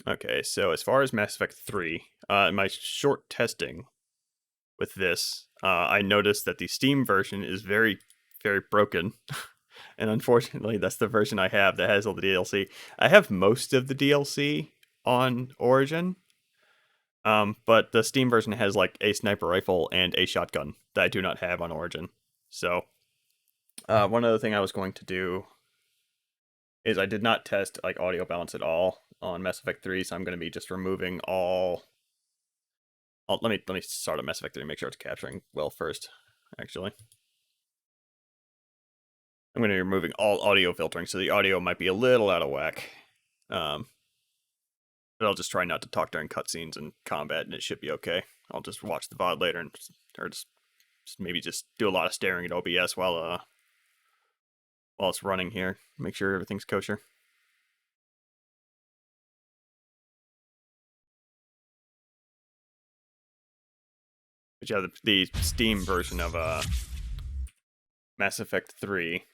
Okay, so as far as Mass Effect 3, in my short testing with this, I noticed that the Steam version is very, very broken. And unfortunately, that's the version I have that has all the DLC. I have most of the DLC on Origin, but the Steam version has like a sniper rifle and a shotgun that I do not have on Origin. So, one other thing I was going to do is I did not test like audio balance at all on Mass Effect 3, so I'm going to be just removing all. Let me start on Mass Effect 3 and make sure it's capturing well first. Actually, I'm going to be removing all audio filtering, so the audio might be a little out of whack. Um, but I'll just try not to talk during cutscenes and combat, and it should be okay. I'll just watch the VOD later, and or just maybe just do a lot of staring at OBS while it's running here. Make sure everything's kosher. But yeah, the Steam version of Mass Effect 3,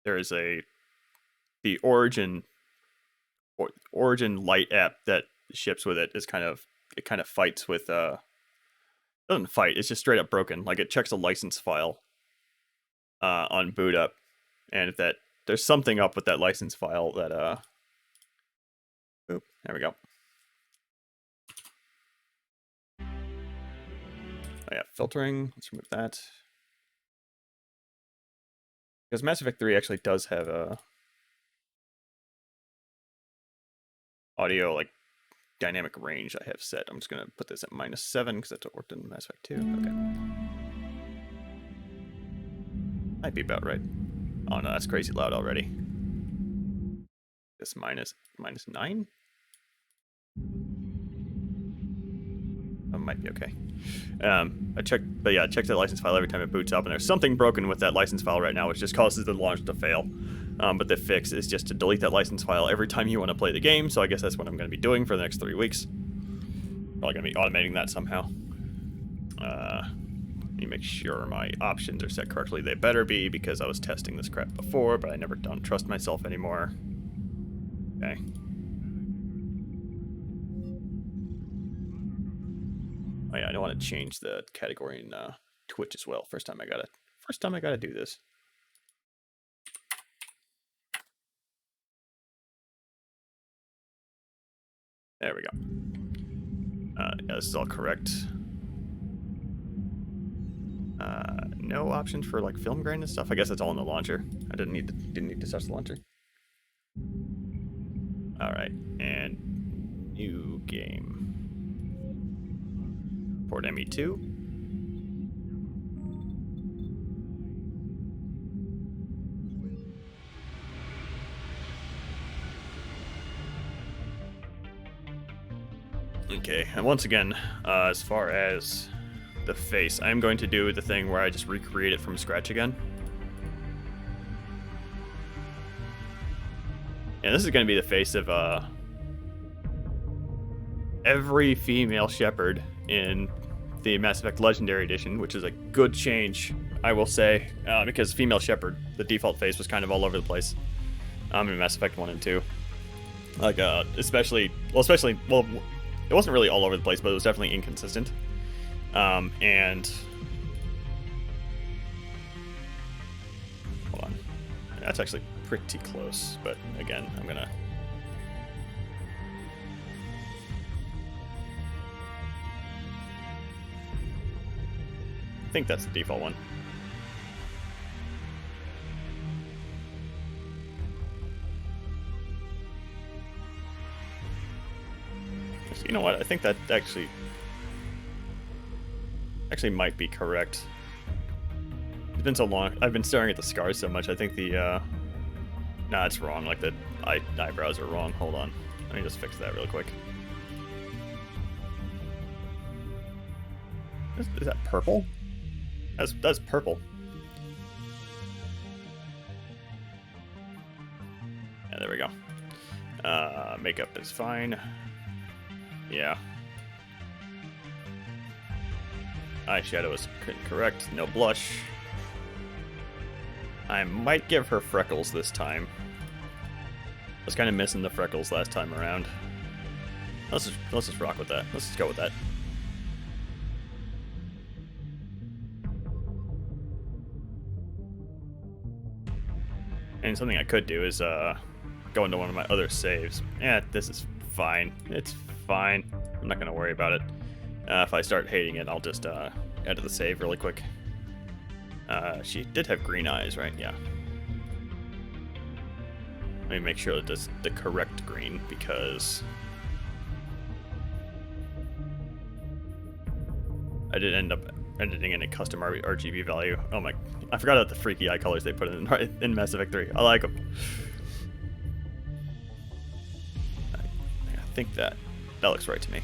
there is the Origin Lite app that ships with it is kind of fights with doesn't fight, it's just straight up broken. Like it checks a license file on boot up, and if that there's something up with that license file that oop, there we go. Oh yeah, filtering, let's remove that. Because Mass Effect 3 actually does have a audio like dynamic range I have set. I'm just gonna put this at -7 because that's what worked in Mass Effect 2. Okay. Might be about right. Oh no, that's crazy loud already. This -9? That might be okay. I checked, but yeah, I check the license file every time it boots up, and there's something broken with that license file right now, which just causes the launch to fail. But the fix is just to delete that license file every time you want to play the game, so I guess that's what I'm going to be doing for the next 3 weeks. Probably going to be automating that somehow. Let me make sure my options are set correctly. They better be, because I was testing this crap before, but I never don't trust myself anymore. Okay. Oh yeah, I don't want to change the category in Twitch as well. First time I gotta do this. There we go. Yeah, this is all correct. No options for like film grain and stuff. I guess that's all in the launcher. I didn't need to touch the launcher. All right, and new game. Port ME2. Okay, and once again, as far as the face, I'm going to do the thing where I just recreate it from scratch again. And this is going to be the face of every female Shepard in the Mass Effect Legendary Edition, which is a good change, I will say, because female Shepard, the default face was kind of all over the place in Mass Effect 1 and 2. Like, especially, it wasn't really all over the place, but it was definitely inconsistent. And hold on, that's actually pretty close, but again, I'm gonna I think that's the default one. You know what? I think that actually might be correct. It's been so long. I've been staring at the scars so much. I think the nah, it's wrong. Like the eyebrows are wrong. Hold on. Let me just fix that real quick. Is that purple? That's purple. Yeah, there we go. Makeup is fine. Yeah. Eyeshadow is correct. No blush. I might give her freckles this time. I was kind of missing the freckles last time around. Let's just rock with that. Let's just go with that. And something I could do is go into one of my other saves. Yeah, this is fine. It's fine. I'm not gonna worry about it. If I start hating it, I'll just add to the save really quick. She did have green eyes, right? Yeah. Let me make sure that it's the correct green, because I did end up editing in a custom RGB value. Oh my, I forgot about the freaky eye colors they put in Mass Effect 3. I like them. I think that looks right to me.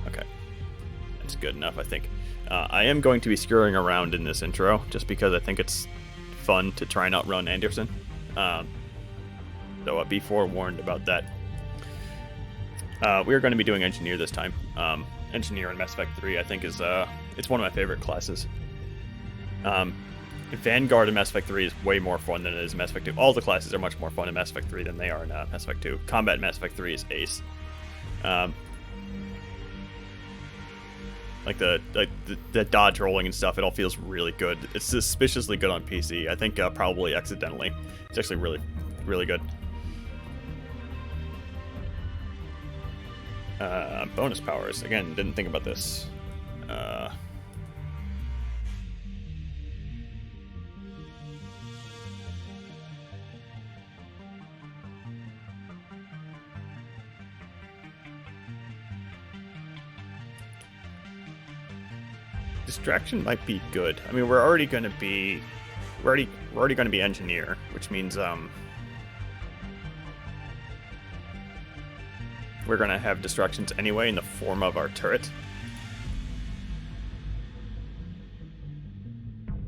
Okay, that's good enough, I think. I am going to be screwing around in this intro, just because I think it's fun to try and outrun Anderson. So be forewarned about that. We are going to be doing Engineer this time. Engineer in Mass Effect 3, I think, is it's one of my favorite classes. Vanguard in Mass Effect 3 is way more fun than it is in Mass Effect 2. All the classes are much more fun in Mass Effect 3 than they are in Mass Effect 2. Combat in Mass Effect 3 is ace. Like the dodge rolling and stuff, it all feels really good. It's suspiciously good on PC. I think probably accidentally. It's actually really, really good. Bonus powers. Again, didn't think about this. Distraction might be good. I mean, we're already going to be engineer, which means we're going to have distractions anyway in the form of our turret.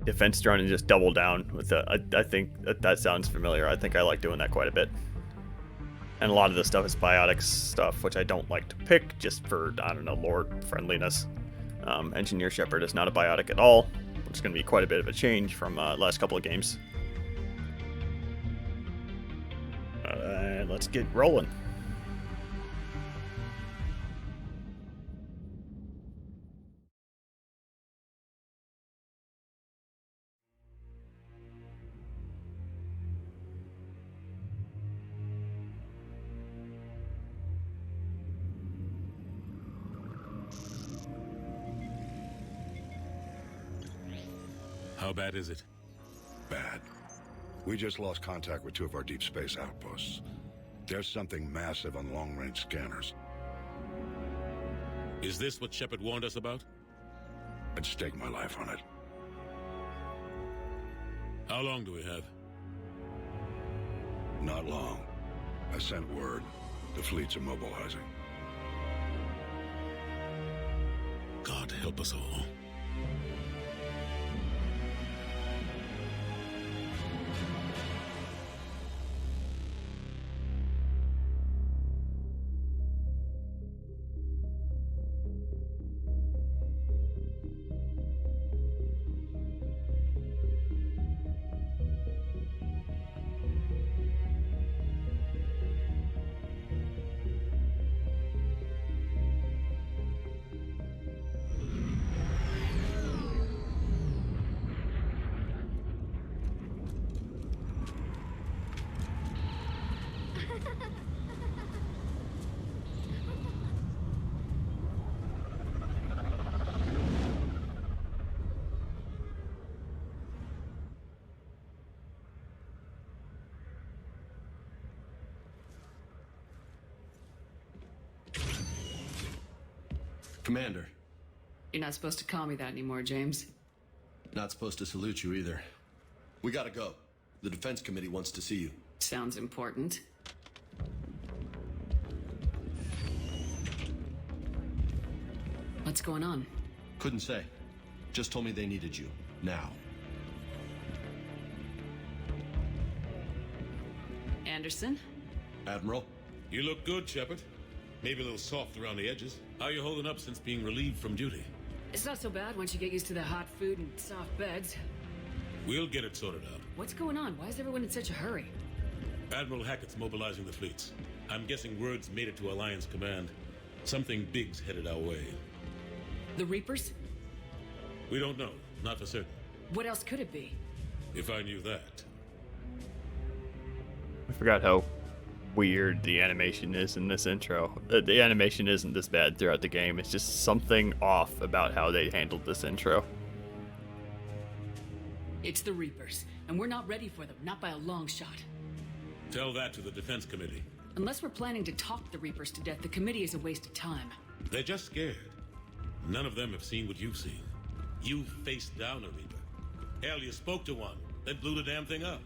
Defense drone and just double down with the. I think that sounds familiar. I think I like doing that quite a bit. And a lot of this stuff is biotic stuff, which I don't like to pick just for, I don't know, lore friendliness. Engineer Shepard is not a biotic at all, which is going to be quite a bit of a change from last couple of games. Let's get rolling. How bad is it? Bad. We just lost contact with two of our deep space outposts. There's something massive on long-range scanners. Is this what Shepard warned us about? I'd stake my life on it. How long do we have? Not long. I sent word. The fleet's immobilizing. God help us all. Commander. You're not supposed to call me that anymore, James. Not supposed to salute you either. We gotta go. The Defense Committee wants to see you. Sounds important. What's going on? Couldn't say. Just told me they needed you. Now. Anderson? Admiral? You look good, Shepard. Maybe a little soft around the edges. How you holding up since being relieved from duty? It's not so bad once you get used to the hot food and soft beds. We'll get it sorted out. What's going on? Why is everyone in such a hurry? Admiral Hackett's mobilizing the fleets. I'm guessing word's made it to Alliance Command. Something big's headed our way. The Reapers? We don't know, not for certain. What else could it be? If I knew that. I forgot how weird the animation is in this intro. The animation isn't this bad throughout the game. It's just something off about how they handled this intro. It's the Reapers, and we're not ready for them, not by a long shot. Tell that to the Defense Committee. Unless we're planning to talk the Reapers to death, the committee is a waste of time. They're just scared. None of them have seen what you've seen. You faced down a Reaper. Hell, you spoke to one, then blew the damn thing up.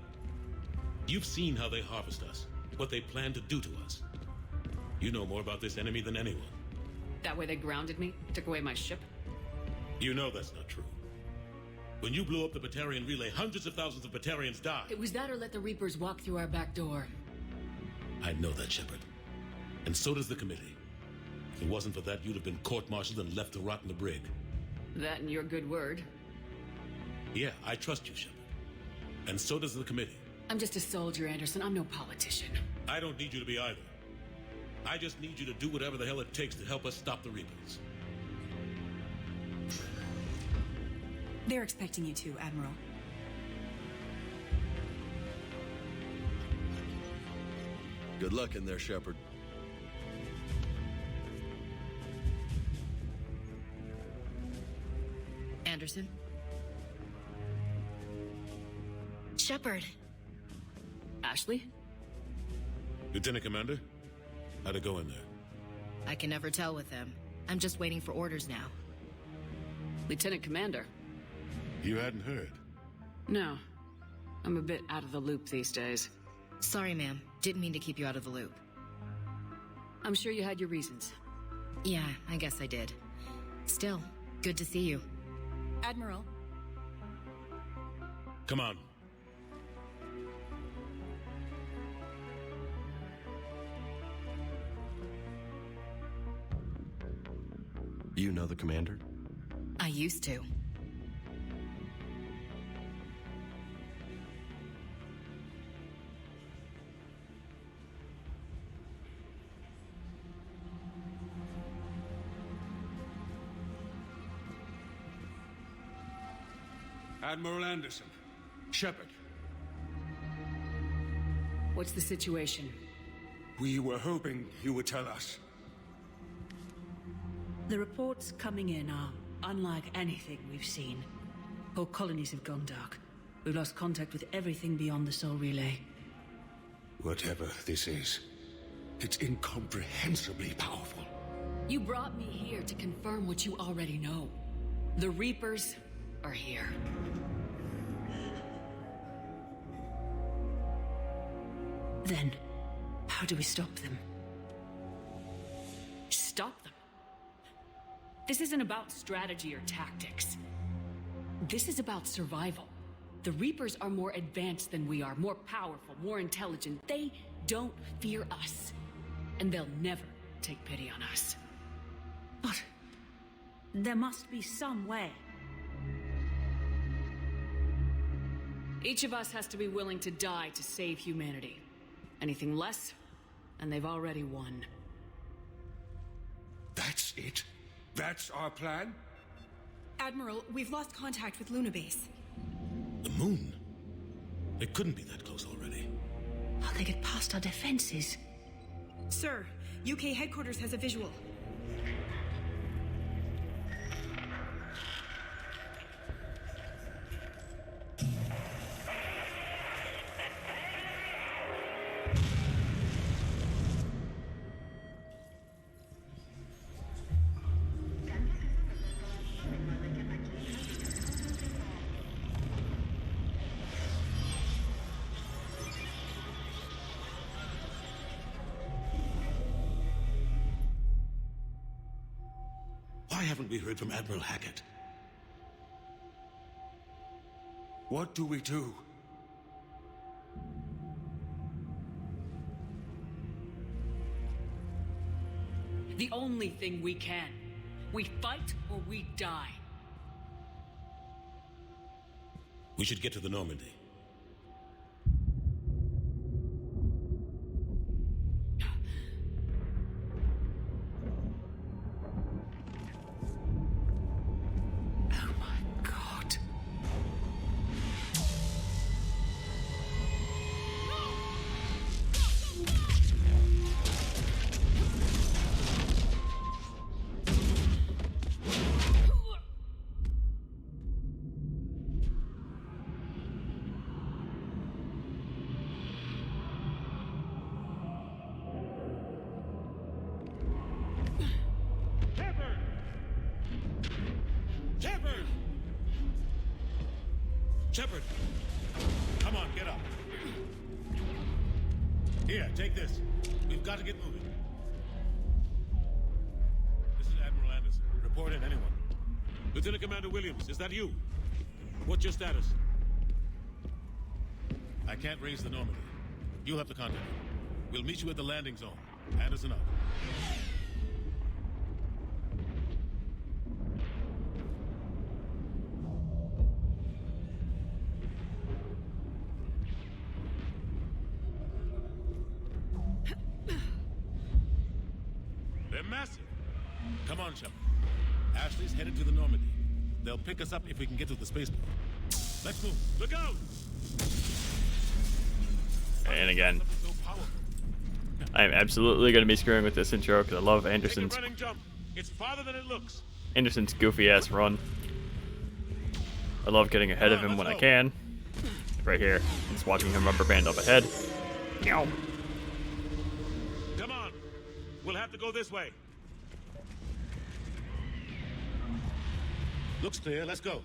You've seen how they harvest us, what they plan to do to us. You know more about this enemy than anyone. That way they grounded me, took away my ship. You know that's not true. When you blew up the Batarian relay, hundreds of thousands of Batarians died. It was that or let the Reapers walk through our back door. I know that, Shepard. And so does the committee. If it wasn't for that, you'd have been court-martialed and left to rot in the brig. That and your good word. Yeah, I trust you, Shepard. And so does the committee. I'm just a soldier, Anderson. I'm no politician. I don't need you to be either. I just need you to do whatever the hell it takes to help us stop the Reapers. They're expecting you to, Admiral. Good luck in there, Shepard. Anderson? Shepard. Ashley? Lieutenant Commander, how'd it go in there? I can never tell with them. I'm just waiting for orders now. Lieutenant Commander? You hadn't heard. No. I'm a bit out of the loop these days. Sorry, ma'am. Didn't mean to keep you out of the loop. I'm sure you had your reasons. Yeah, I guess I did. Still, good to see you. Admiral. Come on. You know the commander? I used to. Admiral Anderson. Shepard. What's the situation? We were hoping you would tell us. The reports coming in are unlike anything we've seen. Whole colonies have gone dark. We've lost contact with everything beyond the Soul Relay. Whatever this is, it's incomprehensibly powerful. You brought me here to confirm what you already know. The Reapers are here. Then, how do we stop them? Stop them. This isn't about strategy or tactics. This is about survival. The Reapers are more advanced than we are, more powerful, more intelligent. They don't fear us. And they'll never take pity on us. But there must be some way. Each of us has to be willing to die to save humanity. Anything less, and they've already won. That's it? That's our plan? Admiral, we've lost contact with Luna Base. The moon? It couldn't be that close already. How they get past our defenses? Sir, UK headquarters has a visual. Why haven't we heard from Admiral Hackett? What do we do? The only thing we can. We fight or we die. We should get to the Normandy. Shepard! Come on, get up. Here, take this. We've got to get moving. This is Admiral Anderson. Report in, anyone. Lieutenant Commander Williams, is that you? What's your status? I can't raise the Normandy. You'll have to contact him. We'll meet you at the landing zone. Anderson out. They're massive. Come on, Shepard. Ashley's headed to the Normandy. They'll pick us up if we can get to the spaceport. Let's move. Look out! And again, I'm absolutely going to be screwing with this intro because I love Anderson's Jump. It's farther than it looks. goofy ass run. I love getting ahead of him when I can. Right here, just watching him rubber band up ahead. Meow. Come on. We'll have to go this way. Looks clear. Let's go.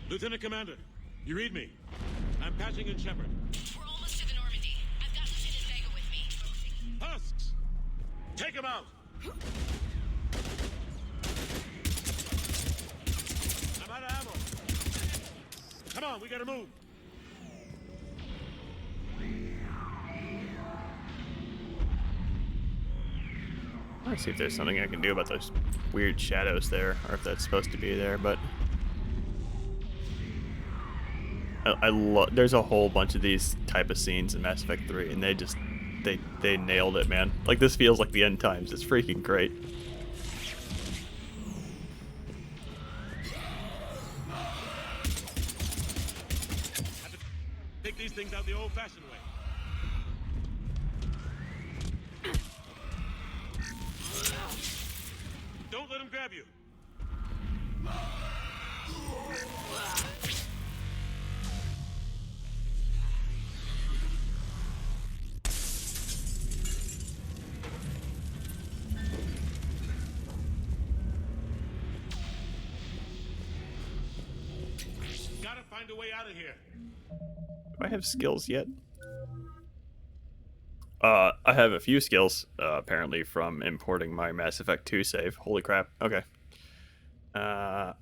Lieutenant Commander, you read me. I'm patching in Shepard. We're almost to the Normandy. I've got Lieutenant Vega with me. Husks! Take him out! I'm out of ammo. Come on, we gotta move. Let's see if there's something I can do about those weird shadows there, or if that's supposed to be there, but I love. There's a whole bunch of these type of scenes in Mass Effect 3, and they nailed it, man. Like, this feels like the end times. It's freaking great. Have to take these things out the old-fashioned way. Don't let him grab you. Gotta find a way out of here. Do I have skills yet? I have a few skills, apparently, from importing my Mass Effect 2 save. Holy crap. Okay. Hold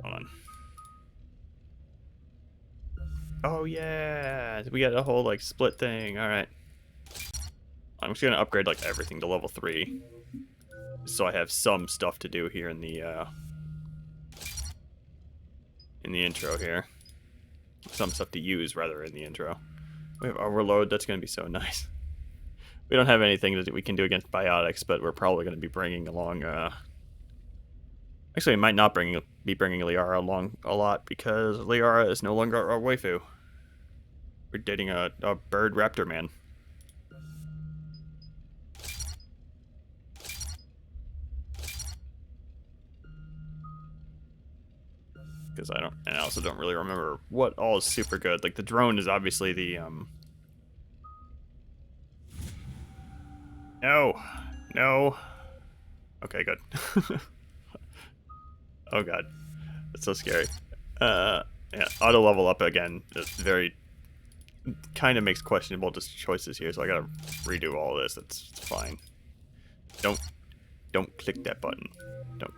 on. Oh, yeah. We got a whole, like, split thing. Alright. I'm just gonna upgrade, like, everything to level 3. So I have some stuff to do here in the intro here. Some stuff to use, rather, in the intro. We have Overload. That's going to be so nice. We don't have anything that we can do against biotics, but we're probably going to be bringing along... Actually, we might not be bringing Liara along a lot, because Liara is no longer our waifu. We're dating a bird raptor man. Because I also don't really remember what all is super good. Like, the drone is obviously the, No. Okay, good. Oh god. That's so scary. Yeah, auto level up again. It's very... kind of makes questionable just choices here, so I gotta redo all this. It's fine. Don't click that button. Don't...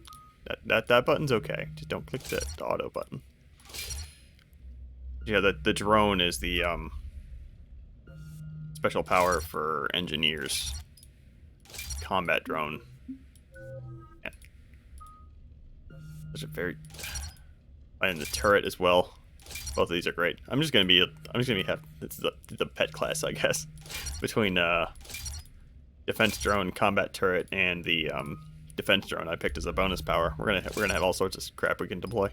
That button's okay. Just don't click the auto button. Yeah, the drone is the special power for engineers. Combat drone. Yeah. There's a very... and the turret as well. Both of these are great. I'm just gonna have it's the pet class, I guess, between defense drone, combat turret, and the defense drone I picked as a bonus power. We're gonna have all sorts of crap we can deploy.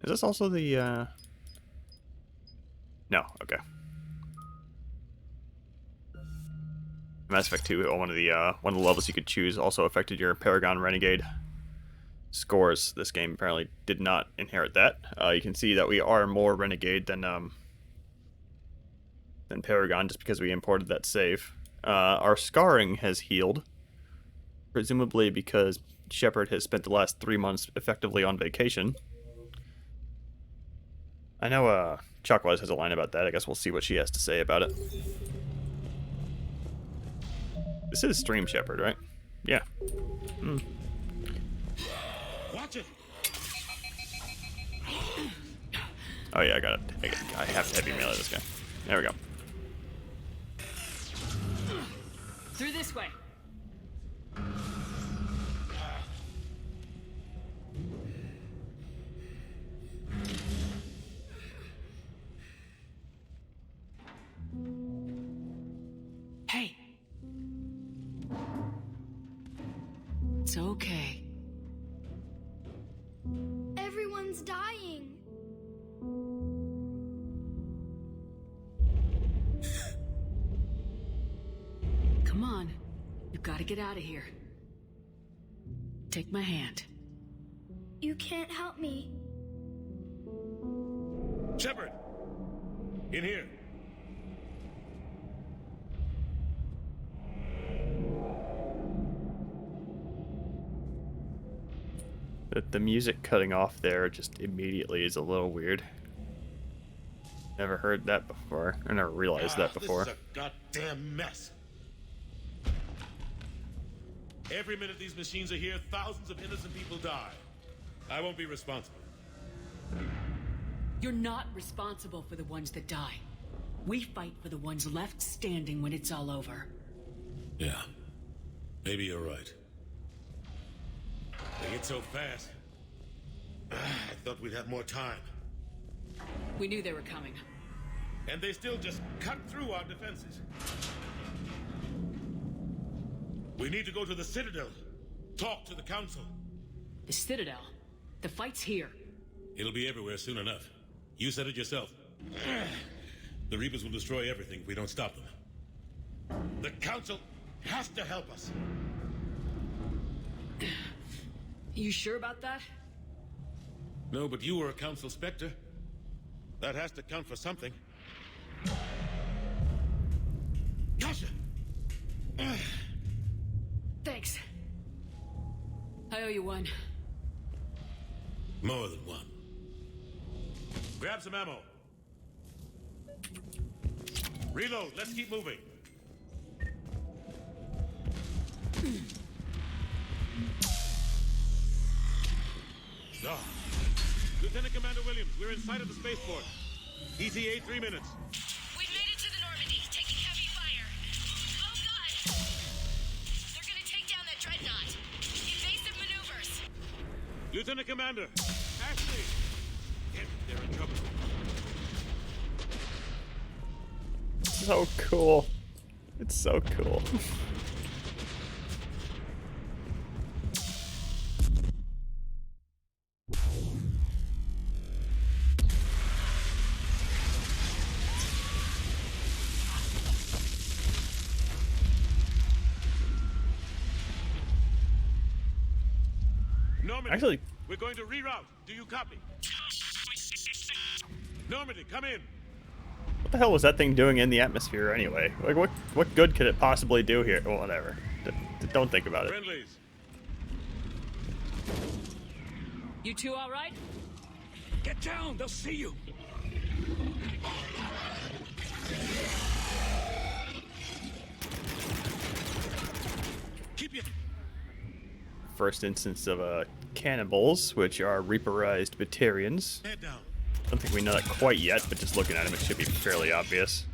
Is this also the No, okay. Mass Effect 2, one of the levels you could choose also affected your Paragon Renegade scores. This game apparently did not inherit that. You can see that we are more Renegade than Paragon, just because we imported that save. Our scarring has healed, presumably because Shepard has spent the last 3 months effectively on vacation. I know Chalkwise has a line about that. I guess we'll see what she has to say about it. This is Stream Shepard, right? Yeah. Watch it. Oh yeah, I have to heavy melee this guy. There we go. Through this way. Hey. It's okay. Everyone's dying. Come on. You've got to get out of here. Take my hand. You can't help me. Shepard! In here. The music cutting off there just immediately is a little weird. Never heard that before. I never realized that before. This is a goddamn mess. Every minute these machines are here, thousands of innocent people die. I won't be responsible. You're not responsible for the ones that die. We fight for the ones left standing when it's all over. Yeah. Maybe you're right. They get so fast. I thought we'd have more time. We knew they were coming. And they still just cut through our defenses. We need to go to the Citadel. Talk to the Council. The Citadel? The fight's here. It'll be everywhere soon enough. You said it yourself. The Reapers will destroy everything if we don't stop them. The Council has to help us. You sure about that? No, but you were a Council Spectre. That has to count for something. Gotcha! Thanks. I owe you one. More than one. Grab some ammo. Reload. Let's keep moving. Ah. Lieutenant Commander Williams, we're in sight of the spaceport. ETA 3 minutes. We've made it to the Normandy, taking heavy fire. Oh god! They're gonna take down that dreadnought. Evasive maneuvers. Lieutenant Commander! Ashley! Damn, they're in trouble. So cool. It's so cool. Normandy, Actually, we're going to reroute. Do you copy? Normandy, come in. what the hell was that thing doing in the atmosphere anyway? Like, what good could it possibly do here? Well, whatever. Don't think about it. Friendlies. You two all right? Get down, they'll see you. Keep your... First instance of cannibals, which are Reaperized Batarians. head down. Don't think we know that quite yet, but just looking at him, it should be fairly obvious.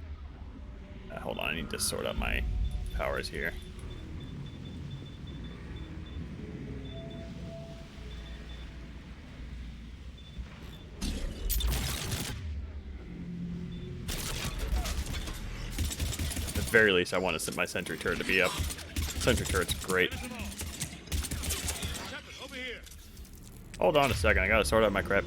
Hold on, I need to sort out my powers here. At the very least, I want my sentry turret to be up. Sentry turret's great. Finish them all. Shepard, over here. Hold on a second, I gotta sort out my crap.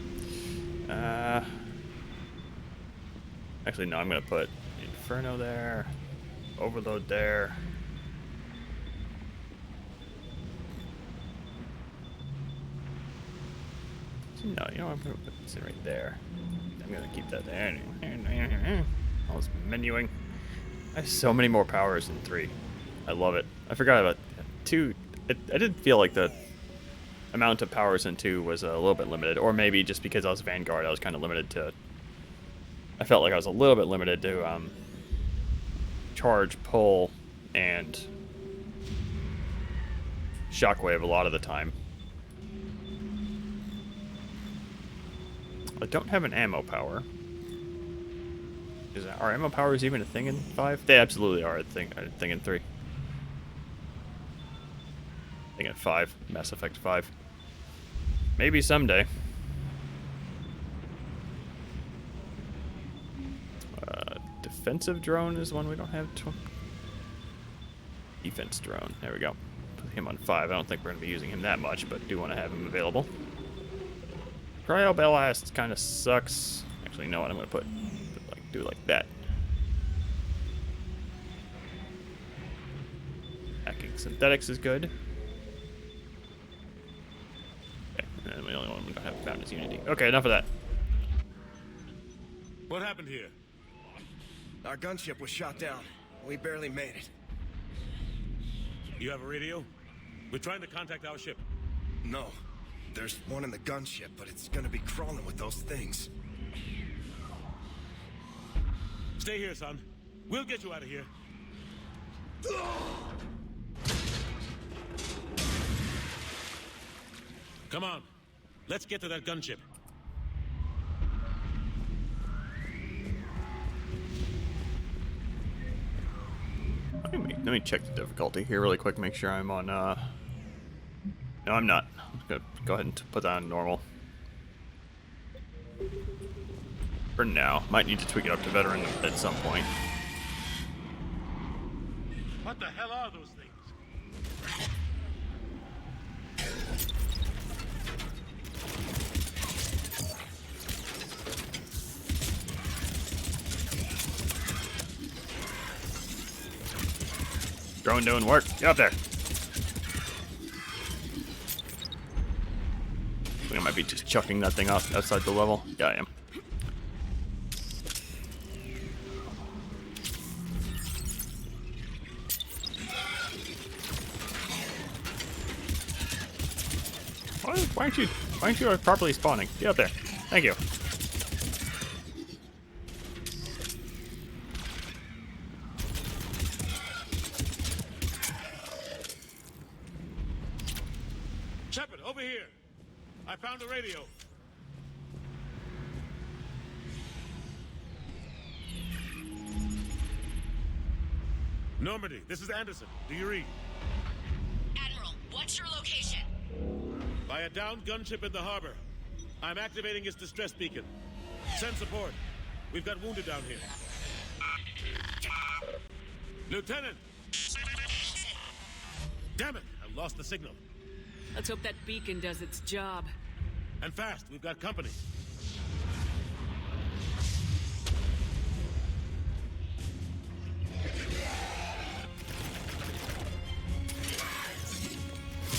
Actually, no, I'm gonna put Inferno there, Overload there. No, you know what, I'm gonna put this in right there. I'm gonna keep that there. I was menuing. I have so many more powers in 3. I love it. I forgot about 2. I did feel like the amount of powers into was a little bit limited, or maybe just because I was Vanguard, I was kind of limited to. I felt like I was a little bit limited to charge, pull, and shockwave a lot of the time. I don't have an ammo power. Are ammo powers even a thing in 5? They absolutely are a thing in 3. I think in 5, Mass Effect 5. Maybe someday. Defensive drone is one we don't have. Defense drone. There we go. Put him on 5. I don't think we're going to be using him that much, but do want to have him available. Cryo Ballast kind of sucks. Actually, no, what I'm going to do it like that. Hacking Synthetics is good. Okay, and the only one we don't have found is Unity. Okay, enough of that. What happened here? Our gunship was shot down. We barely made it. You have a radio? We're trying to contact our ship. No. There's one in the gunship, but it's gonna be crawling with those things. Stay here, son. We'll get you out of here. Come on. Let's get to that gunship. Let me check the difficulty here really quick, make sure I'm on, No, I'm not. I'm gonna go ahead and put that on normal. For now. Might need to tweak it up to veteran at some point. What the hell are those things? Drone doing work. Get up there. I think I might be just chucking that thing off outside the level. Yeah, I am. Why aren't you properly spawning? Get up there. Thank you. Shepard, over here. I found a radio. Normandy, this is Anderson. Do you read? Admiral, what's your location? By a downed gunship in the harbor. I'm activating its distress beacon. Send support. We've got wounded down here. Lieutenant! Damn it! I lost the signal. Let's hope that beacon does its job. And fast. We've got company.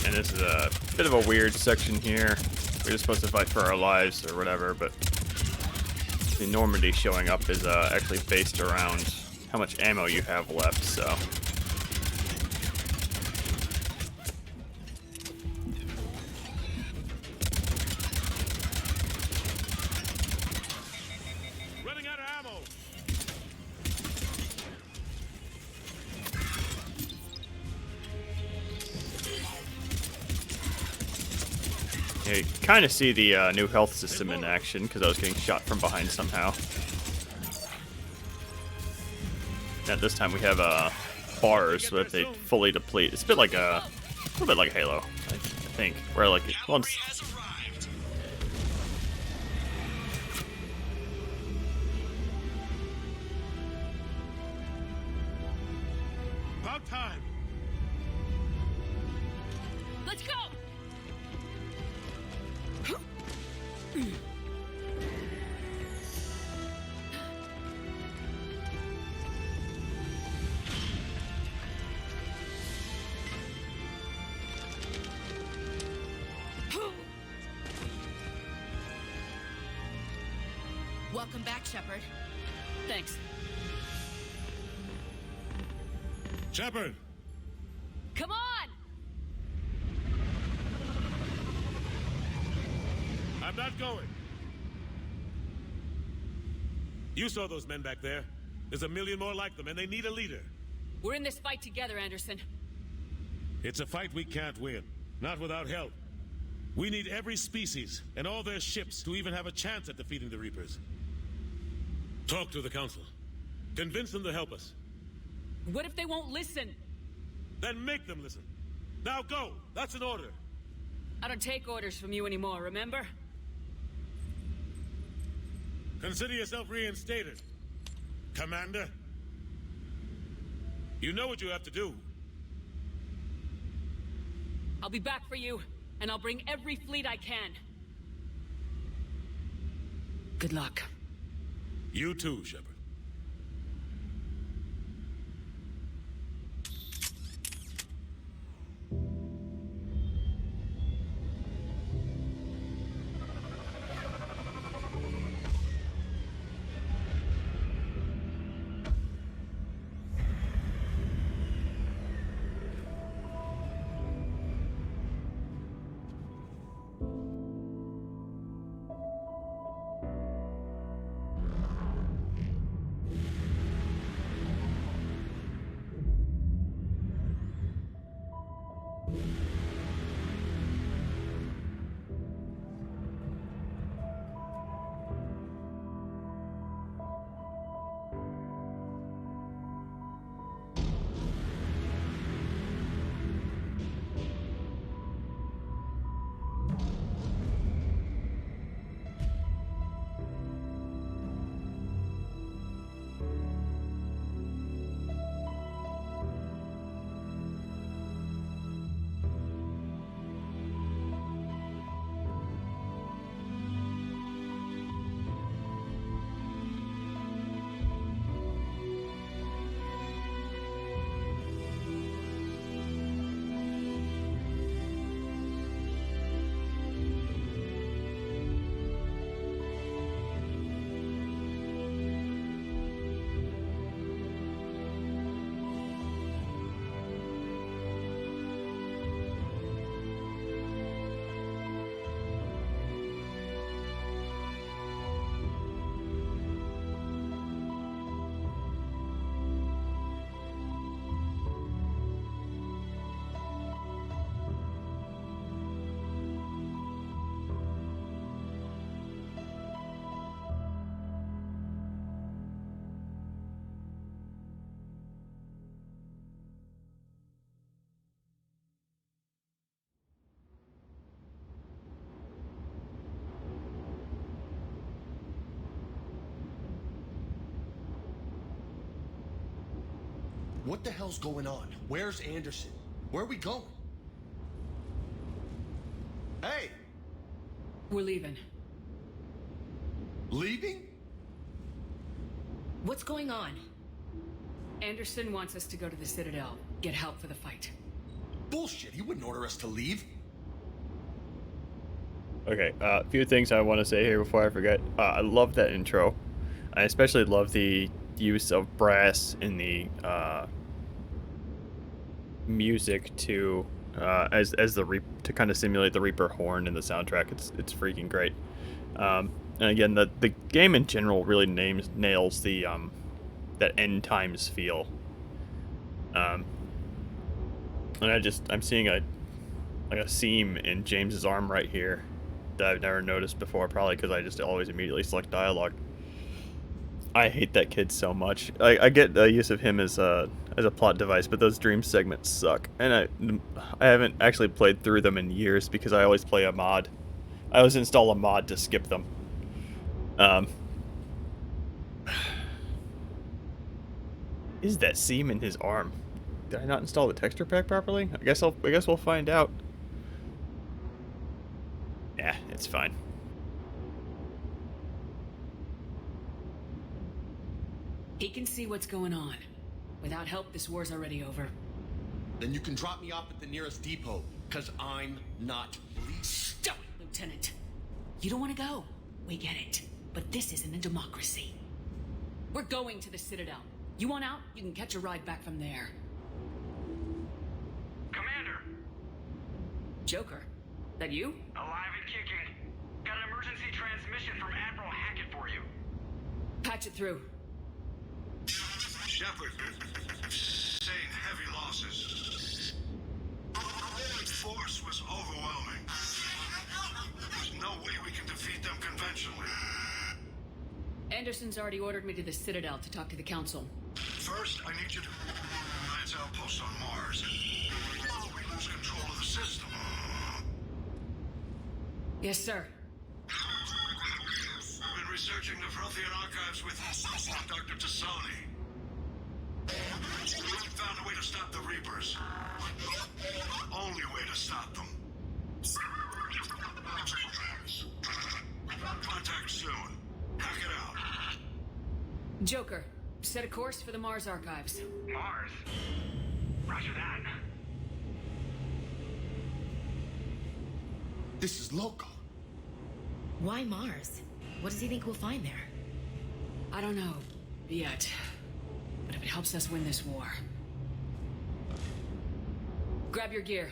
And this is a bit of a weird section here. We're just supposed to fight for our lives or whatever, but the Normandy showing up is actually based around how much ammo you have left, so. Running out of ammo. Yeah, you kind of see the new health system in action because I was getting shot from behind somehow. At this time we have bars so that they fully deplete. It's a bit like a little bit like Halo, I think, where like once. About time. Let's go! Welcome back, Shepard. Thanks. Shepard! Come on! I'm not going. You saw those men back there. There's a million more like them, and they need a leader. We're in this fight together, Anderson. It's a fight we can't win. Not without help. We need every species and all their ships to even have a chance at defeating the Reapers. Talk to the Council. Convince them to help us. What if they won't listen? Then make them listen. Now go! That's an order. I don't take orders from you anymore, remember? Consider yourself reinstated, Commander. You know what you have to do. I'll be back for you, and I'll bring every fleet I can. Good luck. You too, Shepard. What the hell's going on? Where's Anderson? Where are we going? Hey! We're leaving. Leaving? What's going on? Anderson wants us to go to the Citadel, get help for the fight. Bullshit, he wouldn't order us to leave. Okay, a few things I want to say here before I forget. I love that intro. I especially love the use of brass in the music to as the to kind of simulate the Reaper horn in the soundtrack. It's freaking great. And again, the game in general really nails the that end times feel. And I'm seeing a seam in James's arm right here that I've never noticed before, probably because I just always immediately select dialogue. I hate that kid so much. I get the use of him as a plot device, but those dream segments suck. And I haven't actually played through them in years because I always play a mod. I always install a mod to skip them. Is that seam in his arm? Did I not install the texture pack properly? I guess we'll find out. Yeah, it's fine. He can see what's going on. Without help, this war's already over. Then you can drop me off at the nearest depot, because I'm not leaving. Stop it, Lieutenant. You don't want to go. We get it. But this isn't a democracy. We're going to the Citadel. You want out? You can catch a ride back from there. Commander! Joker, that you? Alive and kicking. Got an emergency Patch it through. Shepard, saying heavy losses. Force was overwhelming. There's no way we can defeat them conventionally. Anderson's already ordered me to the Citadel to talk to the Council. First, I need you to lance outposts on Mars. We lose control of the system. Yes, sir. I've been researching the Prothean archives with Dr. Tassoni. We found a way to stop the Reapers. Only way to stop them. Contact soon. Hack it out. Joker, set a course for the Mars archives. Mars? Roger that. This is loco. Why Mars? What does he think we'll find there? I don't know yet, but if it helps us win this war. Grab your gear.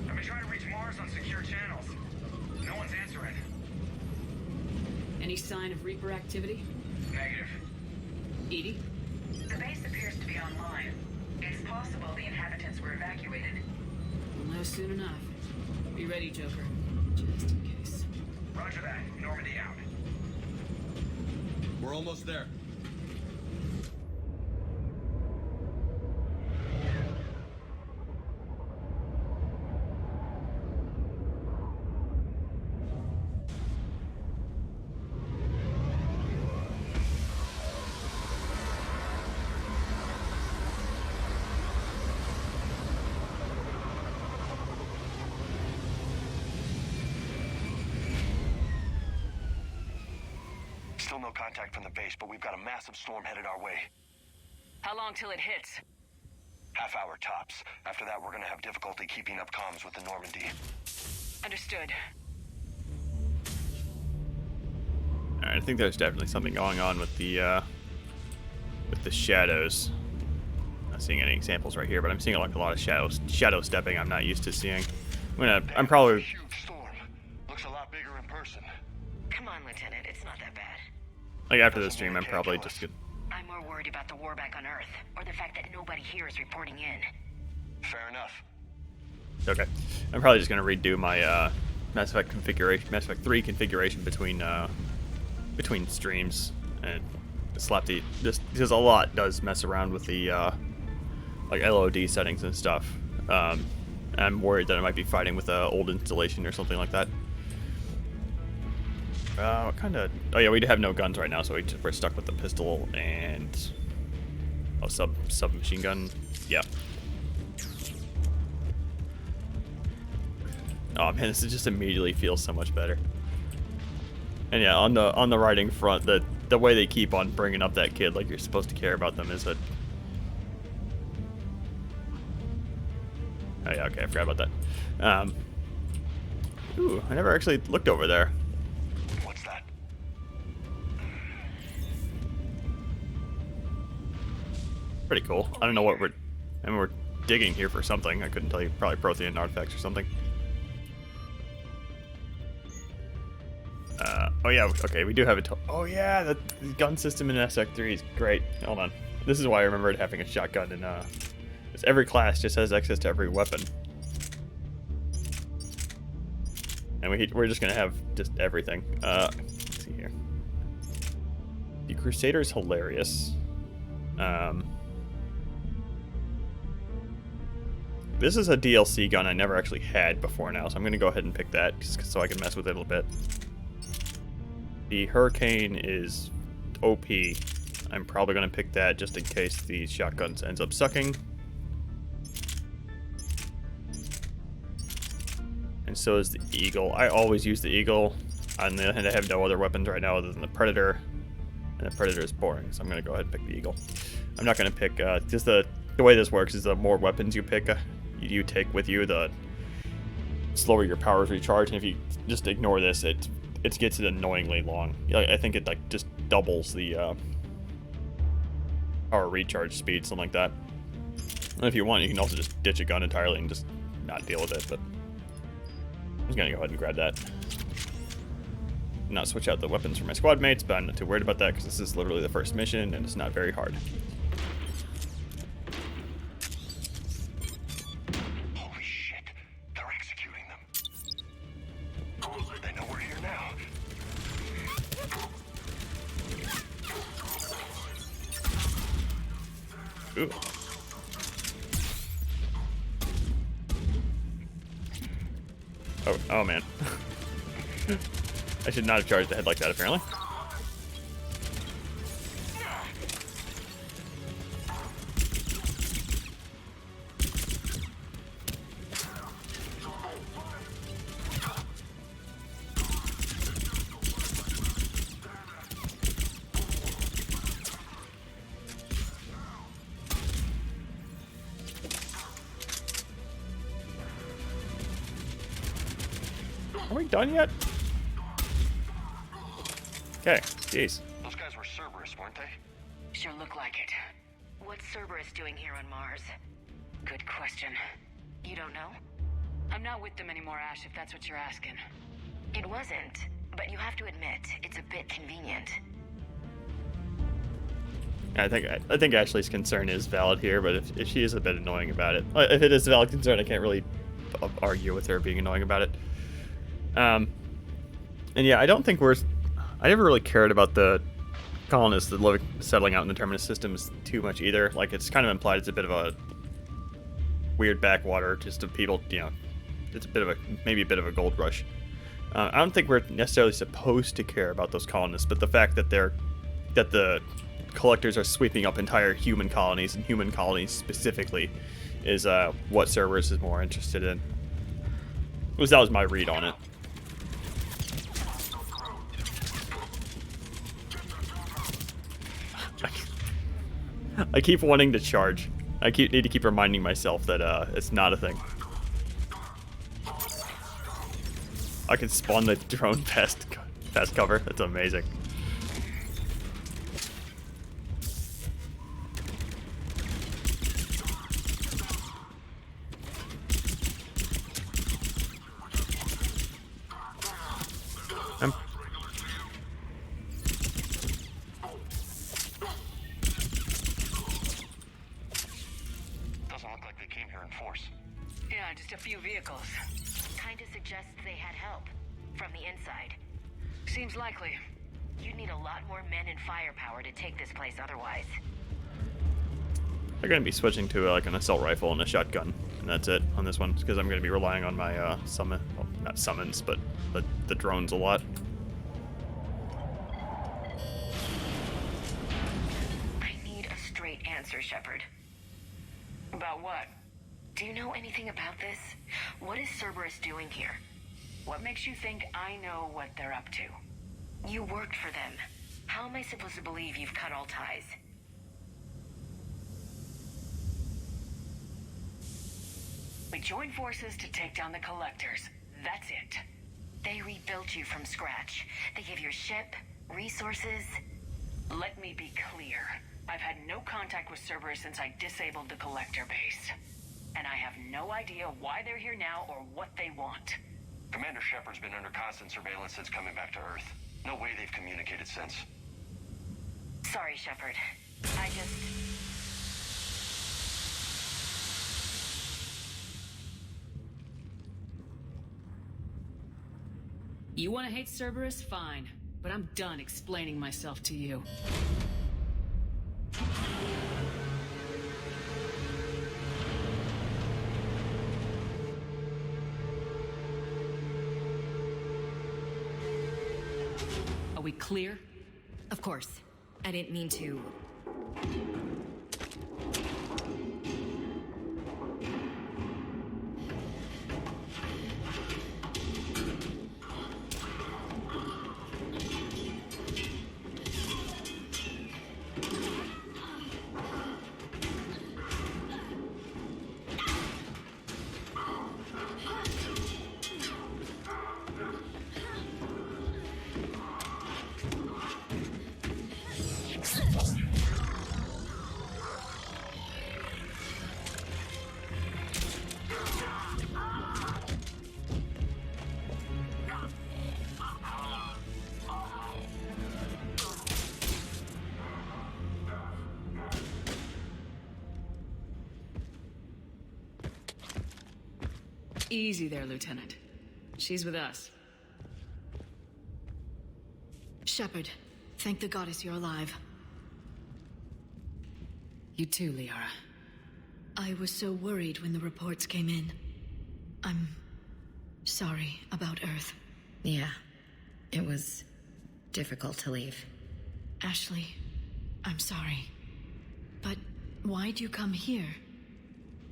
I've been trying to reach Mars on secure channels. No one's answering. Any sign of Reaper activity? Negative. Edie? The base appears to be online. It's possible the inhabitants were evacuated. We'll know soon enough. Be ready, Joker. Just in case. Roger that. Normandy out. We're almost there. Still no contact from the base, but we've got a massive storm headed our way. How long till it hits? Half hour tops. After that, we're gonna have difficulty keeping up comms with the Normandy. Understood. Alright, I think there's definitely something going on with the shadows. Not seeing any examples right here, but I'm seeing like a lot of shadow stepping I'm not used to seeing. I'm probably Huge storm. Looks a lot bigger in person. Come on, Lieutenant. It's not that bad. like after this stream I'm probably just gonna I'm more worried about the war back on Earth, or the fact that nobody here is reporting in. Fair enough. okay. I'm probably just gonna redo my Mass Effect 3 configuration between streams and slap the just because a lot does mess around with the like LOD settings and stuff. I'm worried that I might be fighting with an old installation or something like that. What kind of? Oh yeah, we have no guns right now, so we're stuck with the pistol and submachine gun. Yeah. Oh man, this just immediately feels so much better. And yeah, on the writing front, the way they keep on bringing up that kid like you're supposed to care about them is that. Oh yeah, okay, I forgot about that. Ooh, I never actually looked over there. What's that? Pretty cool. I don't know what we're digging here for something. I couldn't tell you. Probably Prothean artifacts or something. Oh yeah, okay, we do have a oh yeah, the gun system in SF3 is great. Hold on. This is why I remembered having a shotgun in every class just has access to every weapon. And we're just gonna have just everything. Let's see here. The Crusader's hilarious. This is a DLC gun I never actually had before now, so I'm gonna go ahead and pick that just so I can mess with it a little bit. The Hurricane is OP. I'm probably gonna pick that just in case the shotgun ends up sucking. and so is the Eagle. I always use the Eagle. On the other hand, I have no other weapons right now other than the Predator, and the Predator is boring, so I'm gonna go ahead and pick the Eagle. I'm not gonna pick just the way this works is the more weapons you pick, you take with you, the slower your powers recharge. And if you just ignore this, it gets it annoyingly long. I think it like just doubles the power recharge speed, something like that. And if you want, you can also just ditch a gun entirely and just not deal with it. But I'm just gonna go ahead and grab that. Not switch out the weapons for my squad mates, but I'm not too worried about that because this is literally the first mission and it's not very hard. Holy shit, they're executing them. They know we're here now. Ooh. Oh man. I should not have charged the head like that, apparently. Are we done yet? Okay, jeez. Those guys were Cerberus, weren't they? Sure look like it. What's Cerberus doing here on Mars? Good question. You don't know? I'm not with them anymore, Ash, if that's what you're asking. It wasn't, but you have to admit, it's a bit convenient. I think Ashley's concern is valid here, but if she is a bit annoying about it, if it is a valid concern, I can't really argue with her being annoying about it. And yeah, I don't think I never really cared about the colonists that settling out in the terminus systems too much either. Like, it's kind of implied it's a bit of a weird backwater just of people, it's maybe a bit of a gold rush. I don't think we're necessarily supposed to care about those colonists, but the fact that the collectors are sweeping up entire human colonies, and human colonies specifically, is what Cerberus is more interested in. That was my read on it. I keep wanting to charge. Need to keep reminding myself that it's not a thing. I can spawn the drone past cover. That's amazing. Just a few vehicles. Kinda suggests they had help. From the inside. Seems likely. You'd need a lot more men and firepower to take this place otherwise. I'm going to be switching to like an assault rifle and a shotgun, and that's it on this one, because I'm going to be relying on my not summons, but the drones a lot. I need a straight answer, Shepard. About what? Do you know anything about this? What is Cerberus doing here? What makes you think I know what they're up to? You worked for them. How am I supposed to believe you've cut all ties? We joined forces to take down the Collectors. That's it. They rebuilt you from scratch. They gave you a ship, resources. Let me be clear. I've had no contact with Cerberus since I disabled the Collector base. And I have no idea why they're here now or what they want. Commander Shepard's been under constant surveillance since coming back to Earth. No way they've communicated since. Sorry, Shepard. You want to hate Cerberus? Fine. But I'm done explaining myself to you. Are we clear? Of course. I didn't mean to... Easy there, Lieutenant. She's with us. Shepard, thank the goddess you're alive. You too, Liara. I was so worried when the reports came in. I'm sorry about Earth. Yeah. It was difficult to leave. Ashley, I'm sorry. But why'd you come here?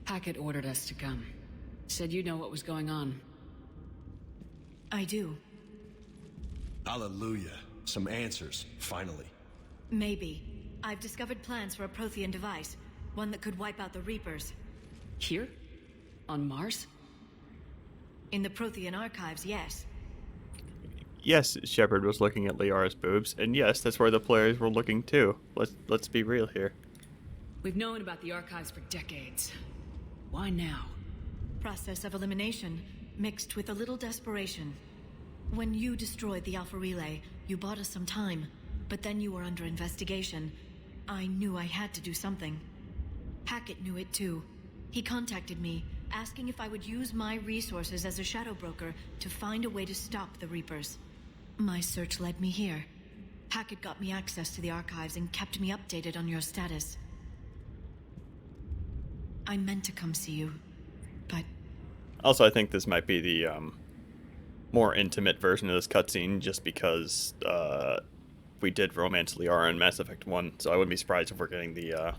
Hackett ordered us to come. Said you know what was going on. I do. Hallelujah. Some answers, finally. Maybe. I've discovered plans for a Prothean device. One that could wipe out the Reapers. Here? On Mars? In the Prothean archives, yes. Yes, Shepard was looking at Liara's boobs, and yes, that's where the players were looking too. Let's be real here. We've known about the archives for decades. Why now? Process of elimination, mixed with a little desperation. When you destroyed the Alpha Relay, you bought us some time, but then you were under investigation. I knew I had to do something. Hackett knew it too. He contacted me, asking if I would use my resources as a shadow broker to find a way to stop the Reapers. My search led me here. Hackett got me access to the archives and kept me updated on your status. I meant to come see you, but... Also, I think this might be the more intimate version of this cutscene, just because we did romance Liara in Mass Effect 1, so I wouldn't be surprised if we're getting the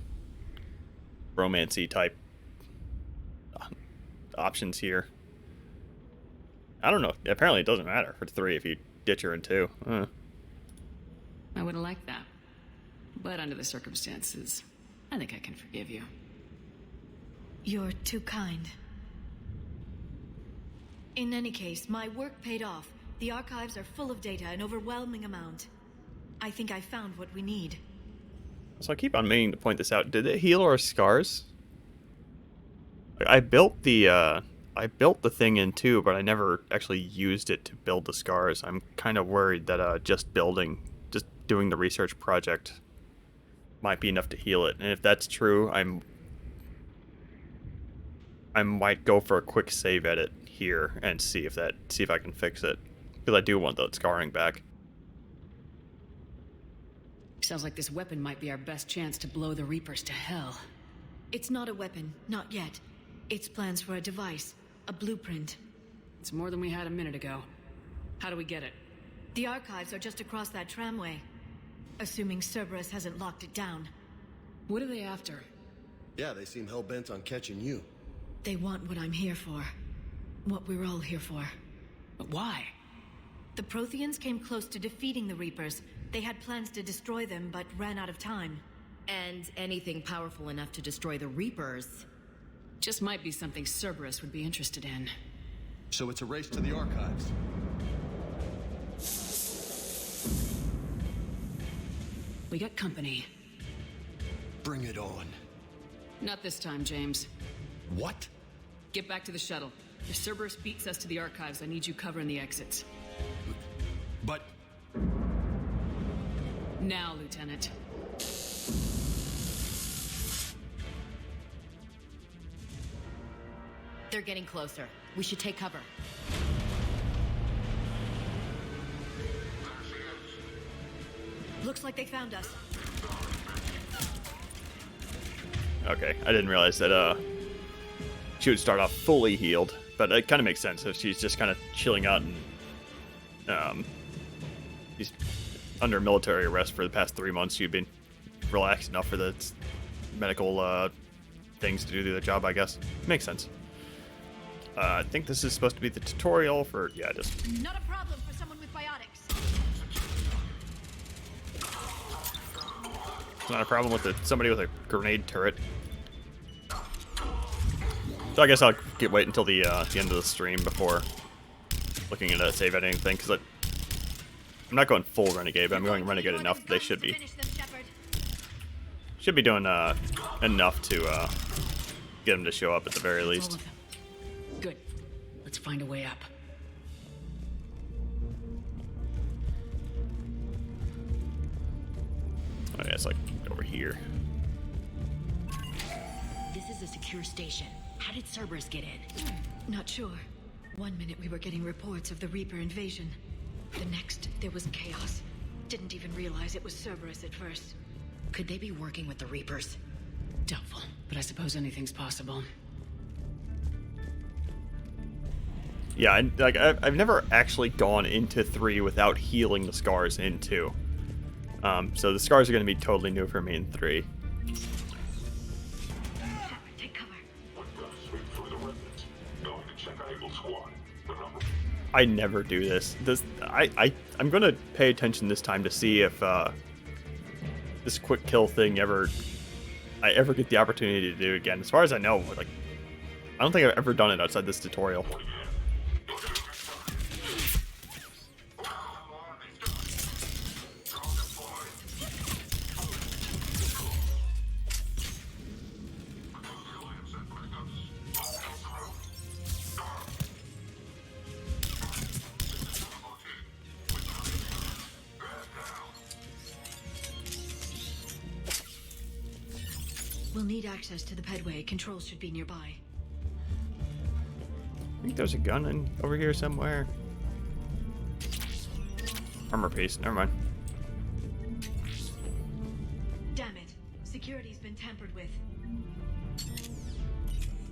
romancy type options here. I don't know. Apparently it doesn't matter for 3 if you ditch her in 2. I would have liked that. But under the circumstances, I think I can forgive you. You're too kind. In any case, my work paid off. The archives are full of data, an overwhelming amount. I think I found what we need. So I keep on meaning to point this out. Did it heal our scars? I built the thing in 2, but I never actually used it to build the scars. I'm kind of worried that just doing the research project might be enough to heal it. And if that's true, I might go for a quick save edit here and see if I can fix it, because I do want that scarring back. Sounds like this weapon might be our best chance to blow the Reapers to hell. It's not a weapon, not yet. It's plans for a device, a blueprint. It's more than we had a minute ago. How do we get it? The archives are just across that tramway. Assuming Cerberus hasn't locked it down. What are they after? Yeah, they seem hell-bent on catching you. They want what I'm here for. What we're all here for. But why? The Protheans came close to defeating the Reapers. They had plans to destroy them, but ran out of time. And anything powerful enough to destroy the Reapers. Just might be something Cerberus would be interested in. So it's a race to the archives. We got company. Bring it on. Not this time, James. What? Get back to the shuttle. If Cerberus beats us to the archives, I need you covering the exits. But... Now, Lieutenant. They're getting closer. We should take cover. Looks like they found us. Okay, I didn't realize that she would start off fully healed, but it kind of makes sense if she's just kind of chilling out and she's under military arrest for the past 3 months. She'd been relaxed enough for the medical things to do the job, I guess. Makes sense. I think this is supposed to be the tutorial for... Yeah, just... Not a problem for someone with biotics. It's not a problem with somebody with a grenade turret. So I guess I'll wait until the end of the stream before looking at a save editing thing, because I'm not going full Renegade, but I'm going Renegade enough that they should be. Should be doing enough to get them to show up at the very least. Good. Let's find a way up. Okay, it's like over here. This is a secure station. How did Cerberus get in? Not sure. One minute we were getting reports of the Reaper invasion. The next, there was chaos. Didn't even realize it was Cerberus at first. Could they be working with the Reapers? Doubtful, but I suppose anything's possible. Yeah, I've never actually gone into 3 without healing the scars in 2. So the scars are going to be totally new for me in 3. Take cover. I never do this. I'm going to pay attention this time to see if this quick kill thing I ever get the opportunity to do again. As far as I know, like, I don't think I've ever done it outside this tutorial. We'll need access to the pedway. Controls should be nearby. I think there's a gun over here somewhere. Armor piece. Never mind. Damn it. Security's been tampered with.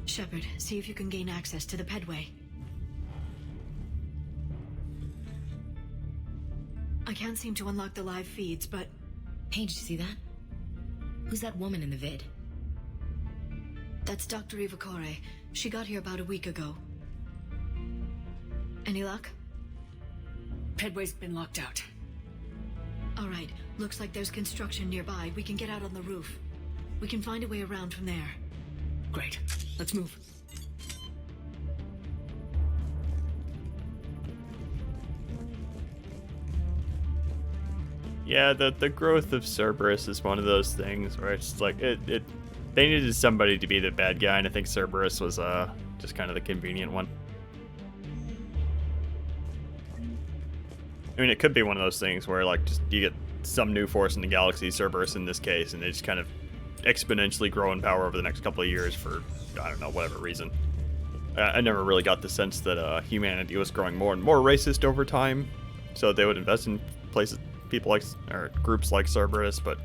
Shepard, see if you can gain access to the pedway. I can't seem to unlock the live feeds, but... Hey, did you see that? Who's that woman in the vid? That's Dr. Ivakore. She got here about a week ago. Any luck? Pedway's been locked out. All right. Looks like there's construction nearby. We can get out on the roof. We can find a way around from there. Great. Let's move. Yeah, the growth of Cerberus is one of those things where it's like they needed somebody to be the bad guy, and I think Cerberus was just kind of the convenient one. I mean, it could be one of those things where like just you get some new force in the galaxy, Cerberus in this case, and they just kind of exponentially grow in power over the next couple of years for, I don't know, whatever reason. I never really got the sense that humanity was growing more and more racist over time, so they would invest in people like, or groups like Cerberus, but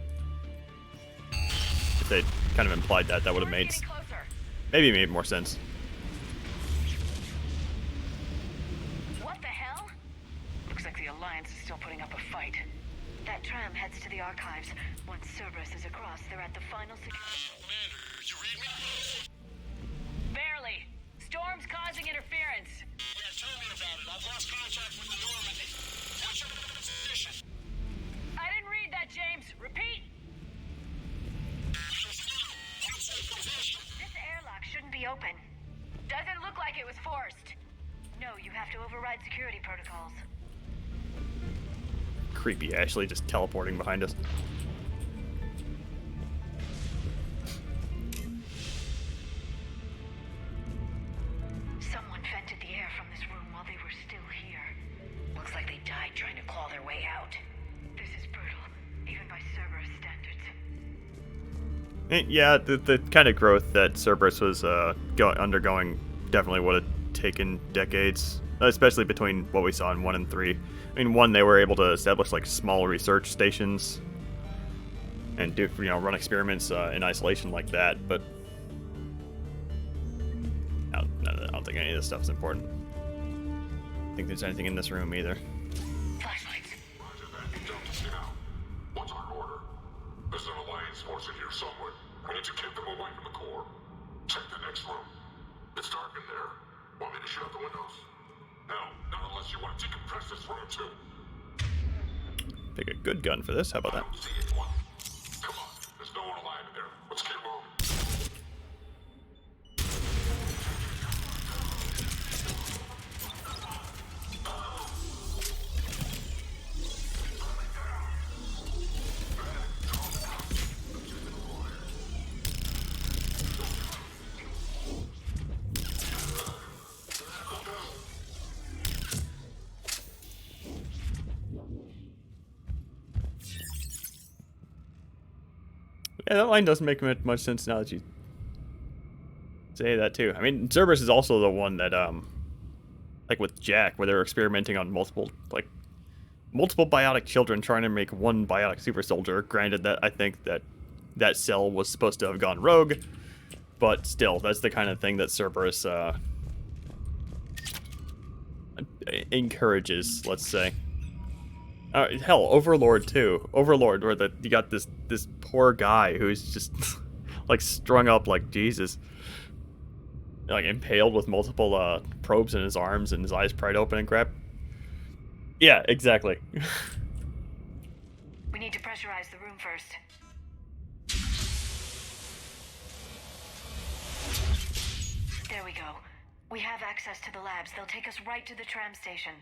if they kind of implied that would have made more sense. What the hell? Looks like the Alliance is still putting up a fight. That tram heads to the archives. Once Cerberus is across, they're at the final security. Commander, did you read me? Barely. Storm's causing interference. Yeah, tell me about it. I've lost contact with the Normandy. What's your position? I didn't read that, James. Repeat. This airlock shouldn't be open. Doesn't look like it was forced. No, you have to override security protocols. Creepy, Ashley just teleporting behind us. Someone vented the air from this room while they were still here. Looks like they died trying to claw their way out. This is brutal, even by Cerberus standards. Yeah, the kind of growth that Cerberus was undergoing definitely would have taken decades, especially between what we saw in 1 and 3. I mean, 1, they were able to establish like small research stations and do, run experiments in isolation like that, but I don't think any of this stuff is important. I don't think there's anything in this room either. Flashlights. Roger that. Delta now. What's our order? There's an Alliance force in here somewhere. We need to keep them away from the core. Check the next room. It's dark in there. Want me to shut the windows? No, not unless you want to decompress this room too. Pick a good gun for this. How about that? I don't see anyone. Come on, there's no one alive in there. Let's keep moving. Yeah, that line doesn't make much sense now that you Say that too. I mean, Cerberus is also the one that, like with Jack, where they were experimenting on multiple biotic children trying to make one biotic super soldier. Granted that I think that cell was supposed to have gone rogue, but still, that's the kind of thing that Cerberus encourages, let's say. Hell, Overlord too. Overlord, where you got this poor guy who's just like strung up like Jesus, like impaled with multiple probes in his arms and his eyes pried open and crap. Yeah, exactly. We need to pressurize the room first. There we go. We have access to the labs. They'll take us right to the tram station.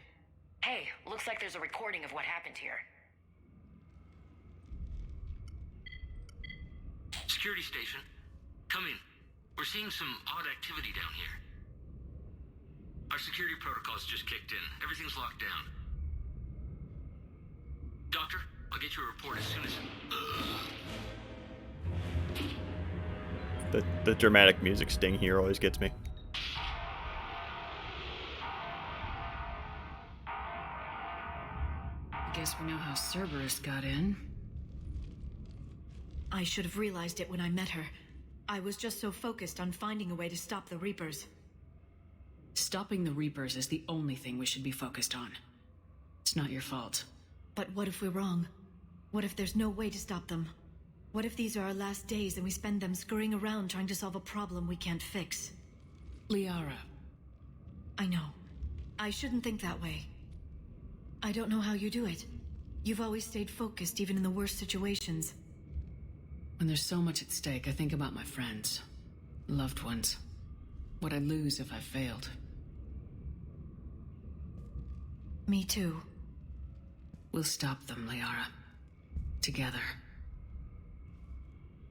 Hey, looks like there's a recording of what happened here. Security station. Come in. We're seeing some odd activity down here. Our security protocols just kicked in. Everything's locked down. Doctor, I'll get you a report as soon as... The dramatic music sting here always gets me. I guess we know how Cerberus got in. I should have realized it when I met her. I was just so focused on finding a way to stop the Reapers. Stopping the Reapers is the only thing we should be focused on. It's not your fault. But what if we're wrong? What if there's no way to stop them? What if these are our last days and we spend them scurrying around trying to solve a problem we can't fix? Liara. I know. I shouldn't think that way. I don't know how you do it. You've always stayed focused even in the worst situations. When there's so much at stake, I think about my friends, loved ones. What I'd lose if I failed. Me too. We'll stop them, Liara. Together.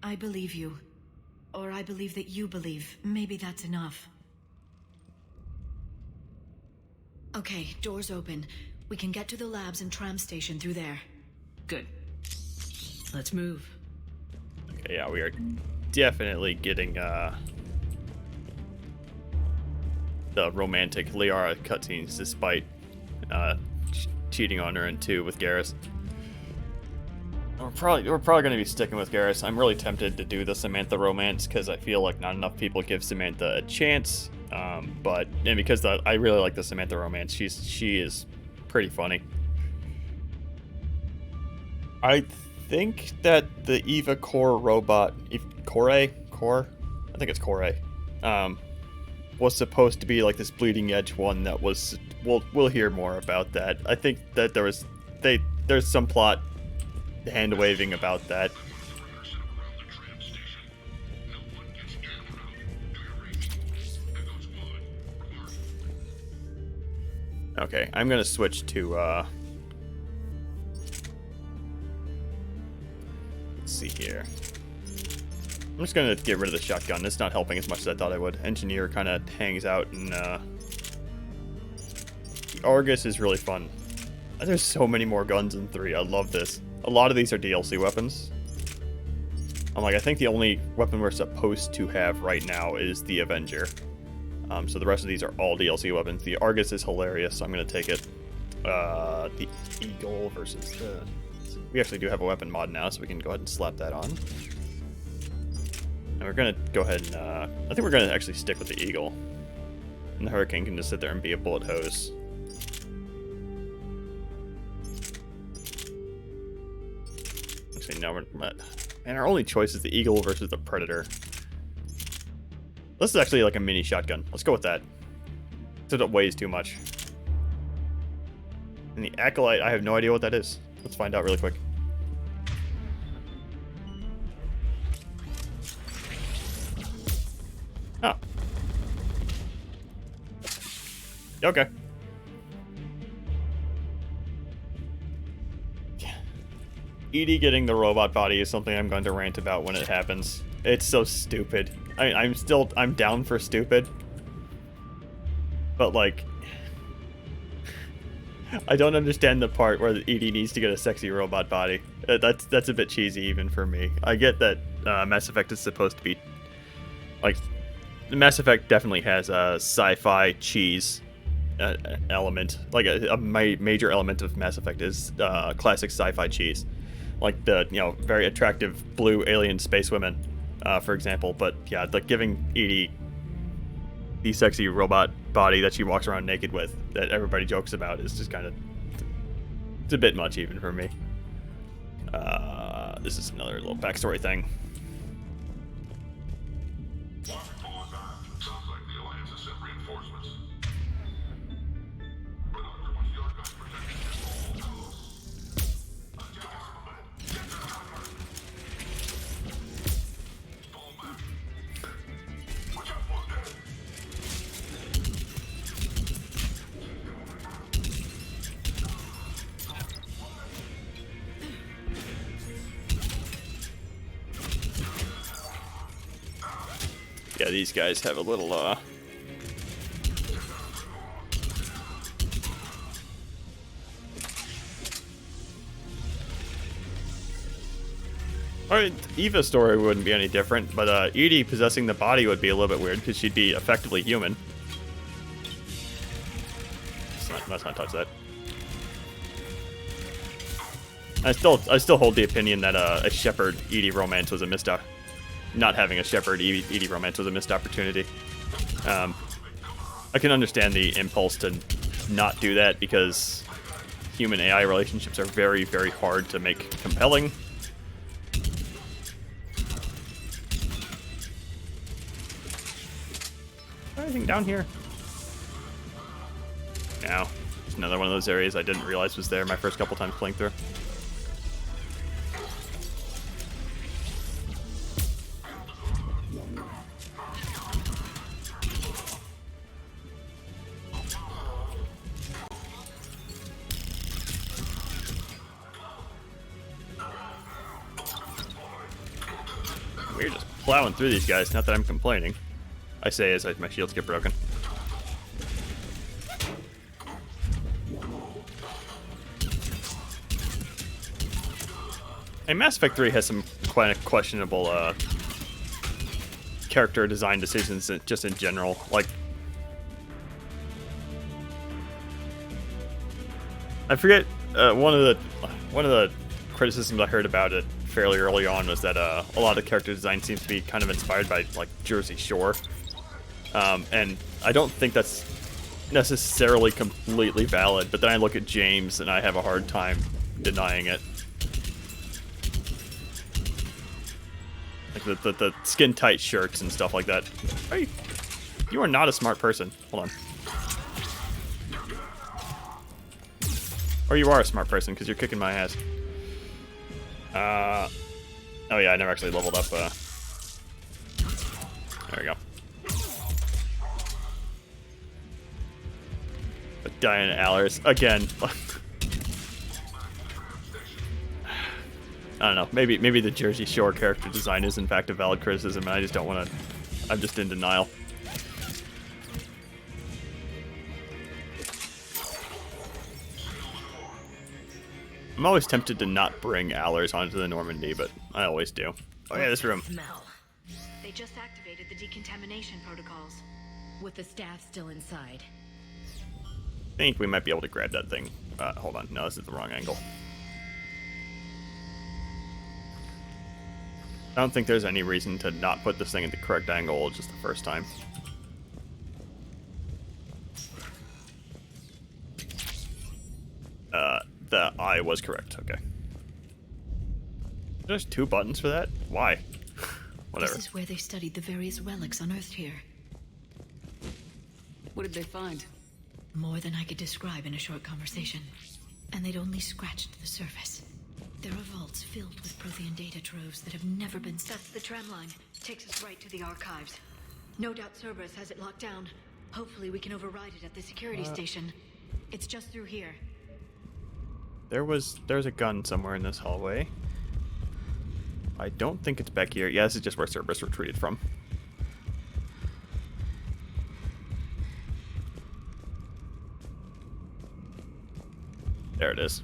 I believe you. Or I believe that you believe. Maybe that's enough. Okay, doors open. We can get to the labs and tram station through there. Good. Let's move. Okay, yeah, we are definitely getting the romantic Liara cutscenes, despite cheating on her in 2 with Garrus. We're probably going to be sticking with Garrus. I'm really tempted to do the Samantha romance because I feel like not enough people give Samantha a chance. And because I really like the Samantha romance, she is pretty funny. I think that the Eva Core robot, Core, I think it's Core, was supposed to be like this bleeding edge one that was. We'll hear more about that. I think that there's some plot hand waving about that. Okay, I'm gonna switch to let's see here. I'm just gonna get rid of the shotgun. It's not helping as much as I thought I would. Engineer kind of hangs out, and the Argus is really fun. There's so many more guns in 3. I love this. A lot of these are DLC weapons. I think the only weapon we're supposed to have right now is the Avenger. So the rest of these are all DLC weapons. The Argus is hilarious, so I'm going to take it. The Eagle versus the... We actually do have a weapon mod now, so we can go ahead and slap that on. And we're going to go ahead and... I think we're going to actually stick with the Eagle. And the Hurricane can just sit there and be a bullet hose. Actually, no, and our only choice is the Eagle versus the Predator. This is actually like a mini shotgun. Let's go with that. So it weighs too much. And the Acolyte, I have no idea what that is. Let's find out really quick. Oh. Okay. Edie getting the robot body is something I'm going to rant about when it happens. It's so stupid. I'm down for stupid. But like, I don't understand the part where Edie needs to get a sexy robot body. That's a bit cheesy even for me. I get that Mass Effect is supposed to be like Mass Effect definitely has a sci-fi cheese element. Like a major element of Mass Effect is classic sci-fi cheese, like the very attractive blue alien space women, for example. But yeah, like giving Edie the sexy robot body that she walks around naked with, that everybody jokes about, is just kind of, it's a bit much even for me. This is another little backstory thing. Sounds like the Alliance has sent reinforcements. Yeah, these guys have a little, Alright, Eva's story wouldn't be any different, but Edie possessing the body would be a little bit weird, because she'd be effectively human. Let's not touch that. I still hold the opinion that a Shepard Edie romance was a missed opportunity. Not having a Shepard Edie romance was a missed opportunity. I can understand the impulse to not do that, because human AI relationships are very, very hard to make compelling. Anything down here? Now, it's another one of those areas I didn't realize was there my first couple times playing through. We're just plowing through these guys, not that I'm complaining. I say as my shields get broken. And Mass Effect 3 has some quite questionable character design decisions just in general. Like, I forget one of the criticisms I heard about it fairly early on was that a lot of character design seems to be kind of inspired by like Jersey Shore. And I don't think that's necessarily completely valid, but then I look at James and I have a hard time denying it. Like the skin tight shirts and stuff like that. You are not a smart person. Hold on. Or you are a smart person because you're kicking my ass. Oh yeah, I never actually leveled up. There we go. But Diana Allers again. I don't know. Maybe the Jersey Shore character design is in fact a valid criticism, and I just don't want to. I'm just in denial. I'm always tempted to not bring Allers onto the Normandy, but I always do. Oh yeah, this room. Smell. They just activated the decontamination protocols. With the staff still inside. I think we might be able to grab that thing. Hold on. No, this is the wrong angle. I don't think there's any reason to not put this thing in the correct angle just the first time. The I was correct. Okay. There's 2 buttons for that? Why? Whatever. This is where they studied the various relics unearthed here. What did they find? More than I could describe in a short conversation. And they'd only scratched the surface. There are vaults filled with Prothean data troves that have never been... That's the tram line. Takes us right to the archives. No doubt Cerberus has it locked down. Hopefully we can override it at the security station. It's just through here. There's a gun somewhere in this hallway. I don't think it's back here. Yeah, this is just where Cerberus retreated from. There it is.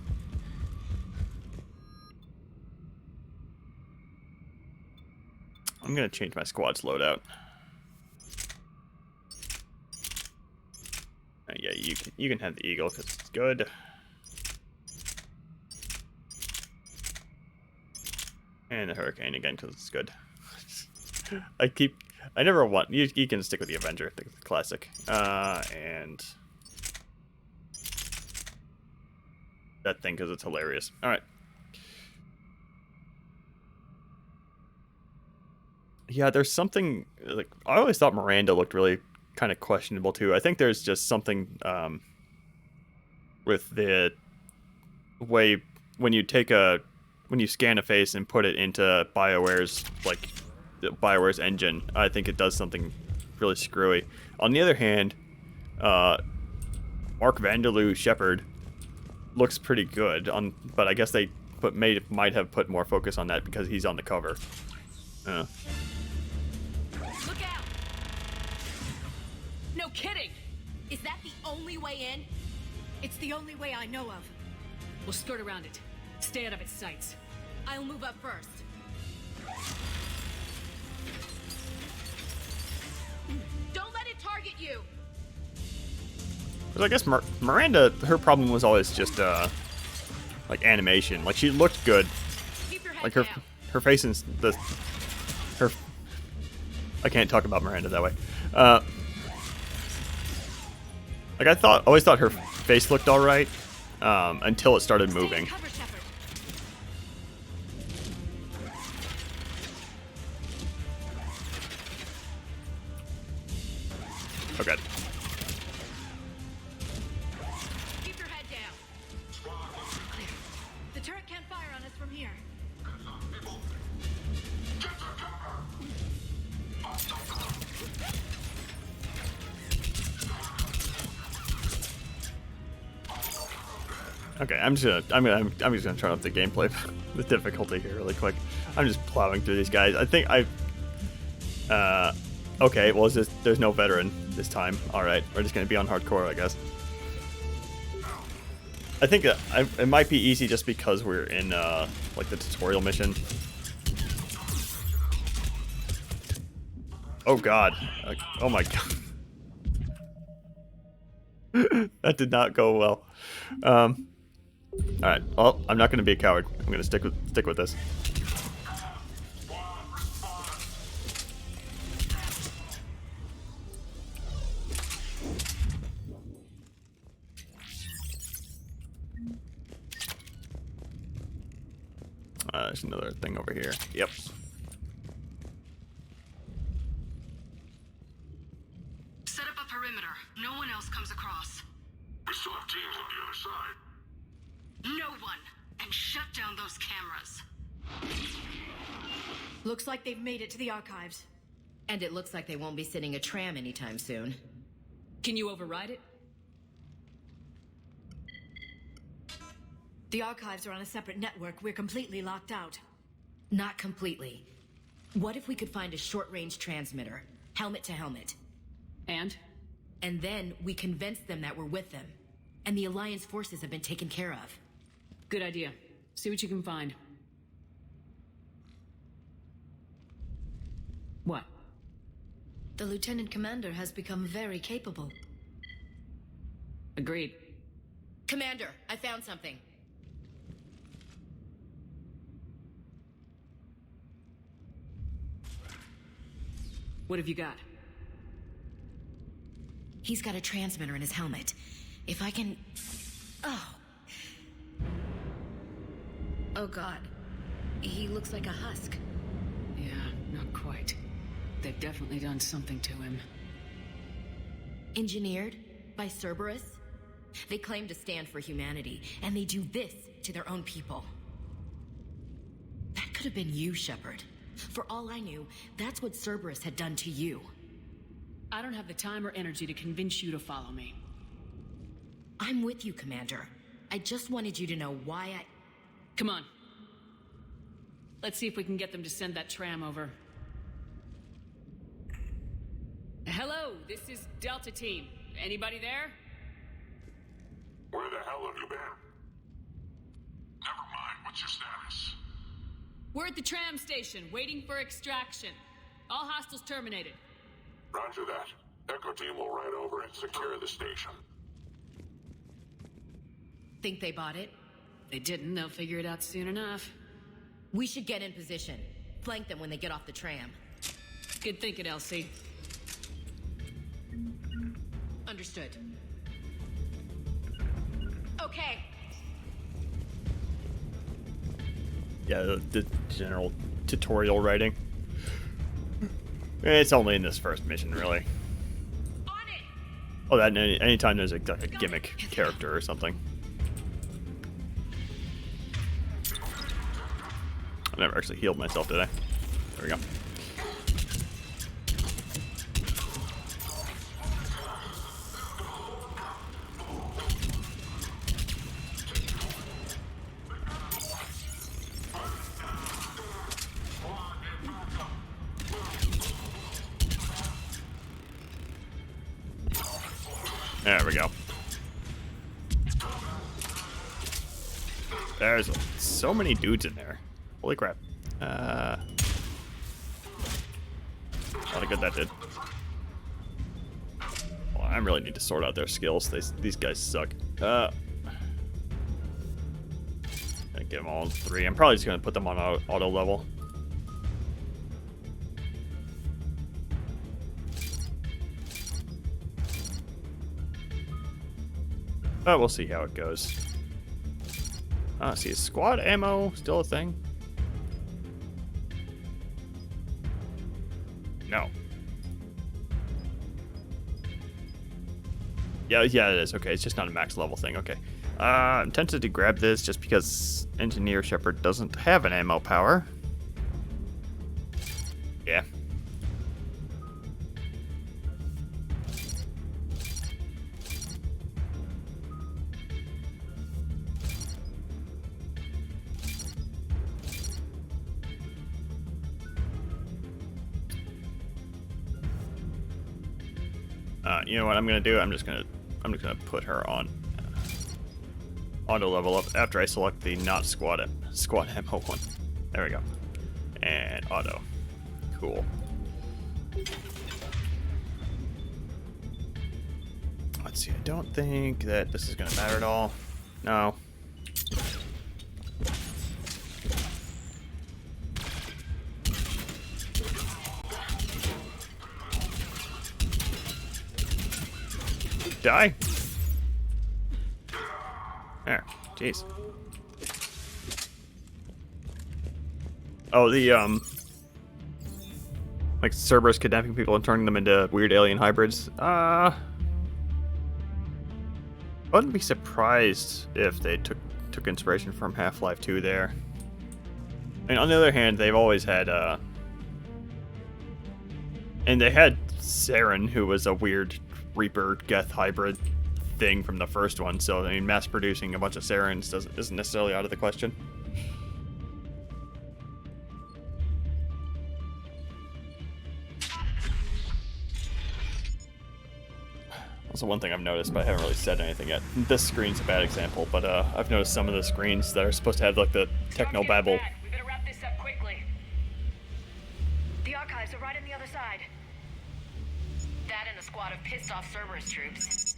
I'm gonna change my squad's loadout. you can have the Eagle because it's good. And the Hurricane again because it's good. I never want you can stick with the Avenger, the classic. And that thing because it's hilarious. All right. Yeah, there's something like I always thought Miranda looked really kind of questionable too. I think there's just something with the way when you scan a face and put it into BioWare's engine. I think it does something really screwy. On the other hand, Mark Vanderloo Shepard looks pretty good but I guess they might have put more focus on that because he's on the cover. Look out! No kidding! Is that the only way in? It's the only way I know of. We'll skirt around it. Stay out of its sights. I'll move up first. Don't let it target you! Because I guess Miranda, her problem was always just like animation. Like she looked good. Like her face and her. I can't talk about Miranda that way. Like I always thought her face looked all right until it started moving. Oh god. Keep your head down. The turret can't fire on us from here. Okay, I'm just gonna turn up the gameplay, the difficulty here really quick. I'm just plowing through these guys. I think okay, well, there's no veteran this time. All right, we're just gonna be on hardcore, I guess. I think it might be easy just because we're in like the tutorial mission. Oh god! Oh my god! That did not go well. All right. Well, I'm not going to be a coward. I'm going to stick with this. There's another thing over here. Yep. Set up a perimeter. No one else comes across. We still have teams on the other side. No one! And shut down those cameras. Looks like they've made it to the archives. And it looks like they won't be sitting a tram anytime soon. Can you override it? The archives are on a separate network. We're completely locked out. Not completely. What if we could find a short-range transmitter? Helmet to helmet. And? And then we convince them that we're with them. And the Alliance forces have been taken care of. Good idea. See what you can find. What? The Lieutenant Commander has become very capable. Agreed. Commander, I found something. What have you got? He's got a transmitter in his helmet. If I can... Oh god. He looks like a husk. Yeah, not quite. They've definitely done something to him. Engineered by Cerberus? They claim to stand for humanity, and they do this to their own people. That could have been you, Shepard. For all I knew, that's what Cerberus had done to you. I don't have the time or energy to convince you to follow me. I'm with you, Commander. I just wanted you to know why I... Come on. Let's see if we can get them to send that tram over. Hello, this is Delta Team. Anybody there? Where the hell have you been? Never mind, what's your status? We're at the tram station, waiting for extraction. All hostiles terminated. Roger that. Echo Team will ride over and secure the station. Think they bought it? They didn't, they'll figure it out soon enough. We should get in position. Flank them when they get off the tram. Good thinking, Elsie. Understood. Okay. Yeah, the general tutorial writing. It's only in this first mission, really. Oh, that anytime there's like a gimmick character or something. I never actually healed myself, did I? There we go. There we go. There's so many dudes in there. Holy crap. A lot of good that did. Well, I really need to sort out their skills. These guys suck. Gonna get them all 3. I'm probably just gonna put them on auto level. But we'll see how it goes. See, is squad ammo still a thing? No. Yeah, it is. Okay, it's just not a max level thing. Okay. I'm tempted to grab this just because Engineer Shepard doesn't have an ammo power. Yeah. You know what I'm gonna do? I'm just gonna put her on auto level up after I select the not squad ammo one. There we go. And auto. Cool. Let's see. I don't think that this is gonna matter at all. No. Die. There. Jeez. Oh, the like Cerberus kidnapping people and turning them into weird alien hybrids. I wouldn't be surprised if they took inspiration from Half-Life 2 there. I mean, on the other hand, they've always had and they had Saren, who was a weird Reaper Geth hybrid thing from the first one, so I mean, mass producing a bunch of Sarens isn't necessarily out of the question. Also, one thing I've noticed, but I haven't really said anything yet. This screen's a bad example, but I've noticed some of the screens that are supposed to have like the techno babble. We better wrap this up quickly. The archives are right on the other side. That and a squad of pissed off Cerberus troops.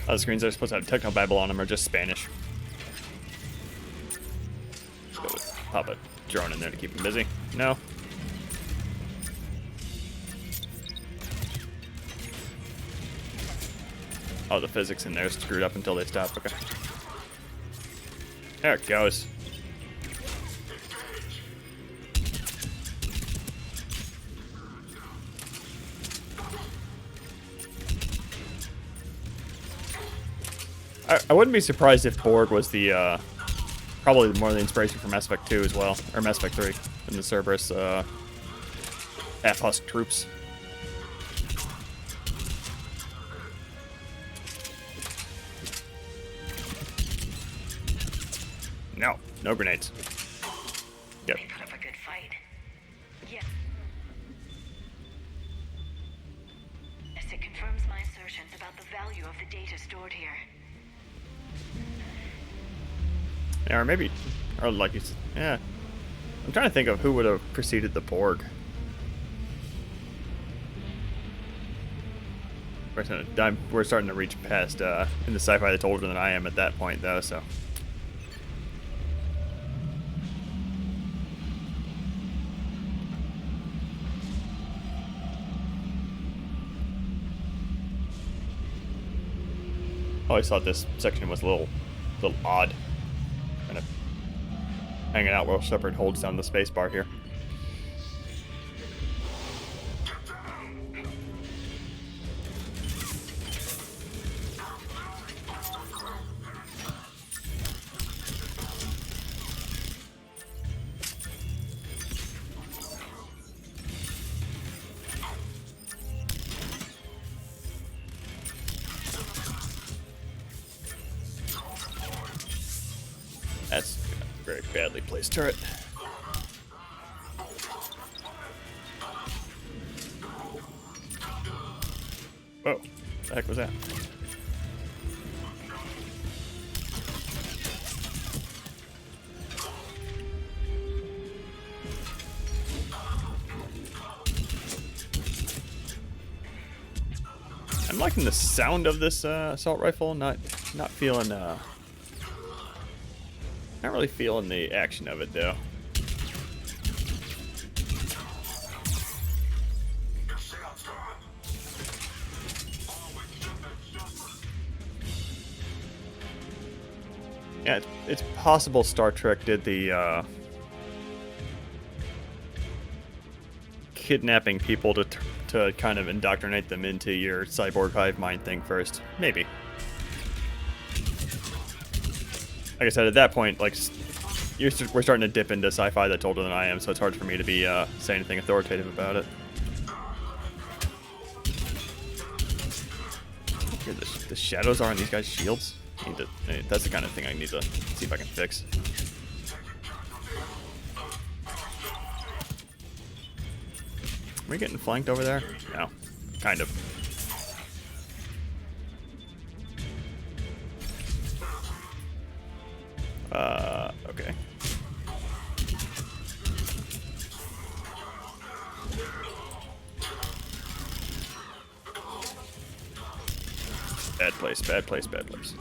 Other screens that are supposed to have techno babble on them are just Spanish. Pop a drone in there to keep them busy. No. Oh, the physics in there is screwed up until they stop. Okay. There it goes. I wouldn't be surprised if Borg was the probably more the inspiration for Mass Effect 2 as well, or Mass Effect 3, and the Cerberus half-husk troops. No grenades. Yep. They put up a good fight. Yeah. Yes, it confirms my assertions about the value of the data stored here. Yeah, or maybe, or like you said, yeah. I'm trying to think of who would have preceded the Borg. We're starting to reach past in the sci-fi that's older than I am at that point, though. So. I always thought this section was a little odd. Kind of hanging out while Shepard holds down the space bar here. That's a very badly placed turret. Whoa, what the heck was that? I'm liking the sound of this assault rifle. Not feeling not really feeling the action of it though. Yeah, it's possible Star Trek did the kidnapping people to kind of indoctrinate them into your cyborg hive mind thing first. Maybe. Like I said, at that point, like we're starting to dip into sci-fi that's older than I am, so it's hard for me to be say anything authoritative about it. Here, the shadows are on these guys' shields. That's the kind of thing I need to see if I can fix. Are we getting flanked over there? No, kind of. Okay. Bad place, bad place, bad place.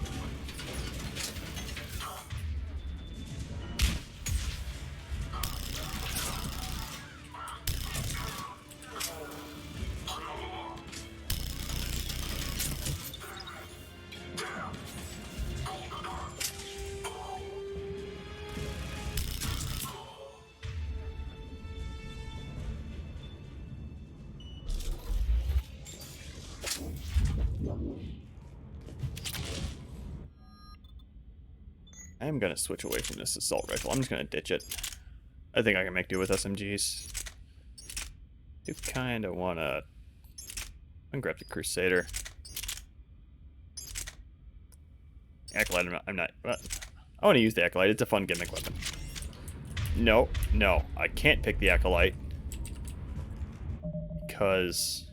I am going to switch away from this assault rifle. I'm just going to ditch it. I think I can make do with SMGs. Do kind of want to grab the Crusader. Acolyte, I'm not. I want to use the Acolyte. It's a fun gimmick weapon. No, I can't pick the Acolyte. Because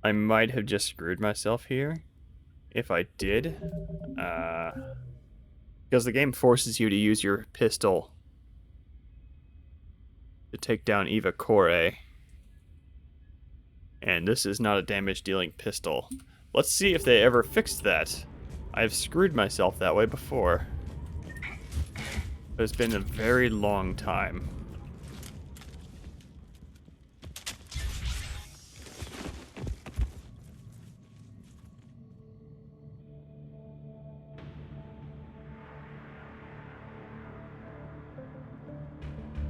I might have just screwed myself here if I did. Because the game forces you to use your pistol to take down Eva Kore. And this is not a damage-dealing pistol. Let's see if they ever fixed that. I've screwed myself that way before. But it's been a very long time.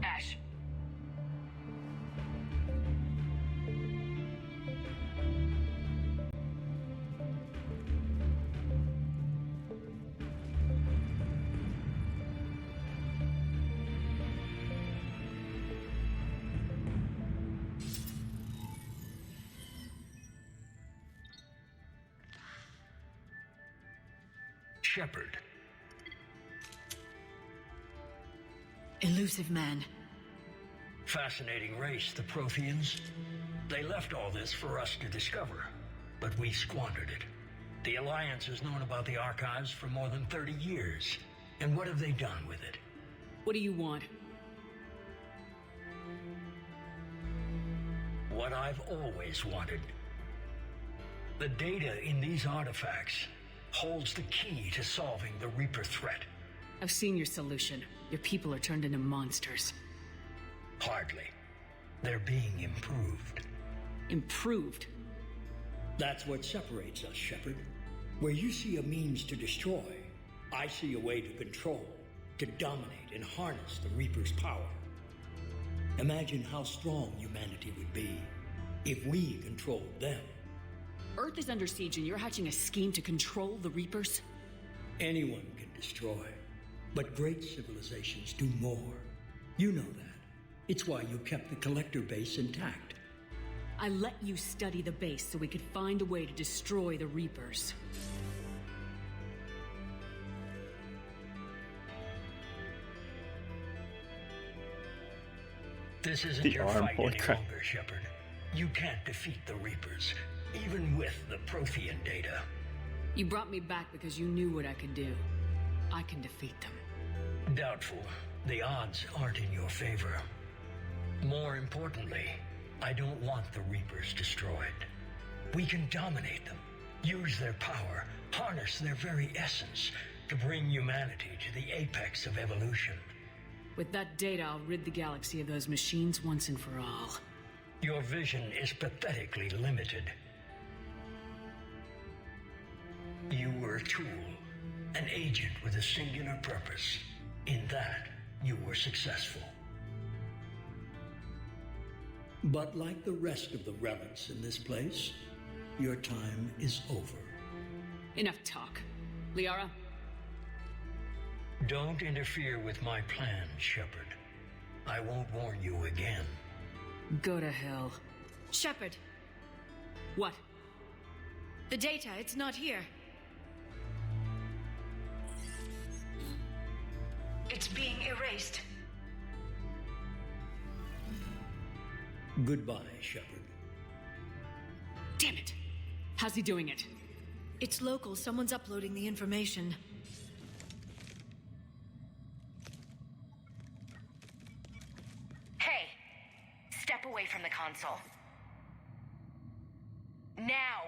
Ash. Shepard. Elusive man. Fascinating race, the Protheans. They left all this for us to discover, but we squandered it. The Alliance has known about the archives for more than 30 years. And what have they done with it? What do you want? What I've always wanted. The data in these artifacts holds the key to solving the Reaper threat. I've seen your solution. Your people are turned into monsters. Hardly. They're being improved. Improved? That's what separates us, Shepard. Where you see a means to destroy, I see a way to control, to dominate and harness the Reaper's power. Imagine how strong humanity would be if we controlled them. Earth is under siege and you're hatching a scheme to control the Reapers? Anyone can destroy, but great civilizations do more. You know that. It's why you kept the Collector base intact. I let you study the base so we could find a way to destroy the Reapers. This isn't The your arm, fight holy any crap. longer, Shepard. You can't defeat the Reapers, even with the Prothean data. You brought me back because you knew what I could do. I can defeat them. Doubtful. The odds aren't in your favor. More importantly, I don't want the Reapers destroyed. We can dominate them, use their power, harness their very essence to bring humanity to the apex of evolution. With that data, I'll rid the galaxy of those machines once and for all. Your vision is pathetically limited. You were a tool, an agent with a singular purpose. In that, you were successful. But like the rest of the relics in this place, your time is over. Enough talk. Liara? Don't interfere with my plans, Shepard. I won't warn you again. Go to hell. Shepard, What? the data, it's not here. It's being erased. Goodbye, Shepard. Damn it! How's he doing it? It's local. Someone's uploading the information. Hey, step away from the console. Now!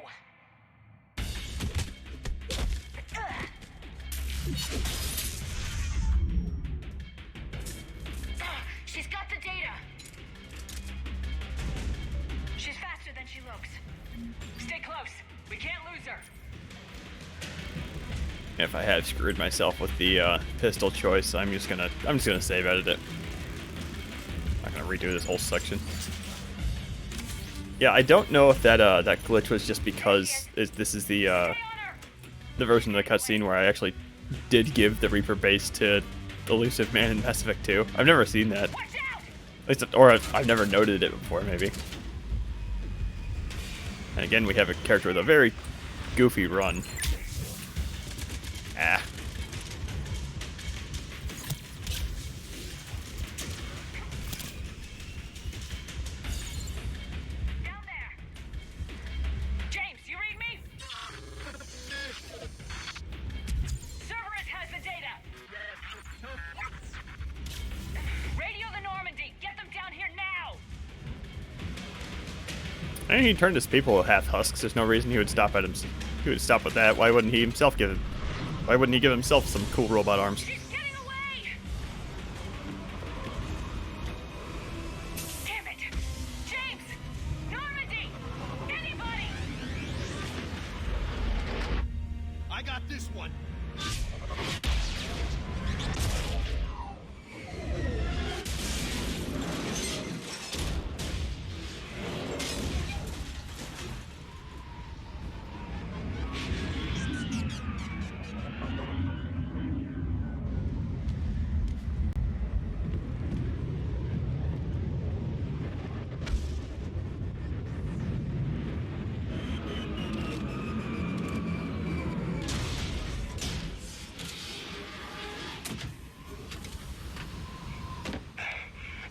Ugh. She's got the data! She's faster than she looks. Stay close. We can't lose her. If I had screwed myself with the pistol choice, I'm just gonna save edit it. I'm not gonna redo this whole section. Yeah, I don't know if that that glitch was just because this is the version of the cutscene where I actually did give the Reaper base to Elusive Man in Mass Effect 2. I've never seen that. At least, or I've never noted it before, maybe. And again, we have a character with a very goofy run. Ah. Down there. James, you read me? Cerberus has the data. Radio the Normandy. Get them down here now. I mean, he turned his people half husks. There's no reason he would stop at him. He would stop with that. Why wouldn't he himself give him? Why wouldn't he give himself some cool robot arms? She's getting away. Damn it. James. Normandy. Anybody. I got this one.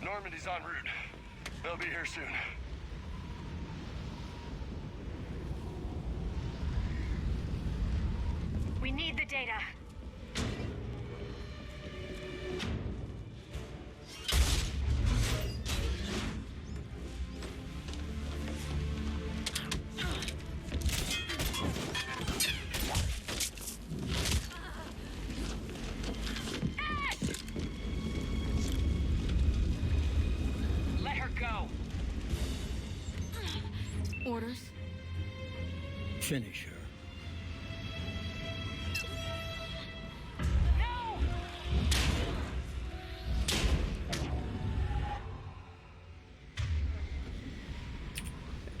Normandy's en route. They'll be here soon. We need the data. Finish her.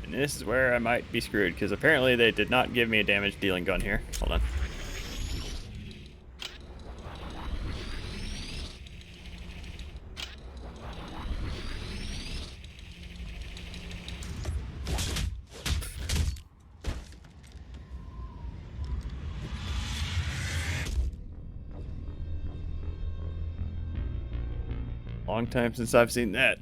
And this is where I might be screwed, because apparently they did not give me a damage dealing gun here. Hold on. Long time since I've seen that.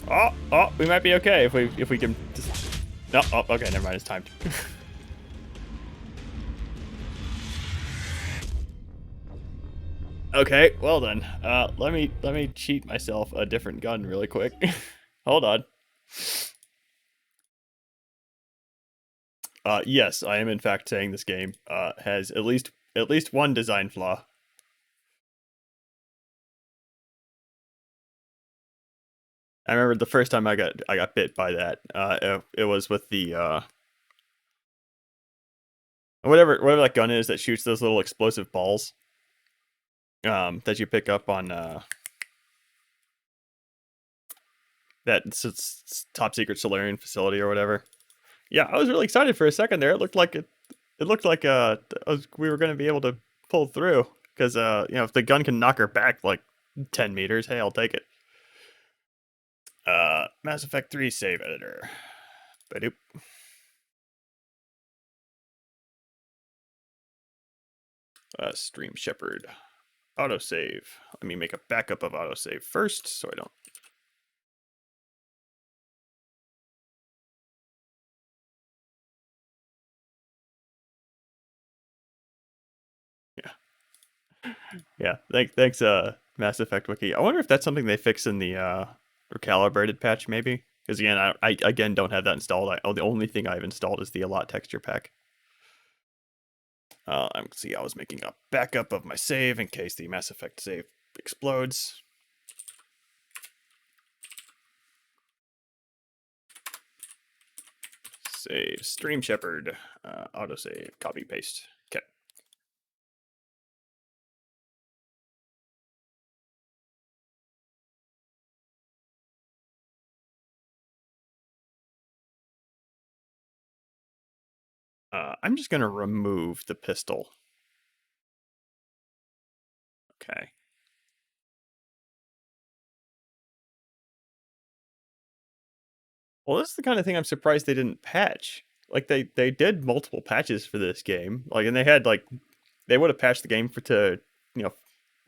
Oh, we might be okay if we can just... No, oh, okay, never mind, it's timed. Okay, well then. Let me cheat myself a different gun really quick. Hold on. Yes, I am in fact saying this game has at least one design flaw. I remember the first time I got bit by that. It was with the whatever that gun is that shoots those little explosive balls. That you pick up on that top secret Solarian facility or whatever. Yeah, I was really excited for a second there. It looked like we were going to be able to pull through because if the gun can knock her back like 10 meters, hey, I'll take it. Mass Effect 3 save editor. Badoop. Stream Shepherd. Autosave. Let me make a backup of autosave first so I don't. Yeah. Thanks, Mass Effect Wiki. I wonder if that's something they fix in the recalibrated patch, maybe. Because again, I again don't have that installed. The only thing I've installed is the ALOT texture pack. I was making a backup of my save in case the Mass Effect save explodes. Save Stream Shepherd, autosave, copy paste. Okay. I'm just gonna remove the pistol. Okay. Well, this is the kind of thing I'm surprised they didn't patch. Like they did multiple patches for this game. Like, and they had they would have patched the game to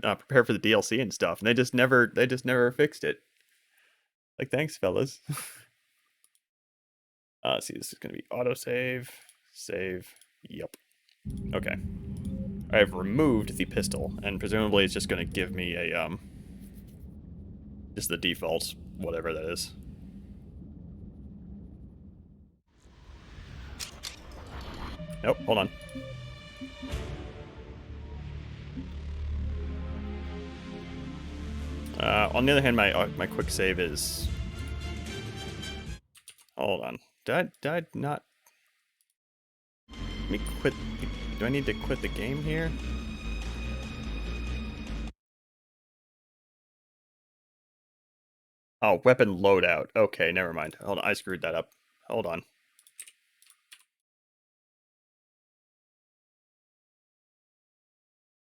prepare for the DLC and stuff, and they just never fixed it. Like, thanks, fellas. See, this is gonna be autosave, save. Yep. Okay. I've removed the pistol, and presumably it's just gonna give me a just the default, whatever that is. Nope, hold on. On the other hand, my quick save is... Hold on. Did I not... Let me quit... Do I need to quit the game here? Oh, weapon loadout. Okay, never mind. Hold on, I screwed that up. Hold on.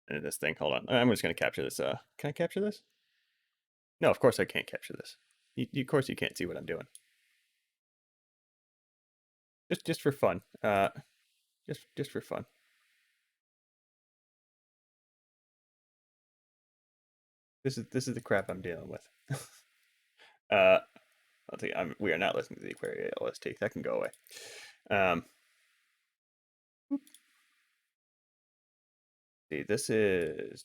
This thing, hold on. I'm just going to capture this. Can I capture this? No, of course I can't capture this. Of course you can't see what I'm doing. Just for fun. Just for fun. This is the crap I'm dealing with. I'll tell you, we are not listening to the Aquaria LST. That can go away. See, this is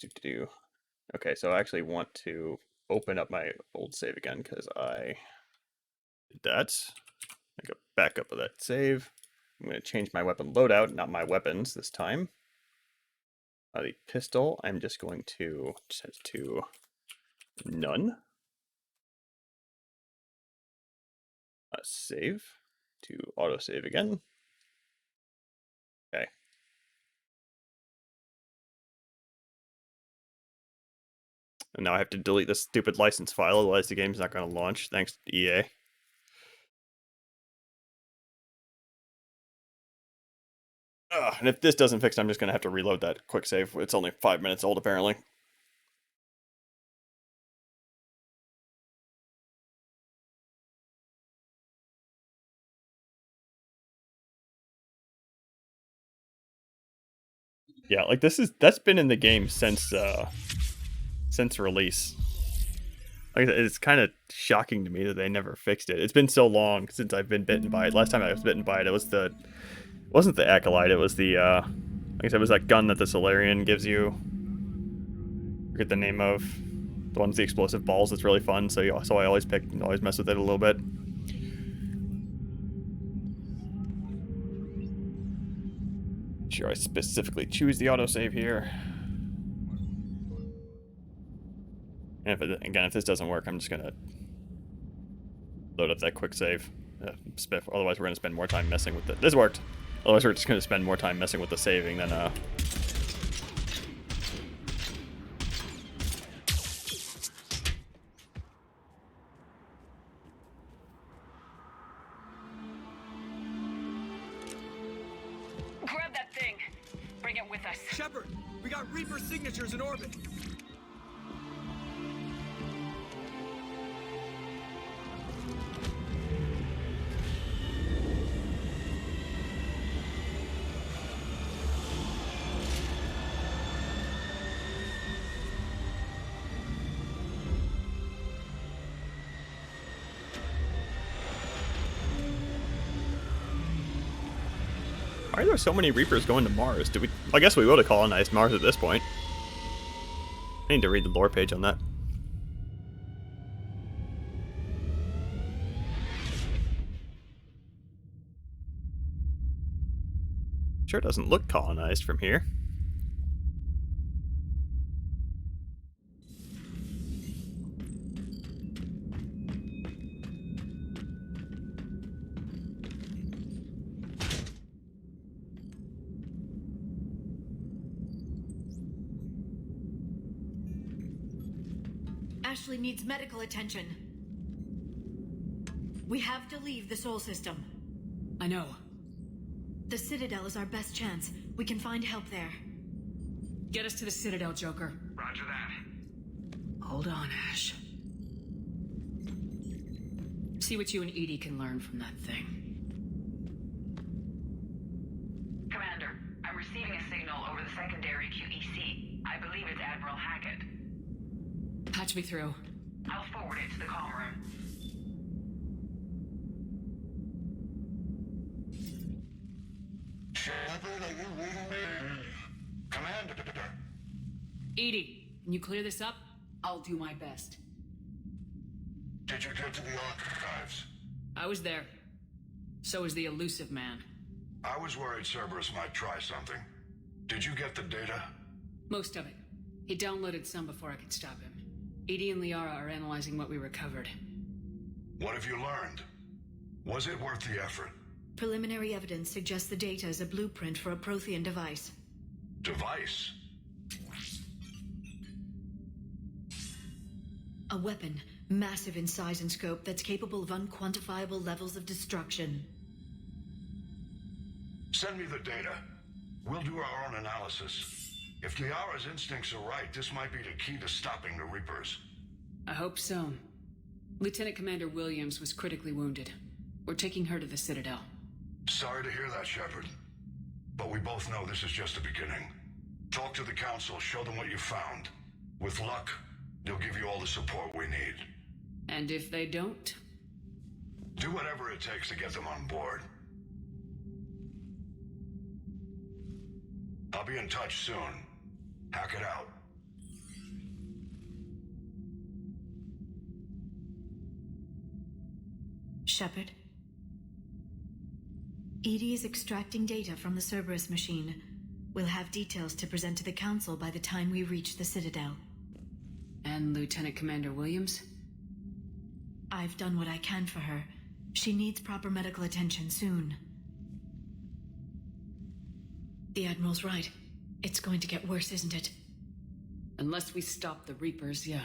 okay, so I actually want to open up my old save again because I did that. Make a backup of that save. I'm going to change my weapon loadout, not my weapons this time. The pistol, I'm just going to set to None. Save to autosave again. Okay. And now I have to delete this stupid license file, otherwise the game's not going to launch, thanks to EA. And if this doesn't fix it, I'm just going to have to reload that quick save. It's only 5 minutes old, apparently. Yeah, like that's been in the game since release. Like, it's kind of shocking to me that they never fixed it. It's been so long since I've been bitten by it. Last time I was bitten by it, it wasn't the ALOT, it was the like I said, it was that gun that the Solarian gives you. I forget the name of the one with the explosive balls. It's really fun. So I always mess with it a little bit. Sure, I specifically choose the autosave here. And if this doesn't work, I'm just gonna load up that quick save. Otherwise, we're gonna spend more time messing with it. This worked. Otherwise, we're just gonna spend more time messing with the saving than Grab that thing. Bring it with us. Shepard, we got Reaper signatures in orbit. Why are there so many Reapers going to Mars? I guess we would have colonized Mars at this point. I need to read the lore page on that. Sure doesn't look colonized from here. Ashley needs medical attention. We have to leave the Sol system. I know. The Citadel is our best chance. We can find help there. Get us to the Citadel, Joker. Roger that. Hold on, Ash. See what you and Edie can learn from that thing. Commander, I'm receiving a signal over the secondary QEC. I believe it's Admiral Hackett. Patch me through. I'll forward it to the comm room. Shepard, are you reading me? Commander. Edie, can you clear this up? I'll do my best. Did you get to the archives? I was there. So was the elusive man. I was worried Cerberus might try something. Did you get the data? Most of it. He downloaded some before I could stop him. Edie and Liara are analyzing what we recovered. What have you learned? Was it worth the effort? Preliminary evidence suggests the data is a blueprint for a Prothean device. Device? A weapon, massive in size and scope, that's capable of unquantifiable levels of destruction. Send me the data. We'll do our own analysis. If Liara's instincts are right, this might be the key to stopping the Reapers. I hope so. Lieutenant Commander Williams was critically wounded. We're taking her to the Citadel. Sorry to hear that, Shepard. But we both know this is just the beginning. Talk to the Council, show them what you found. With luck, they'll give you all the support we need. And if they don't? Do whatever it takes to get them on board. I'll be in touch soon. Hack it out. Shepard? Edie is extracting data from the Cerberus machine. We'll have details to present to the Council by the time we reach the Citadel. And Lieutenant Commander Williams? I've done what I can for her. She needs proper medical attention soon. The Admiral's right. It's going to get worse, isn't it? Unless we stop the Reapers, yeah.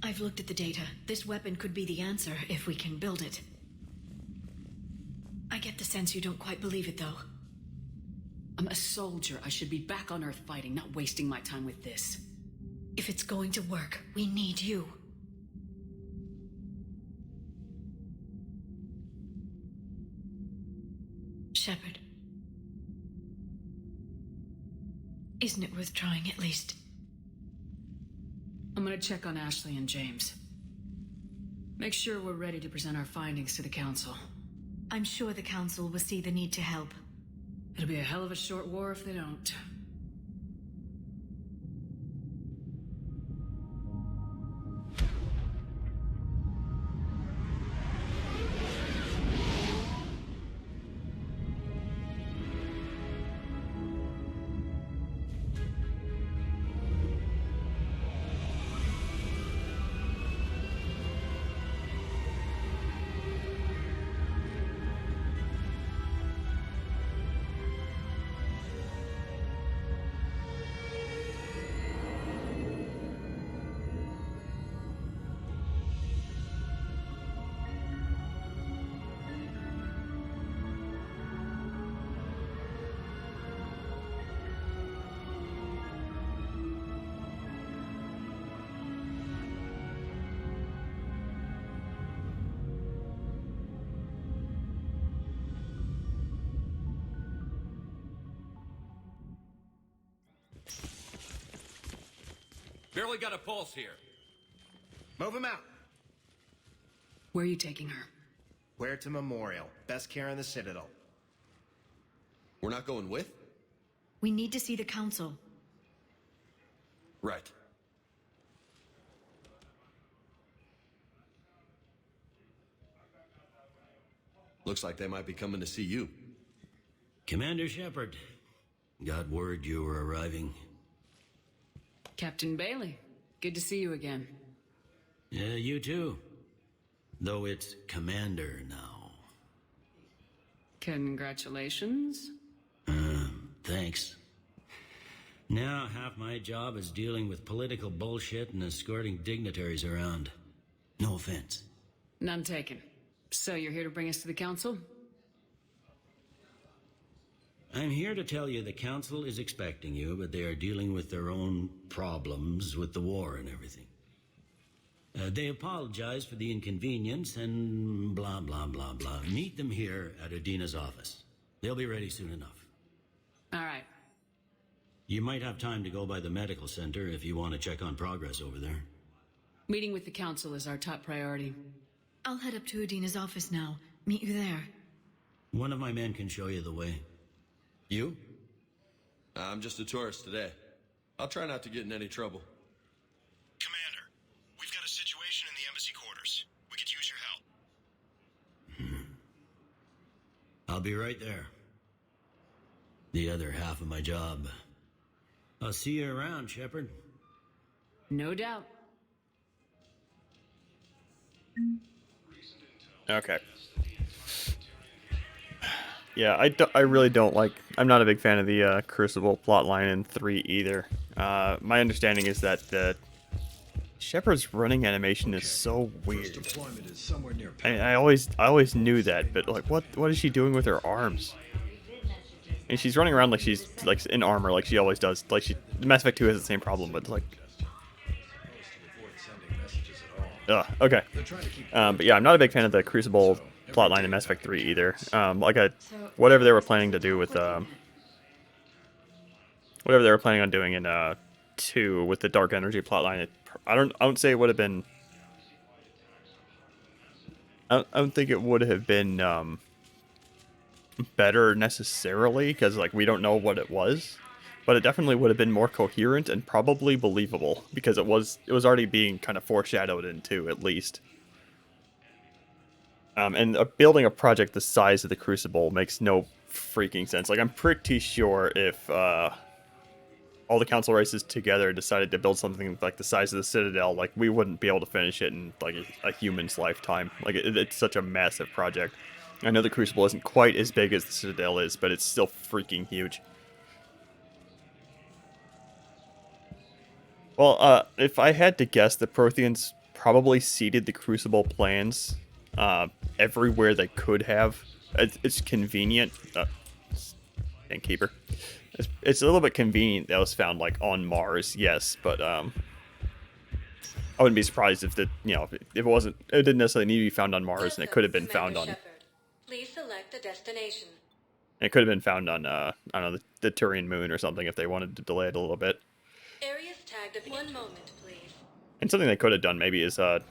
I've looked at the data. This weapon could be the answer if we can build it. I get the sense you don't quite believe it, though. I'm a soldier. I should be back on Earth fighting, not wasting my time with this. If it's going to work, we need you. Shepard. Isn't it worth trying, at least? I'm gonna check on Ashley and James. Make sure we're ready to present our findings to the Council. I'm sure the Council will see the need to help. It'll be a hell of a short war if they don't. Barely got a pulse here. Move him out. Where are you taking her? Where to Memorial. Best care in the Citadel. We're not going with? We need to see the Council. Right. Looks like they might be coming to see you. Commander Shepard, got word you were arriving. Captain Bailey, good to see you again. Yeah, you too. Though it's Commander now. Congratulations. Thanks. Now half my job is dealing with political bullshit and escorting dignitaries around. No offense. None taken. So you're here to bring us to the Council? I'm here to tell you the Council is expecting you, but they are dealing with their own problems with the war and everything. They apologize for the inconvenience and blah, blah, blah, blah. Meet them here at Adina's office. They'll be ready soon enough. All right. You might have time to go by the medical center if you want to check on progress over there. Meeting with the Council is our top priority. I'll head up to Adina's office now. Meet you there. One of my men can show you the way. You? I'm just a tourist today. I'll try not to get in any trouble. Commander, we've got a situation in the embassy quarters. We could use your help. I'll be right there. The other half of my job. I'll see you around, Shepard. No doubt. Okay. Yeah, I really don't like... I'm not a big fan of the Crucible plotline in 3 either. My understanding is that the Shepard's running animation is so weird. I always knew that, but like, what is she doing with her arms? And she's running around like she's like in armor, like she always does. Like Mass Effect 2 has the same problem, but like... okay. But yeah, I'm not a big fan of the Crucible plotline in Mass Effect 3 either. Whatever they were planning to do with whatever they were planning on doing in 2 with the dark energy plotline, I don't say it would have been. I don't think it would have been better necessarily, because like we don't know what it was, but it definitely would have been more coherent and probably believable, because it was already being kind of foreshadowed in 2 at least. And building a project the size of the Crucible makes no freaking sense. Like, I'm pretty sure if all the council races together decided to build something like the size of the Citadel, like we wouldn't be able to finish it in like a human's lifetime. Like it's such a massive project. I know the Crucible isn't quite as big as the Citadel is, but it's still freaking huge. Well, if I had to guess, the Protheans probably seeded the Crucible plans everywhere they could have. It's convenient. Gamekeeper. It's a little bit convenient that was found like on Mars, yes, but I wouldn't be surprised if it didn't necessarily need to be found on Mars, and it could have been found on. Please select the destination. It could have been found on I don't know, the Turian moon or something if they wanted to delay it a little bit. Areas tagged. One moment, please. And something they could have done maybe is have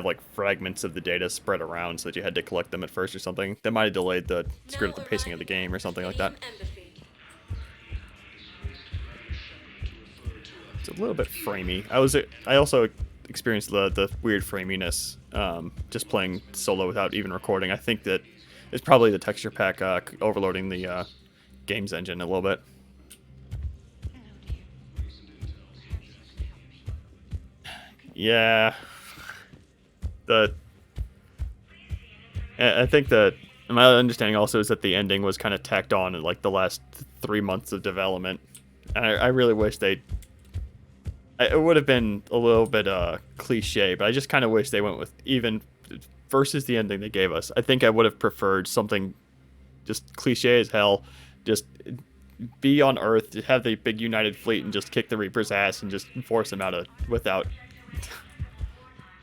like fragments of the data spread around so that you had to collect them at first or something. That might have delayed the pacing of the game or something like that. It's a little bit framey. I also experienced the weird framiness just playing solo without even recording. I think that it's probably the texture pack overloading the game's engine a little bit. Yeah. I think that my understanding also is that the ending was kind of tacked on in like the last 3 months of development. And I really wish it would have been a little bit cliche, but I just kind of wish they went with even versus the ending they gave us. I think I would have preferred something just cliche as hell, just be on Earth, have the big united fleet and just kick the Reaper's ass and just force them out without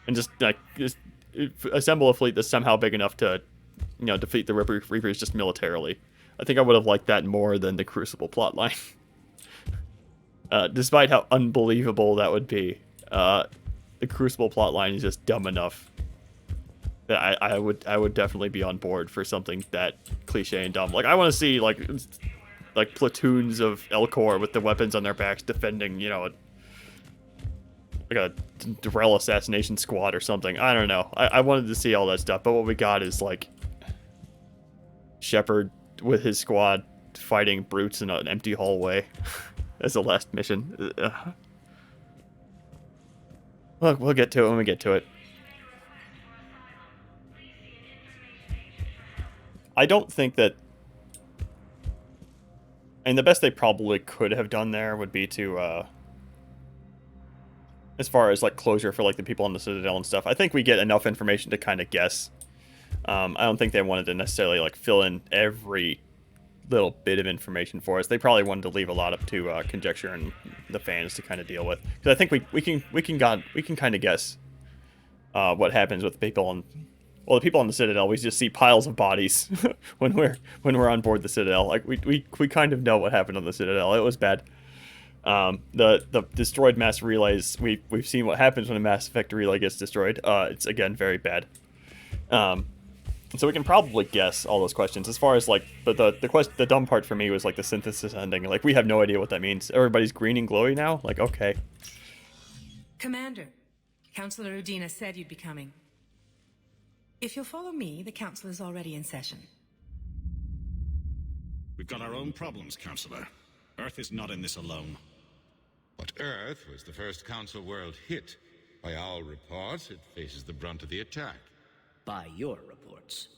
and just assemble a fleet that's somehow big enough to defeat the Reapers just militarily. I think I would have liked that more than the Crucible plotline. Despite how unbelievable that would be, the Crucible plotline is just dumb enough that I would definitely be on board for something that cliche and dumb. Like I want to see like platoons of Elcor with the weapons on their backs defending, like a Durrell assassination squad or something. I don't know. I wanted to see all that stuff, but what we got is like Shepard with his squad fighting brutes in an empty hallway as the last mission. Look, we'll get to it when we get to it. I don't think that... And the best they probably could have done there would be to, as far as, like, closure for, like, the people on the Citadel and stuff, I think we get enough information to kind of guess. I don't think they wanted to necessarily, like, fill in every little bit of information for us. They probably wanted to leave a lot up to conjecture and the fans to kind of deal with. Because I think we can kind of guess what happens with the people on... Well, the people on the Citadel, we just see piles of bodies when we're on board the Citadel. Like we kind of know what happened on the Citadel. It was bad. The destroyed mass relays, we've seen what happens when a Mass Effect relay gets destroyed. It's again very bad. So we can probably guess all those questions. As far as like, but the dumb part for me was like the synthesis ending. Like we have no idea what that means. Everybody's green and glowy now. Like okay. Commander, Councilor Udina said you'd be coming. If you'll follow me, the council is already in session. We've got our own problems, Counselor. Earth is not in this alone. But Earth was the first council world hit. By our reports, it faces the brunt of the attack. By your reports.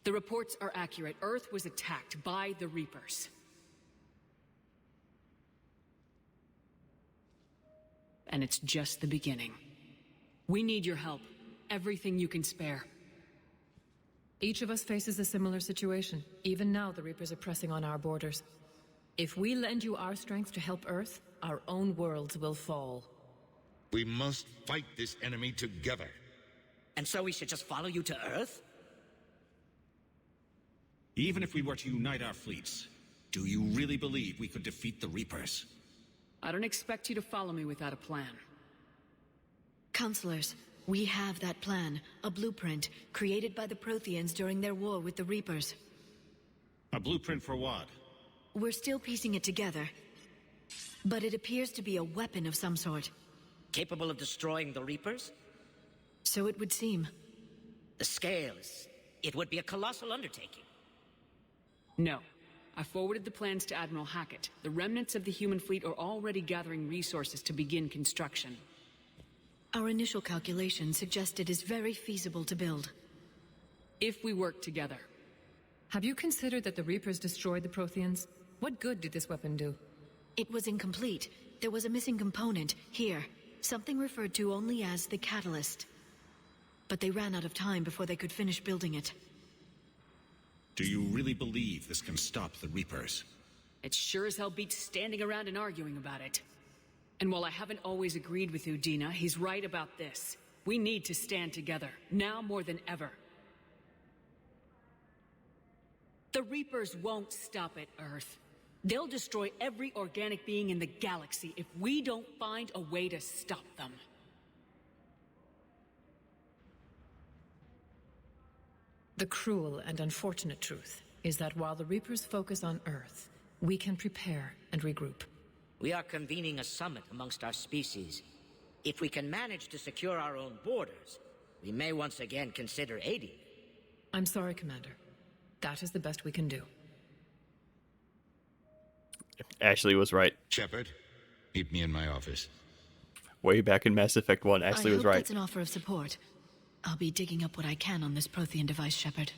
The reports are accurate. Earth was attacked by the Reapers. And it's just the beginning. We need your help. Everything you can spare. Each of us faces a similar situation. Even now, the Reapers are pressing on our borders. If we lend you our strength to help Earth, our own worlds will fall. We must fight this enemy together. And so we should just follow you to Earth? Even if we were to unite our fleets, do you really believe we could defeat the Reapers? I don't expect you to follow me without a plan. Counselors, we have that plan. A blueprint created by the Protheans during their war with the Reapers. A blueprint for what? We're still piecing it together. But it appears to be a weapon of some sort. Capable of destroying the Reapers? So it would seem. The scale is... It would be a colossal undertaking. No. I forwarded the plans to Admiral Hackett. The remnants of the human fleet are already gathering resources to begin construction. Our initial calculation suggests it is very feasible to build. If we work together. Have you considered that the Reapers destroyed the Protheans? What good did this weapon do? It was incomplete. There was a missing component, here. Something referred to only as the catalyst. But they ran out of time before they could finish building it. Do you really believe this can stop the Reapers? It sure as hell beats standing around and arguing about it. And while I haven't always agreed with Udina, he's right about this. We need to stand together, now more than ever. The Reapers won't stop at Earth. They'll destroy every organic being in the galaxy if we don't find a way to stop them. The cruel and unfortunate truth is that while the Reapers focus on Earth, we can prepare and regroup. We are convening a summit amongst our species. If we can manage to secure our own borders, we may once again consider aiding. I'm sorry, Commander. That is the best we can do. Ashley was right. Shepard, meet me in my office. Way back in Mass Effect 1, Ashley was I hope right. that's an offer of support. I'll be digging up what I can on this Prothean device, Shepard.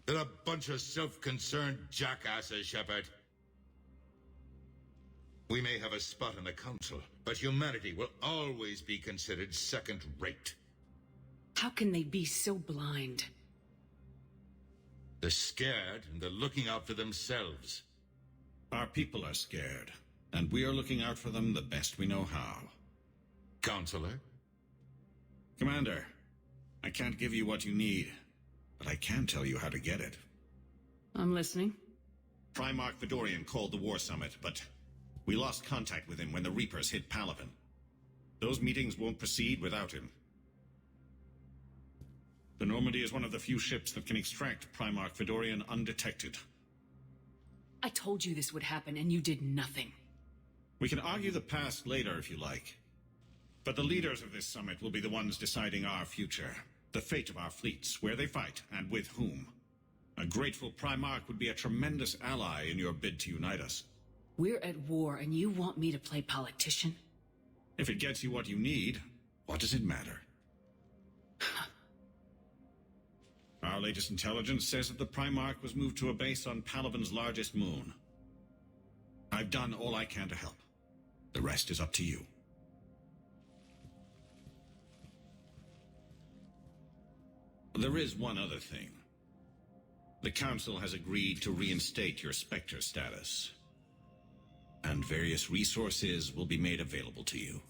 They're a bunch of self-concerned jackasses, Shepard. We may have a spot in the Council, but humanity will always be considered second-rate. How can they be so blind? They're scared, and they're looking out for themselves. Our people are scared, and we are looking out for them the best we know how. Counselor? Commander, I can't give you what you need, but I can tell you how to get it. I'm listening. Primarch Fedorian called the War Summit, but we lost contact with him when the Reapers hit Palaven. Those meetings won't proceed without him. The Normandy is one of the few ships that can extract Primarch Fedorian undetected. I told you this would happen, and you did nothing. We can argue the past later if you like. But the leaders of this summit will be the ones deciding our future. The fate of our fleets, where they fight, and with whom. A grateful Primarch would be a tremendous ally in your bid to unite us. We're at war, and you want me to play politician? If it gets you what you need, what does it matter? Our latest intelligence says that the Primarch was moved to a base on Palaven's largest moon. I've done all I can to help. The rest is up to you. There is one other thing. The Council has agreed to reinstate your Spectre status. And various resources will be made available to you.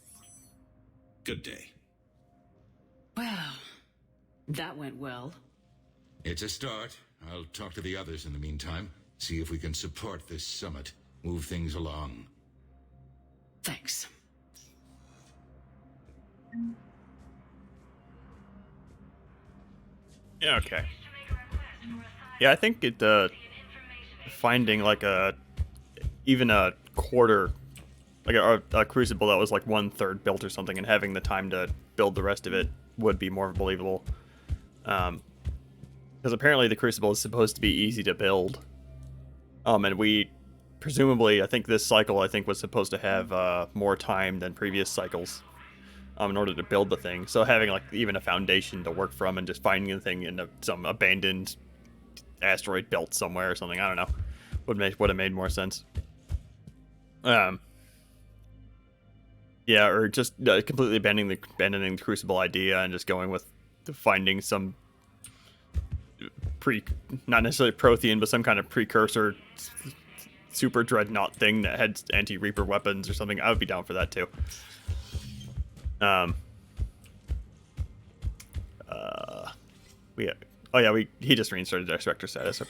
Good day. Well, that went well. It's a start. I'll talk to the others in the meantime. See if we can support this summit. Move things along. Thanks. Yeah, okay. Yeah, I think it, finding like even a quarter, like a crucible that was like 1/3 built or something, and having the time to build the rest of it would be more believable. Because apparently the crucible is supposed to be easy to build. And we, presumably, I think this cycle, was supposed to have more time than previous cycles in order to build the thing. So having like even a foundation to work from and just finding the thing in some abandoned asteroid belt somewhere or something, I don't know, would have made more sense. Yeah, or just completely abandoning the crucible idea and just going with finding some not necessarily Prothean, but some kind of precursor super dreadnought thing that had anti-Reaper weapons or something. I would be down for that too. He just reinserted their Spectre status.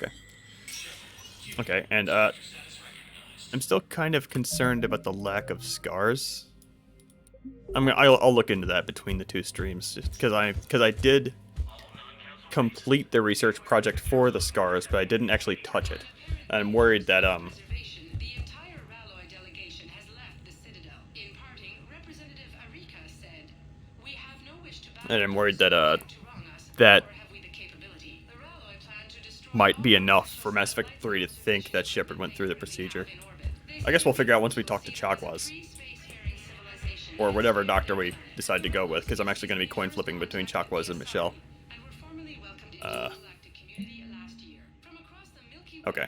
Okay, and I'm still kind of concerned about the lack of scars. I'll look into that between the two streams, because I did complete the research project for the scars, but I didn't actually touch it. I'm worried that that might be enough for Mass Effect 3 to think that Shepard went through the procedure. I guess we'll figure out once we talk to Chakwas. Or whatever doctor we decide to go with, because I'm actually going to be coin flipping between Chakwas and Michelle. Okay.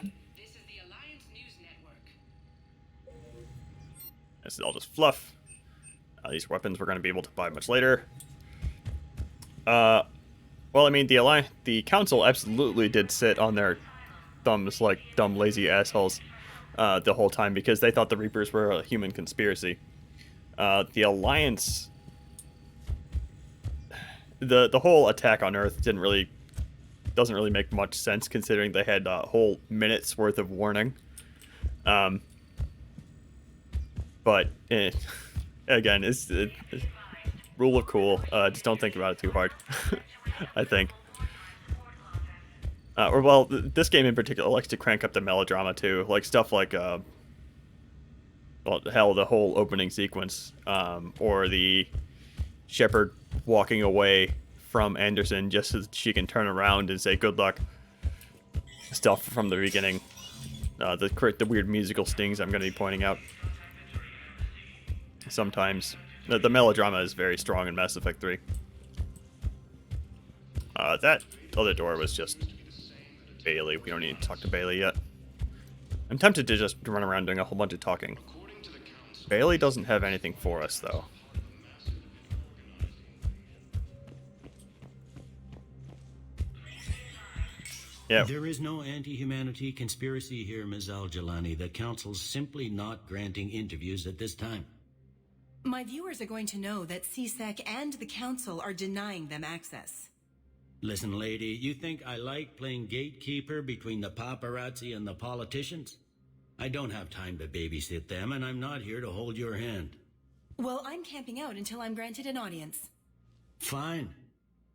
This is all just fluff. These weapons we're going to be able to buy much later. Well, I mean, the Council absolutely did sit on their thumbs like dumb, lazy assholes the whole time because they thought the Reapers were a human conspiracy. The Alliance, the whole attack on Earth doesn't really make much sense considering they had a whole minute's worth of warning. But again, it's rule of cool. Just don't think about it too hard. I think. This game in particular likes to crank up the melodrama too, like stuff like well, hell, the whole opening sequence, or the Shepard walking away from Anderson just so that she can turn around and say good luck. Stuff from the beginning. The weird musical stings I'm going to be pointing out. Sometimes. The melodrama is very strong in Mass Effect 3. That other door was just Bailey. We don't need to talk to Bailey yet. I'm tempted to just run around doing a whole bunch of talking. Bailey doesn't have anything for us, though. Yeah. There is no anti-humanity conspiracy here, Ms. Al-Jalani. The Council's simply not granting interviews at this time. My viewers are going to know that CSEC and the Council are denying them access. Listen, lady, you think I like playing gatekeeper between the paparazzi and the politicians? I don't have time to babysit them, and I'm not here to hold your hand. Well, I'm camping out until I'm granted an audience. Fine.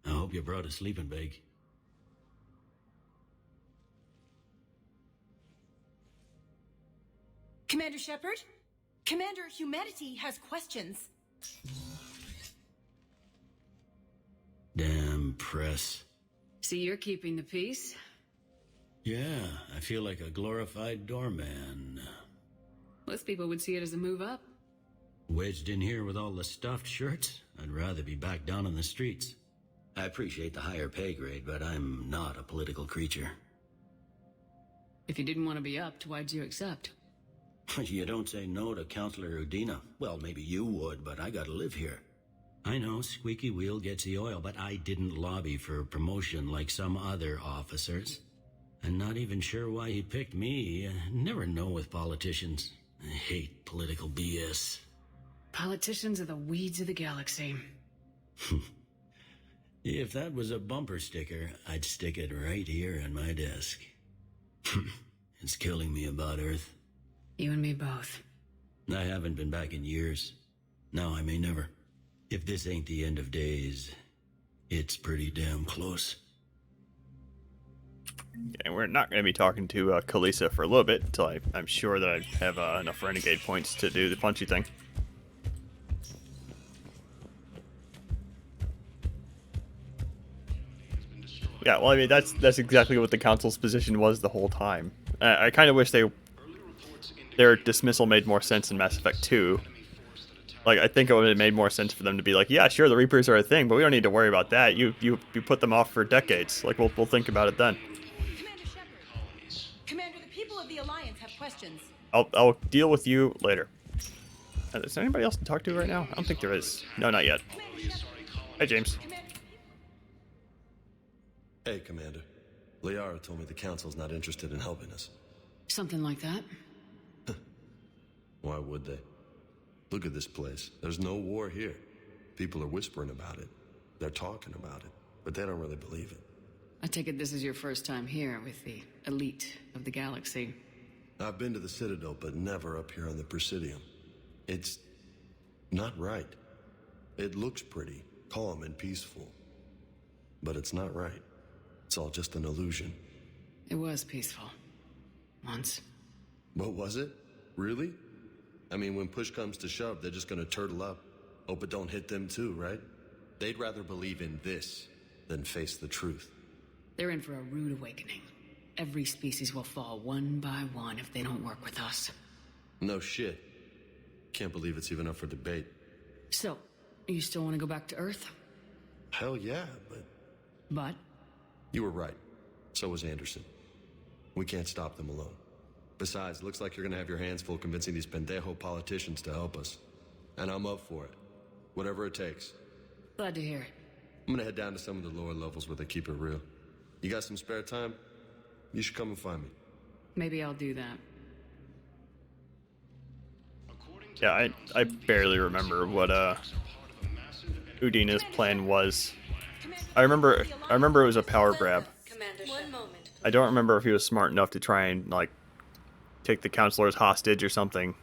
I hope you brought a sleeping bag. Commander Shepard? Commander, humanity has questions. Damn press. See, you're keeping the peace? Yeah, I feel like a glorified doorman. Most people would see it as a move up. Wedged in here with all the stuffed shirts? I'd rather be back down in the streets. I appreciate the higher pay grade, but I'm not a political creature. If you didn't want to be upped, why'd you accept? You don't say no to Counselor Udina. Well, maybe you would, but I gotta live here. I know, squeaky wheel gets the oil, but I didn't lobby for promotion like some other officers. I'm not even sure why he picked me. Never know with politicians. I hate political BS. Politicians are the weeds of the galaxy. If that was a bumper sticker, I'd stick it right here on my desk. It's killing me about Earth. You and me both. I haven't been back in years. Now I may never. If this ain't the end of days, it's pretty damn close. And we're not going to be talking to Kalisa for a little bit until I'm sure that I have enough renegade points to do the punchy thing. Yeah, well, I mean, that's exactly what the Council's position was the whole time. I kind of wish their dismissal made more sense in Mass Effect 2. Like, I think it would have made more sense for them to be like, yeah, sure, the Reapers are a thing, but we don't need to worry about that. You put them off for decades. Like, we'll think about it then. Commander Shepard. Commander, the people of the Alliance have questions. I'll deal with you later. Is there anybody else to talk to right now? I don't think there is. No, not yet. Hey, James. Hey, Commander. Liara told me the Council's not interested in helping us. Something like that. Why would they? Look at this place. There's no war here. People are whispering about it. They're talking about it, but they don't really believe it. I take it this is your first time here with the elite of the galaxy. I've been to the Citadel, but never up here on the Presidium. It's not right. It looks pretty, calm and peaceful. But it's not right. It's all just an illusion. It was peaceful. Once. What was it? Really? I mean, when push comes to shove, they're just gonna turtle up. Hope it don't hit them too, right? They'd rather believe in this than face the truth. They're in for a rude awakening. every species will fall one by one if they don't work with us. No shit. Can't believe it's even up for debate. So, you still want to go back to Earth? Hell yeah, but... But? You were right. So was Anderson. We can't stop them alone. Besides, it looks like you're gonna have your hands full convincing these pendejo politicians to help us. And I'm up for it. Whatever it takes. Glad to hear it. I'm gonna head down to some of the lower levels where they keep it real. You got some spare time? You should come and find me. Maybe I'll do that. Yeah, I barely remember what Udina's plan was. I remember it was a power grab. I don't remember if he was smart enough to try and like take the counselors hostage or something.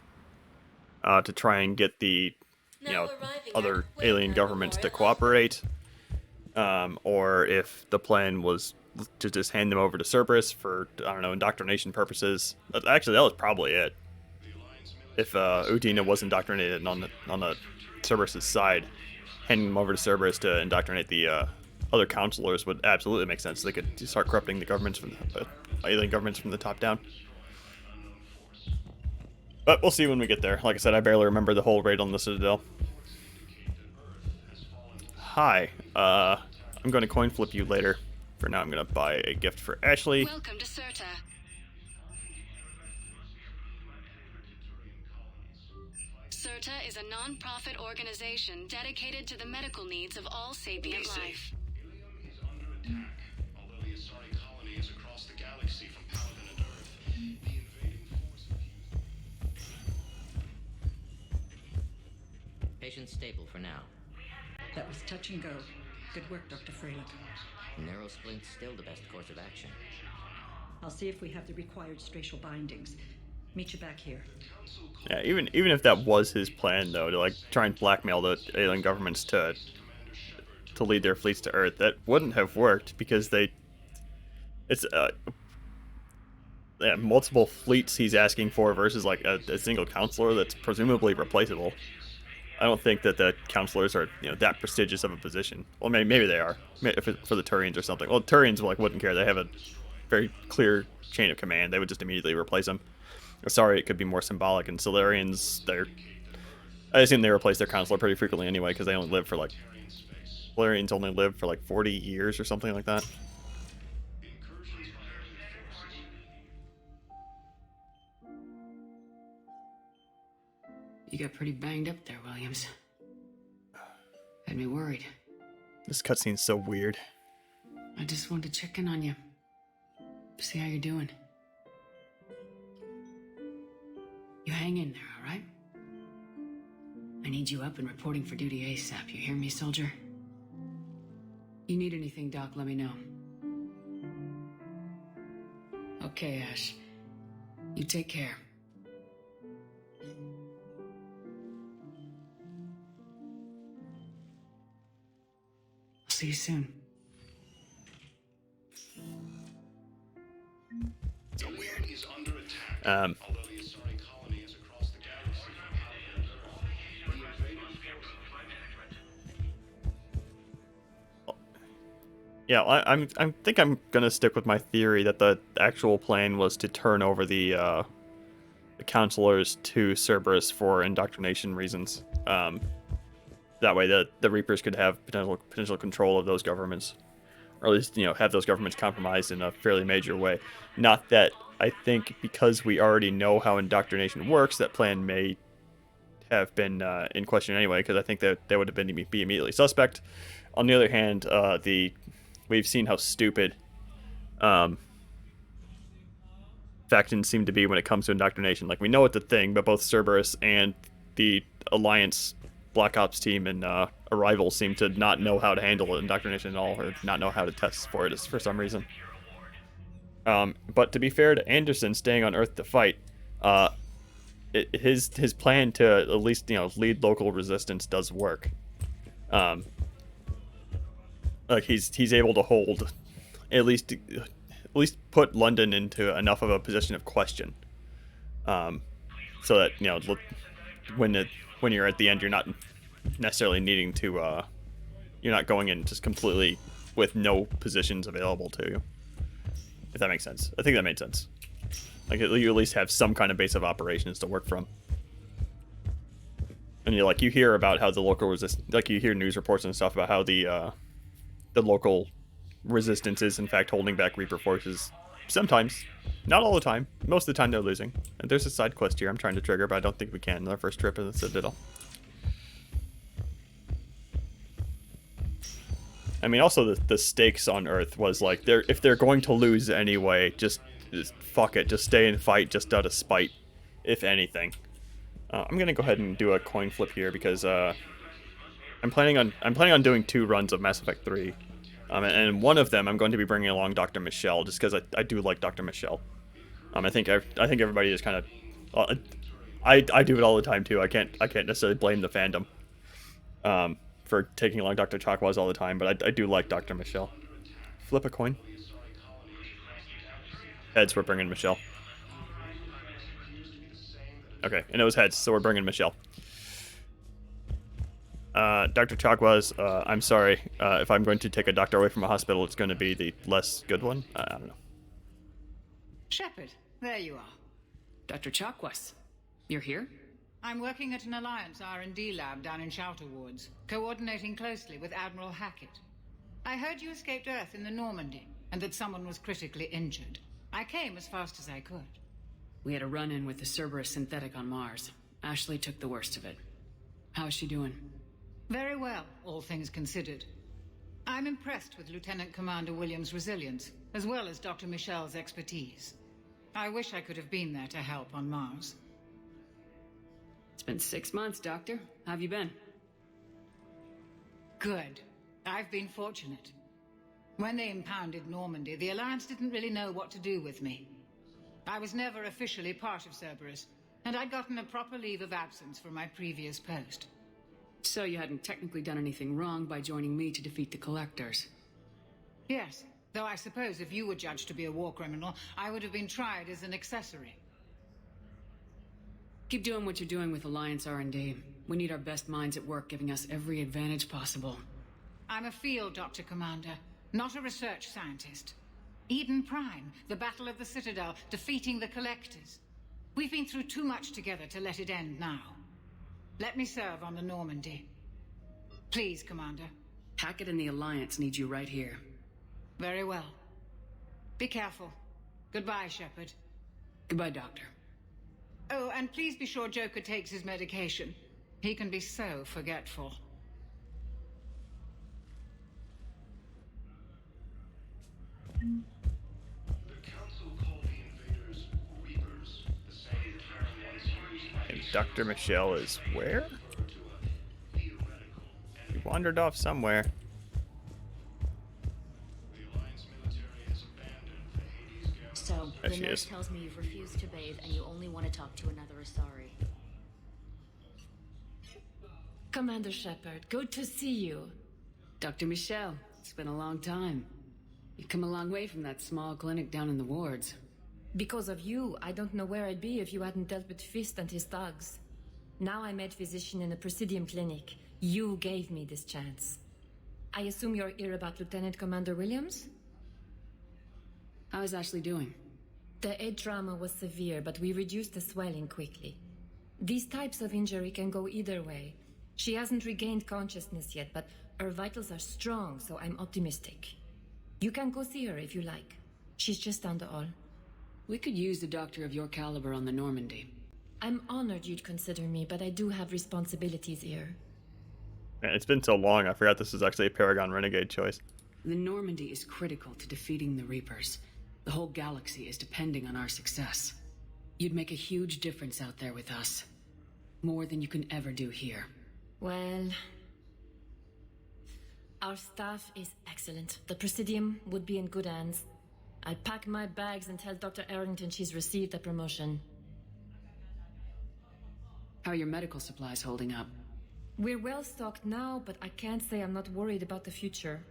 To try and get the other alien governments to cooperate. Or if the plan was to just hand them over to Cerberus for, I don't know, indoctrination purposes. Actually, that was probably it. If Udina was indoctrinated on the Cerberus' side, handing them over to Cerberus to indoctrinate the other counselors would absolutely make sense. They could start corrupting the governments from the alien governments from the top down. But we'll see when we get there. Like I said, I barely remember the whole raid on the Citadel. Hi. I'm going to coin flip you later. For now, I'm going to buy a gift for Ashley. Welcome to Serta. Serta is a non-profit organization dedicated to the medical needs of all sapient life. Patient stable for now. That was touch and go. Good work, Dr. Freilich. Narrow splint's still the best course of action. I'll see if we have the required spatial bindings. Meet you back here. Yeah, even if that was his plan, though, to like try and blackmail the alien governments to lead their fleets to Earth, that wouldn't have worked because it's multiple fleets he's asking for versus like a single counselor that's presumably replaceable. I don't think that the counselors are that prestigious of a position. Well, maybe they are, for the Turians or something. Well, Turians wouldn't care. They have a very clear chain of command. They would just immediately replace them. Sorry, it could be more symbolic. And Solarians, I assume they replace their counselor pretty frequently anyway because they only live for Solarians only live for 40 years or something like that. You got pretty banged up there, Williams. Had me worried. This cutscene's so weird. I just wanted to check in on you. See how you're doing. You hang in there, all right? I need you up and reporting for duty ASAP. You hear me, soldier? You need anything, Doc, let me know. Okay, Ash. You take care. See you soon. So weird. Yeah, I think I'm gonna stick with my theory that the actual plan was to turn over the counselors to Cerberus for indoctrination reasons. That way, the Reapers could have potential control of those governments, or at least have those governments compromised in a fairly major way. Not that I think because we already know how indoctrination works, that plan may have been in question anyway. Because I think that they would have been be immediately suspect. On the other hand, we've seen how stupid factions seem to be when it comes to indoctrination. Like, we know it's a thing, but both Cerberus and the Alliance Black Ops team and Arrival seem to not know how to handle indoctrination at all, or not know how to test for it for some reason. But to be fair to Anderson staying on Earth to fight, his plan to at least lead local resistance does work. Like he's able to hold, at least put London into enough of a position of question, so that when you're at the end, you're not necessarily needing to you're not going in just completely with no positions available to you. If that makes sense. I think that made sense. Like, you at least have some kind of base of operations to work from. And you hear about how the local you hear news reports and stuff about how the local resistance is in fact holding back Reaper forces. Sometimes. Not all the time. Most of the time they're losing. And there's a side quest here I'm trying to trigger, but I don't think we can in our first trip in the Citadel. I mean, also the stakes on Earth was like, if they're going to lose anyway, just fuck it, just stay and fight just out of spite, if anything. I'm gonna go ahead and do a coin flip here because I'm planning on doing 2 runs of Mass Effect 3, and one of them I'm going to be bringing along Dr. Michelle just because I do like Dr. Michelle. I think everybody is kind of, I do it all the time too. I can't necessarily blame the fandom for taking along Dr. Chakwas all the time, but I do like Dr. Michelle. Flip a coin. Heads, we're bringing Michelle. Okay, and it was heads, so we're bringing Michelle. Dr. Chakwas, I'm sorry. If I'm going to take a doctor away from a hospital, it's going to be the less good one. I don't know. Shepard, there you are. Dr. Chakwas, you're here? I'm working at an Alliance R&D lab down in Shelter Woods, coordinating closely with Admiral Hackett. I heard you escaped Earth in the Normandy, and that someone was critically injured. I came as fast as I could. We had a run-in with the Cerberus synthetic on Mars. Ashley took the worst of it. How's she doing? Very well, all things considered. I'm impressed with Lieutenant Commander Williams' resilience, as well as Dr. Michel's expertise. I wish I could have been there to help on Mars. It's been 6 months, Doctor. How have you been? Good. I've been fortunate. When they impounded Normandy, the Alliance didn't really know what to do with me. I was never officially part of Cerberus, and I'd gotten a proper leave of absence from my previous post. So you hadn't technically done anything wrong by joining me to defeat the Collectors? Yes, though I suppose if you were judged to be a war criminal, I would have been tried as an accessory. Keep doing what you're doing with Alliance R&D. We need our best minds at work giving us every advantage possible. I'm a field doctor, Commander, not a research scientist. Eden Prime, the Battle of the Citadel, defeating the Collectors. We've been through too much together to let it end now. Let me serve on the Normandy. Please, Commander. Hackett and the Alliance need you right here. Very well. Be careful. Goodbye, Shepard. Goodbye, Doctor. Oh, and please be sure Joker takes his medication. He can be so forgetful. And Dr. Michelle is where? We wandered off somewhere. So, There the she nurse is. tells me you've refused to bathe and you only want to talk to another Asari. Commander Shepard, good to see you. Dr. Michelle, it's been a long time. You've come a long way from that small clinic down in the wards. Because of you, I don't know where I'd be if you hadn't dealt with Fist and his thugs. Now I'm head physician in a Presidium clinic. You gave me this chance. I assume you're here about Lieutenant Commander Williams? How is Ashley doing? The head trauma was severe, but we reduced the swelling quickly. These types of injury can go either way. She hasn't regained consciousness yet, but her vitals are strong, so I'm optimistic. You can go see her if you like. She's just down the hall. We could use a doctor of your caliber on the Normandy. I'm honored you'd consider me, but I do have responsibilities here. Man, it's been so long, I forgot this is actually a Paragon Renegade choice. The Normandy is critical to defeating the Reapers. The whole galaxy is depending on our success. You'd make a huge difference out there with us. More than you can ever do here. Well, our staff is excellent. The Presidium would be in good hands. I'll pack my bags and tell Dr. Arrington she's received a promotion. How are your medical supplies holding up? We're well stocked now, but I can't say I'm not worried about the future.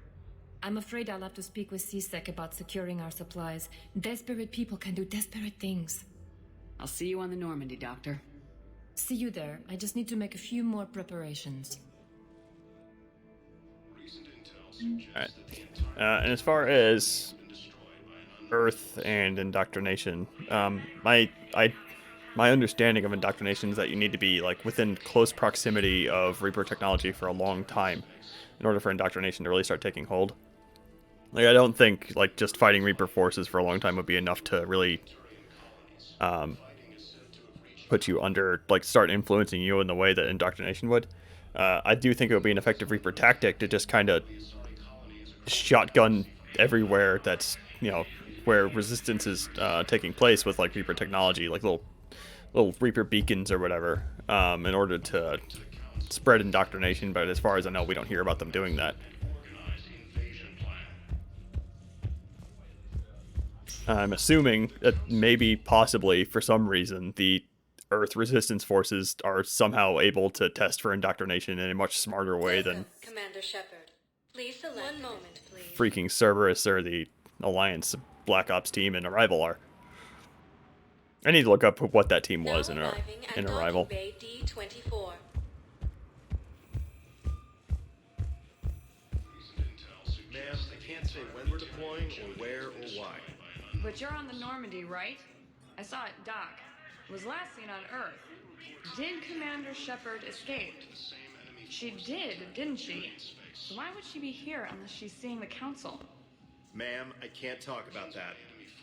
I'm afraid I'll have to speak with CSEC about securing our supplies. Desperate people can do desperate things. I'll see you on the Normandy, Doctor. See you there. I just need to make a few more preparations. Alright. And as far as Earth and indoctrination. My understanding of indoctrination is that you need to be like within close proximity of Reaper technology for a long time in order for indoctrination to really start taking hold. Like, I don't think like just fighting Reaper forces for a long time would be enough to really put you under, like, start influencing you in the way that indoctrination would. I do think it would be an effective Reaper tactic to just kind of shotgun everywhere that's, you know, where resistance is taking place with like Reaper technology, like little Reaper beacons or whatever, in order to spread indoctrination. But as far as I know, we don't hear about them doing that. I'm assuming that maybe, possibly, for some reason, the Earth resistance forces are somehow able to test for indoctrination in a much smarter way than Commander Shepard. Please select one moment, please. Freaking Cerberus or the Alliance Black Ops team in Arrival are. I need to look up what that team was in Arrival. Bay D-24. Ma'am, I can't say when we're deploying or where or why. But you're on the Normandy, right? I saw it dock. It was last seen on Earth. Did Commander Shepard escape? She did, didn't she? So why would she be here unless she's seeing the Council? Ma'am, I can't talk about that.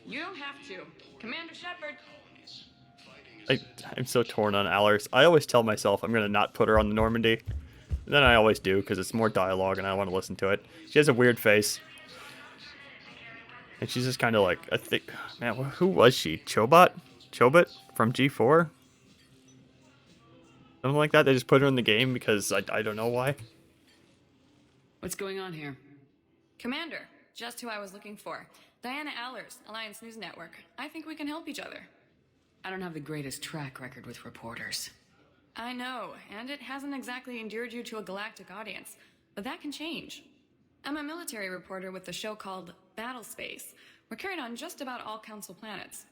You don't have to. Commander Shepard! I'm so torn on Allers. I always tell myself I'm going to not put her on the Normandy. And then I always do, because it's more dialogue and I want to listen to it. She has a weird face. And she's just kind of like, I think, man, who was she? Chobot from G4? Something like that. They just put her in the game because I don't know why. What's going on here? Commander, just who I was looking for. Diana Allers, Alliance News Network. I think we can help each other. I don't have the greatest track record with reporters. I know, and it hasn't exactly endeared you to a galactic audience, but that can change. I'm a military reporter with a show called Battle Space. We're carried on just about all Council planets.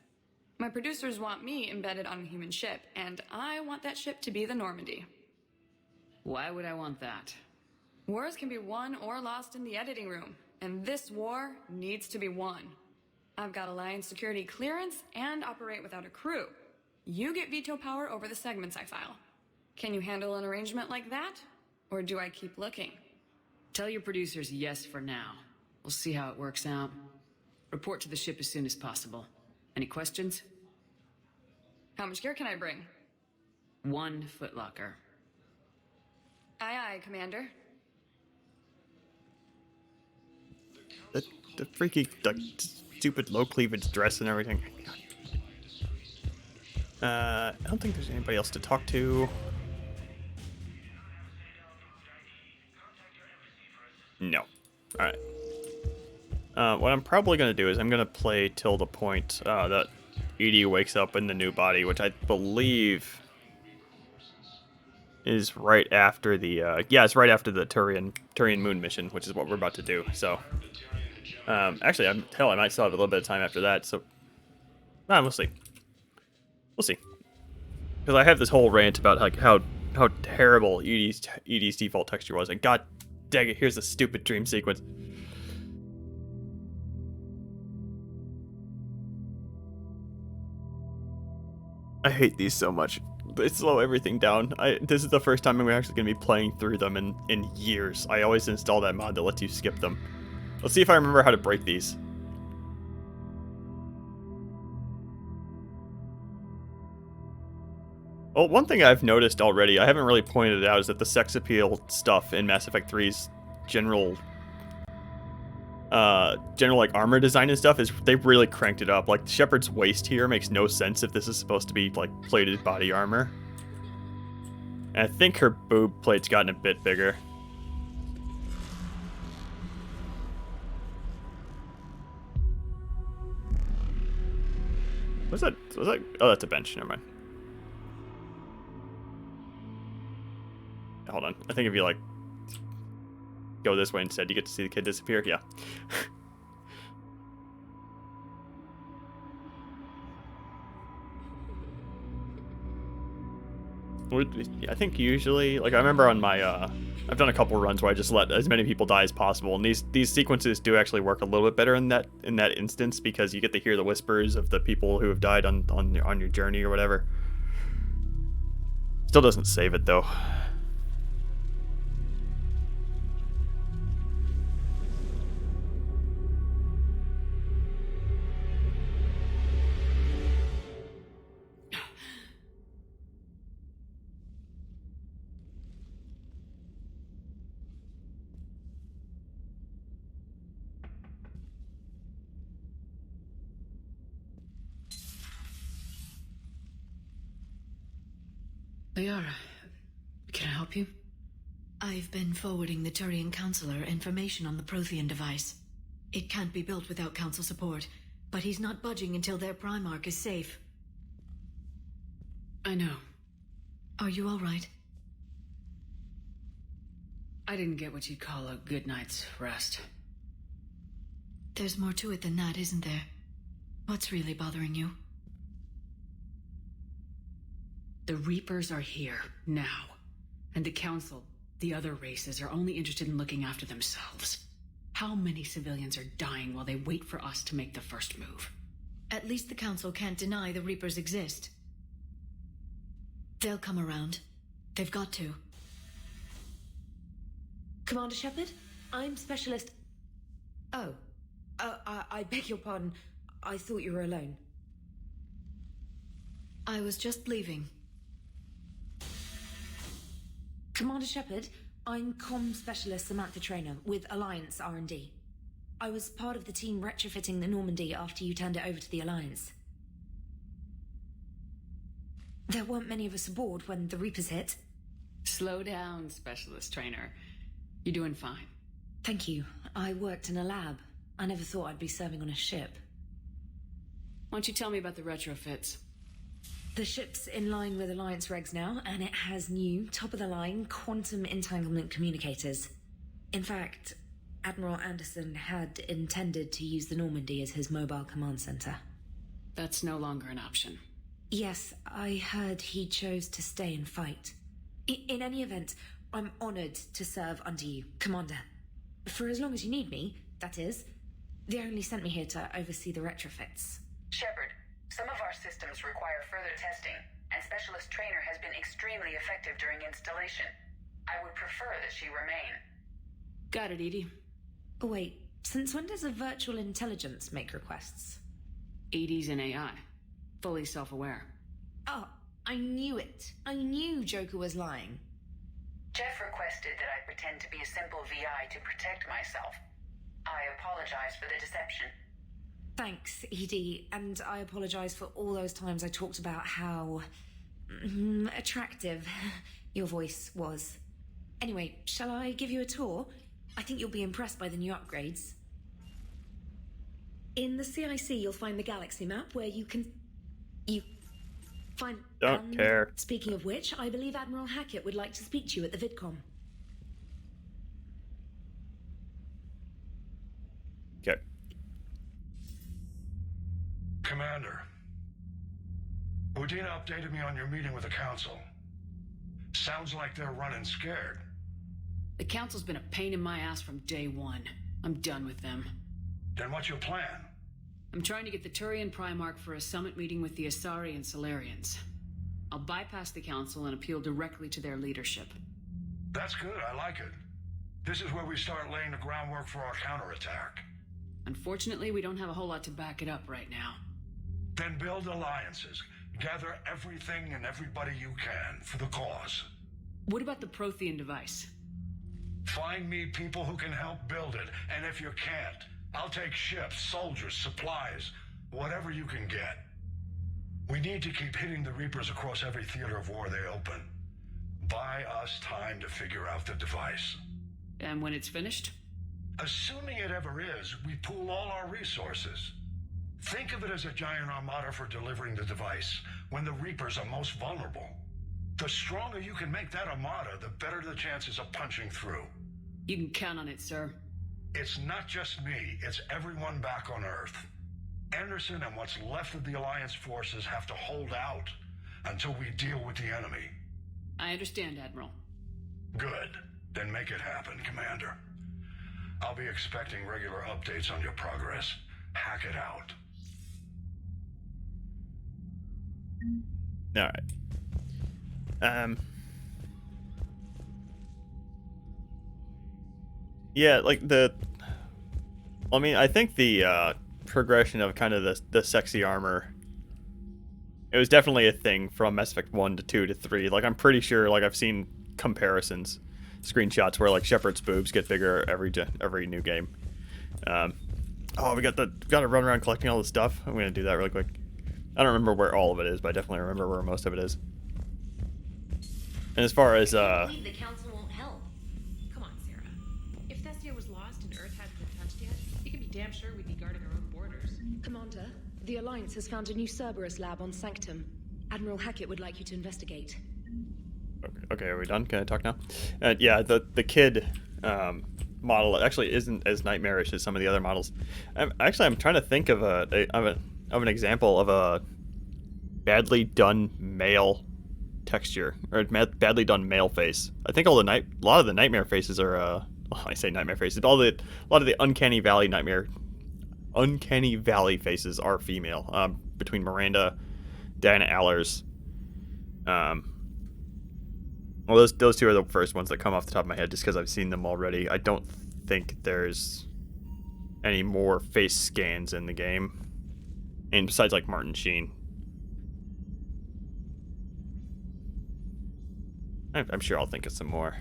My producers want me embedded on a human ship, and I want that ship to be the Normandy. Why would I want that? Wars can be won or lost in the editing room, and this war needs to be won. I've got Alliance security clearance and operate without a crew. You get veto power over the segments I file. Can you handle an arrangement like that? Or do I keep looking? Tell your producers yes for now. We'll see how it works out. Report to the ship as soon as possible. Any questions? How much gear can I bring? 1 footlocker. Aye, aye, Commander. The freaky, stupid low cleavage dress and everything. I don't think there's anybody else to talk to. No. Alright. What I'm probably going to do is I'm going to play till the point that Edie wakes up in the new body, which I believe is right after the, yeah, it's right after the Turian moon mission, which is what we're about to do, so. Actually, I might still have a little bit of time after that, so. We'll see. We'll see. Because I have this whole rant about like how terrible Edie's default texture was, and god dang it, here's a stupid dream sequence. I hate these so much. They slow everything down. This is the first time I'm actually going to be playing through them in years. I always install that mod that lets you skip them. Let's see if I remember how to break these. Well, one thing I've noticed already, I haven't really pointed it out, is that the sex appeal stuff in Mass Effect 3's general like armor design and stuff is they've really cranked it up. Like Shepard's waist here makes no sense if this is supposed to be like plated body armor. And I think her boob plate's gotten a bit bigger. Was that? Oh, that's a bench. Never mind. Hold on. I think if you like go this way instead, you get to see the kid disappear. Yeah. I think usually, like I remember on my I've done a couple runs where I just let as many people die as possible, and these sequences do actually work a little bit better in that instance, because you get to hear the whispers of the people who have died on your journey or whatever. Still doesn't save it though. Liara, can I help you? I've been forwarding the Turian Counselor information on the Prothean device. It can't be built without Council support, but he's not budging until their Primarch is safe. I know. Are you all right? I didn't get what you'd call a good night's rest. There's more to it than that, isn't there? What's really bothering you? The Reapers are here, now. And the Council, the other races, are only interested in looking after themselves. How many civilians are dying while they wait for us to make the first move? At least the Council can't deny the Reapers exist. They'll come around. They've got to. Commander Shepard, I'm Specialist... Oh. I beg your pardon. I thought you were alone. I was just leaving. Commander Shepard, I'm Comm Specialist Samantha Traynor with Alliance R&D. I was part of the team retrofitting the Normandy after you turned it over to the Alliance. There weren't many of us aboard when the Reapers hit. Slow down, Specialist Trainer. You're doing fine. Thank you. I worked in a lab. I never thought I'd be serving on a ship. Why don't you tell me about the retrofits? The ship's in line with Alliance regs now, and it has new, top-of-the-line quantum entanglement communicators. In fact, Admiral Anderson had intended to use the Normandy as his mobile command center. That's no longer an option. Yes, I heard he chose to stay and fight. In any event, I'm honored to serve under you, Commander. For as long as you need me, that is. They only sent me here to oversee the retrofits. Shepard, some of our systems require further testing, and Specialist Trainer has been extremely effective during installation. I would prefer that she remain. Got it, Edie. Oh, wait, since when does a virtual intelligence make requests? Edie's an AI. Fully self-aware. Oh, I knew it. I knew Joker was lying. Jeff requested that I pretend to be a simple VI to protect myself. I apologize for the deception. Thanks, Edie, and I apologize for all those times I talked about how... attractive your voice was. Anyway, shall I give you a tour? I think you'll be impressed by the new upgrades. In the CIC, you'll find the galaxy map where you can... Don't care. Speaking of which, I believe Admiral Hackett would like to speak to you at the VidCom. Okay. Commander, Udina updated me on your meeting with the Council. Sounds like they're running scared. The Council's been a pain in my ass from day one. I'm done with them. Then what's your plan? I'm trying to get the Turian Primarch for a summit meeting with the Asari and Solarians. I'll bypass the Council and appeal directly to their leadership. That's good, I like it. This is where we start laying the groundwork for our counterattack. Unfortunately, we don't have a whole lot to back it up right now. Then build alliances. Gather everything and everybody you can for the cause. What about the Prothean device? Find me people who can help build it, and if you can't, I'll take ships, soldiers, supplies, whatever you can get. We need to keep hitting the Reapers across every theater of war they open. Buy us time to figure out the device. And when it's finished? Assuming it ever is, we pool all our resources. Think of it as a giant armada for delivering the device when the Reapers are most vulnerable. The stronger you can make that armada, the better the chances of punching through. You can count on it, sir. It's not just me, it's everyone back on Earth. Anderson and what's left of the Alliance forces have to hold out until we deal with the enemy. I understand, Admiral. Good. Then make it happen, Commander. I'll be expecting regular updates on your progress. Hack it out. Alright. Yeah, like I think the progression of kind of the sexy armor, it was definitely a thing from Mass Effect 1 to 2 to 3. Like, I'm pretty sure, like, I've seen comparisons, screenshots where, like, Shepard's boobs get bigger every new game. Oh, we got to run around collecting all this stuff. I'm gonna do that really quick. I don't remember where all of it is, but I definitely remember where most of it is. And as far as I believe the council won't help. Come on, Sarah. If Thestia was lost and Earth hadn't been touched yet, you can be damn sure we'd be guarding our own borders. Commander, the Alliance has found a new Cerberus lab on Sanctum. Admiral Hackett would like you to investigate. Okay, are we done? Can I talk now? Yeah, the kid model actually isn't as nightmarish as some of the other models. I'm trying to think of an example of a badly done male texture or badly done male face. I think a lot of the nightmare faces are well, I say nightmare faces. A lot of the Uncanny Valley faces are female. Between Miranda, Diana Allers. Well, those two are the first ones that come off the top of my head just because I've seen them already. I don't think there's any more face scans in the game. And besides, like, Martin Sheen. I'm sure I'll think of some more.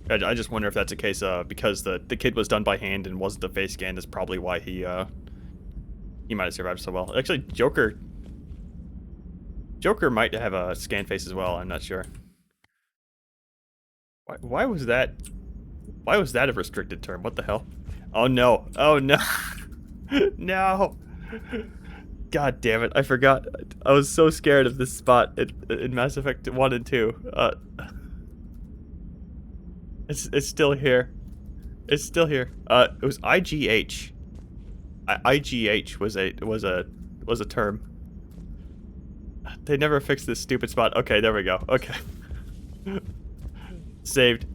I just wonder if that's a case because the kid was done by hand and wasn't the face scan is probably why he might have survived so well. Actually, Joker might have a scan face as well. I'm not sure. Why was that? Why was that a restricted term? What the hell? Oh no! Oh no! No! God damn it! I forgot. I was so scared of this spot in Mass Effect 1 and 2. It's still here. It's still here. It was IGH. IGH was a term. They never fixed this stupid spot. Okay, there we go. Okay. Saved.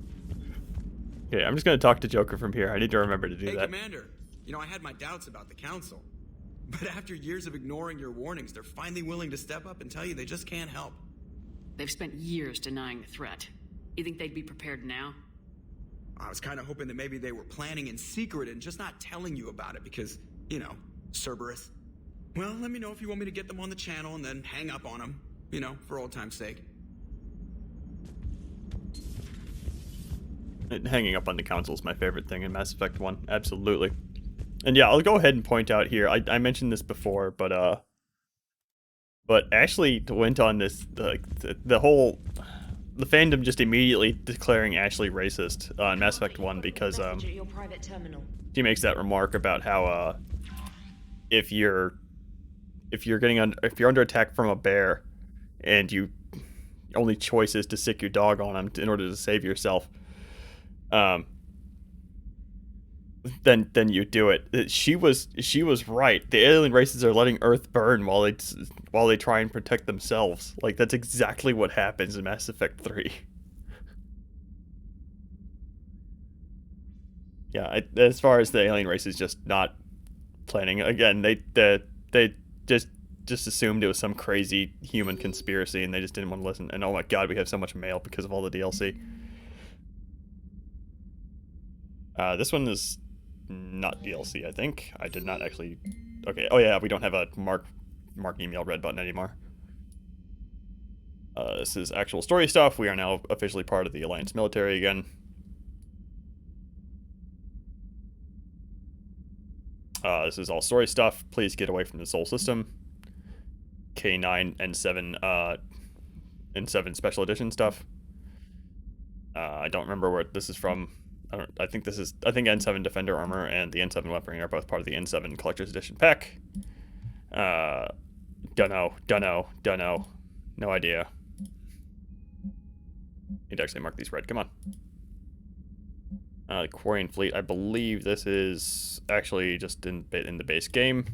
Okay, I'm just gonna talk to Joker from here. I need to remember to do that. Hey, Commander. You know, I had my doubts about the Council. But after years of ignoring your warnings, they're finally willing to step up and tell you they just can't help. They've spent years denying the threat. You think they'd be prepared now? I was kind of hoping that maybe they were planning in secret and just not telling you about it because, you know, Cerberus. Well, let me know if you want me to get them on the channel and then hang up on them, you know, for old time's sake. Hanging up on the Council is my favorite thing in Mass Effect 1. Absolutely. And yeah, I'll go ahead and point out here, I mentioned this before, but Ashley went on this, the fandom just immediately declaring Ashley racist on Mass Effect 1 because she makes that remark about how if you're under attack from a bear and you only choice is to sick your dog on him in order to save yourself, then you do it. She was right. The alien races are letting Earth burn while they try and protect themselves. Like, that's exactly what happens in Mass Effect 3. Yeah, as far as the alien race is just not planning. Again, they just assumed it was some crazy human conspiracy and they just didn't want to listen. And oh my god, we have so much mail because of all the DLC. This one is not DLC, I think. I did not actually... Okay, oh yeah, we don't have a mark email red button anymore. This is actual story stuff. We are now officially part of the Alliance military again. This is all story stuff. Please get away from the Sol system. K9 N7 special edition stuff. I don't remember where this is from. I think N7 Defender Armor and the N7 Weaponry are both part of the N7 Collector's Edition pack. Dunno. No idea. Need to actually mark these red. Come on. Quarian Fleet. I believe this is actually just in the base game.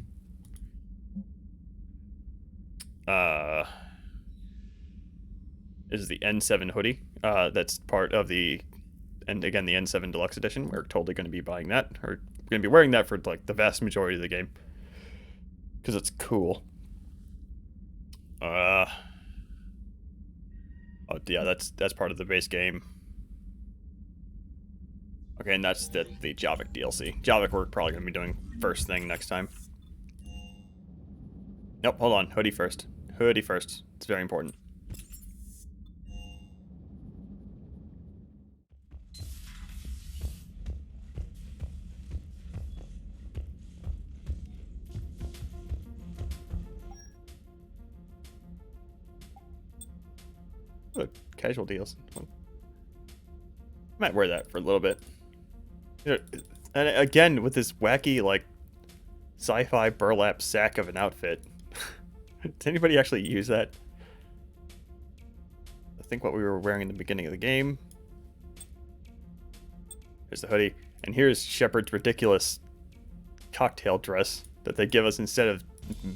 This is the N7 hoodie. That's part of the, and again, the N7 Deluxe Edition. We're totally going to be buying that, or going to be wearing that for like the vast majority of the game, because it's cool. Oh yeah, that's part of the base game. Okay, and that's the Javik DLC. Javik we're probably going to be doing first thing next time. Nope, hold on. Hoodie first. Hoodie first. It's very important. Look, casual deals. Might wear that for a little bit. And again, with this wacky, like, sci-fi burlap sack of an outfit. Does anybody actually use that? I think what we were wearing in the beginning of the game. Here's the hoodie. And here's Shepard's ridiculous cocktail dress that they give us instead of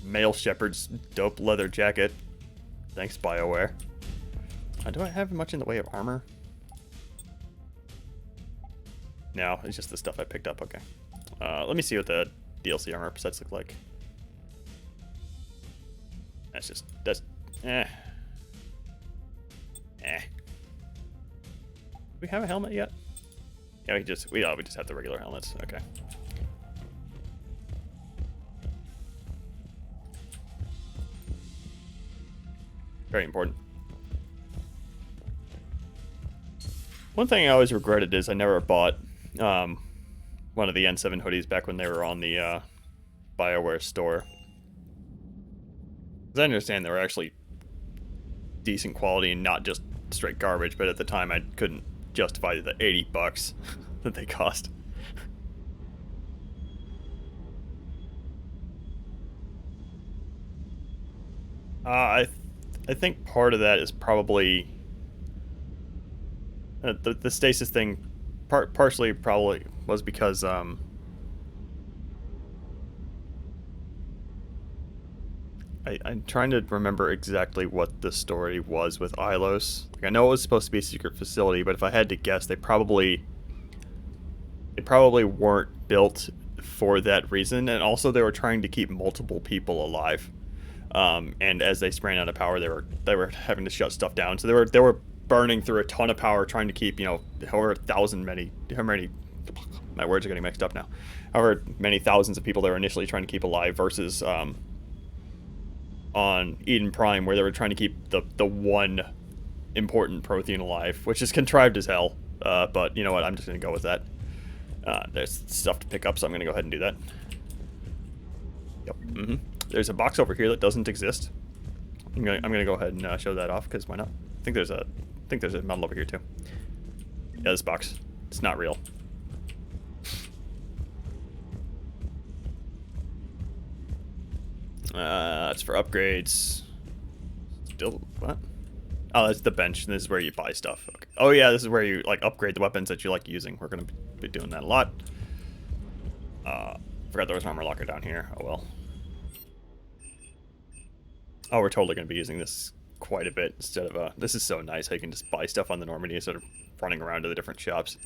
male Shepard's dope leather jacket. Thanks, BioWare. Do I have much in the way of armor? No, it's just the stuff I picked up. Okay. Let me see what the DLC armor sets look like. That's eh. Do we have a helmet yet? Yeah, we just have the regular helmets. Okay. Very important. One thing I always regretted is I never bought one of the N7 hoodies back when they were on the BioWare store. As I understand, they were actually decent quality and not just straight garbage, but at the time I couldn't justify the $80 that they cost. I think part of that is probably the stasis thing. Partially probably was because I'm trying to remember exactly what the story was with ALOS. Like, I know it was supposed to be a secret facility, but if I had to guess, they probably weren't built for that reason, and also they were trying to keep multiple people alive. And as they ran out of power, they were having to shut stuff down. So they were burning through a ton of power trying to keep, however many my words are getting mixed up now. However many thousands of people they were initially trying to keep alive versus on Eden Prime, where they were trying to keep the one important Prothean alive, which is contrived as hell. But you know what? I'm just going to go with that. There's stuff to pick up, so I'm going to go ahead and do that. Yep. There's a box over here that doesn't exist. I'm gonna go ahead and show that off, because why not? I think there's a model over here too. Yeah, this box. It's not real. It's for upgrades. Still, what? Oh, that's the bench. This is where you buy stuff. Okay. Oh yeah, this is where you like upgrade the weapons that you like using. We're gonna be doing that a lot. Forgot there was an armor locker down here. Oh well. Oh, we're totally gonna be using this quite a bit instead of this is so nice how you can just buy stuff on the Normandy instead of running around to the different shops.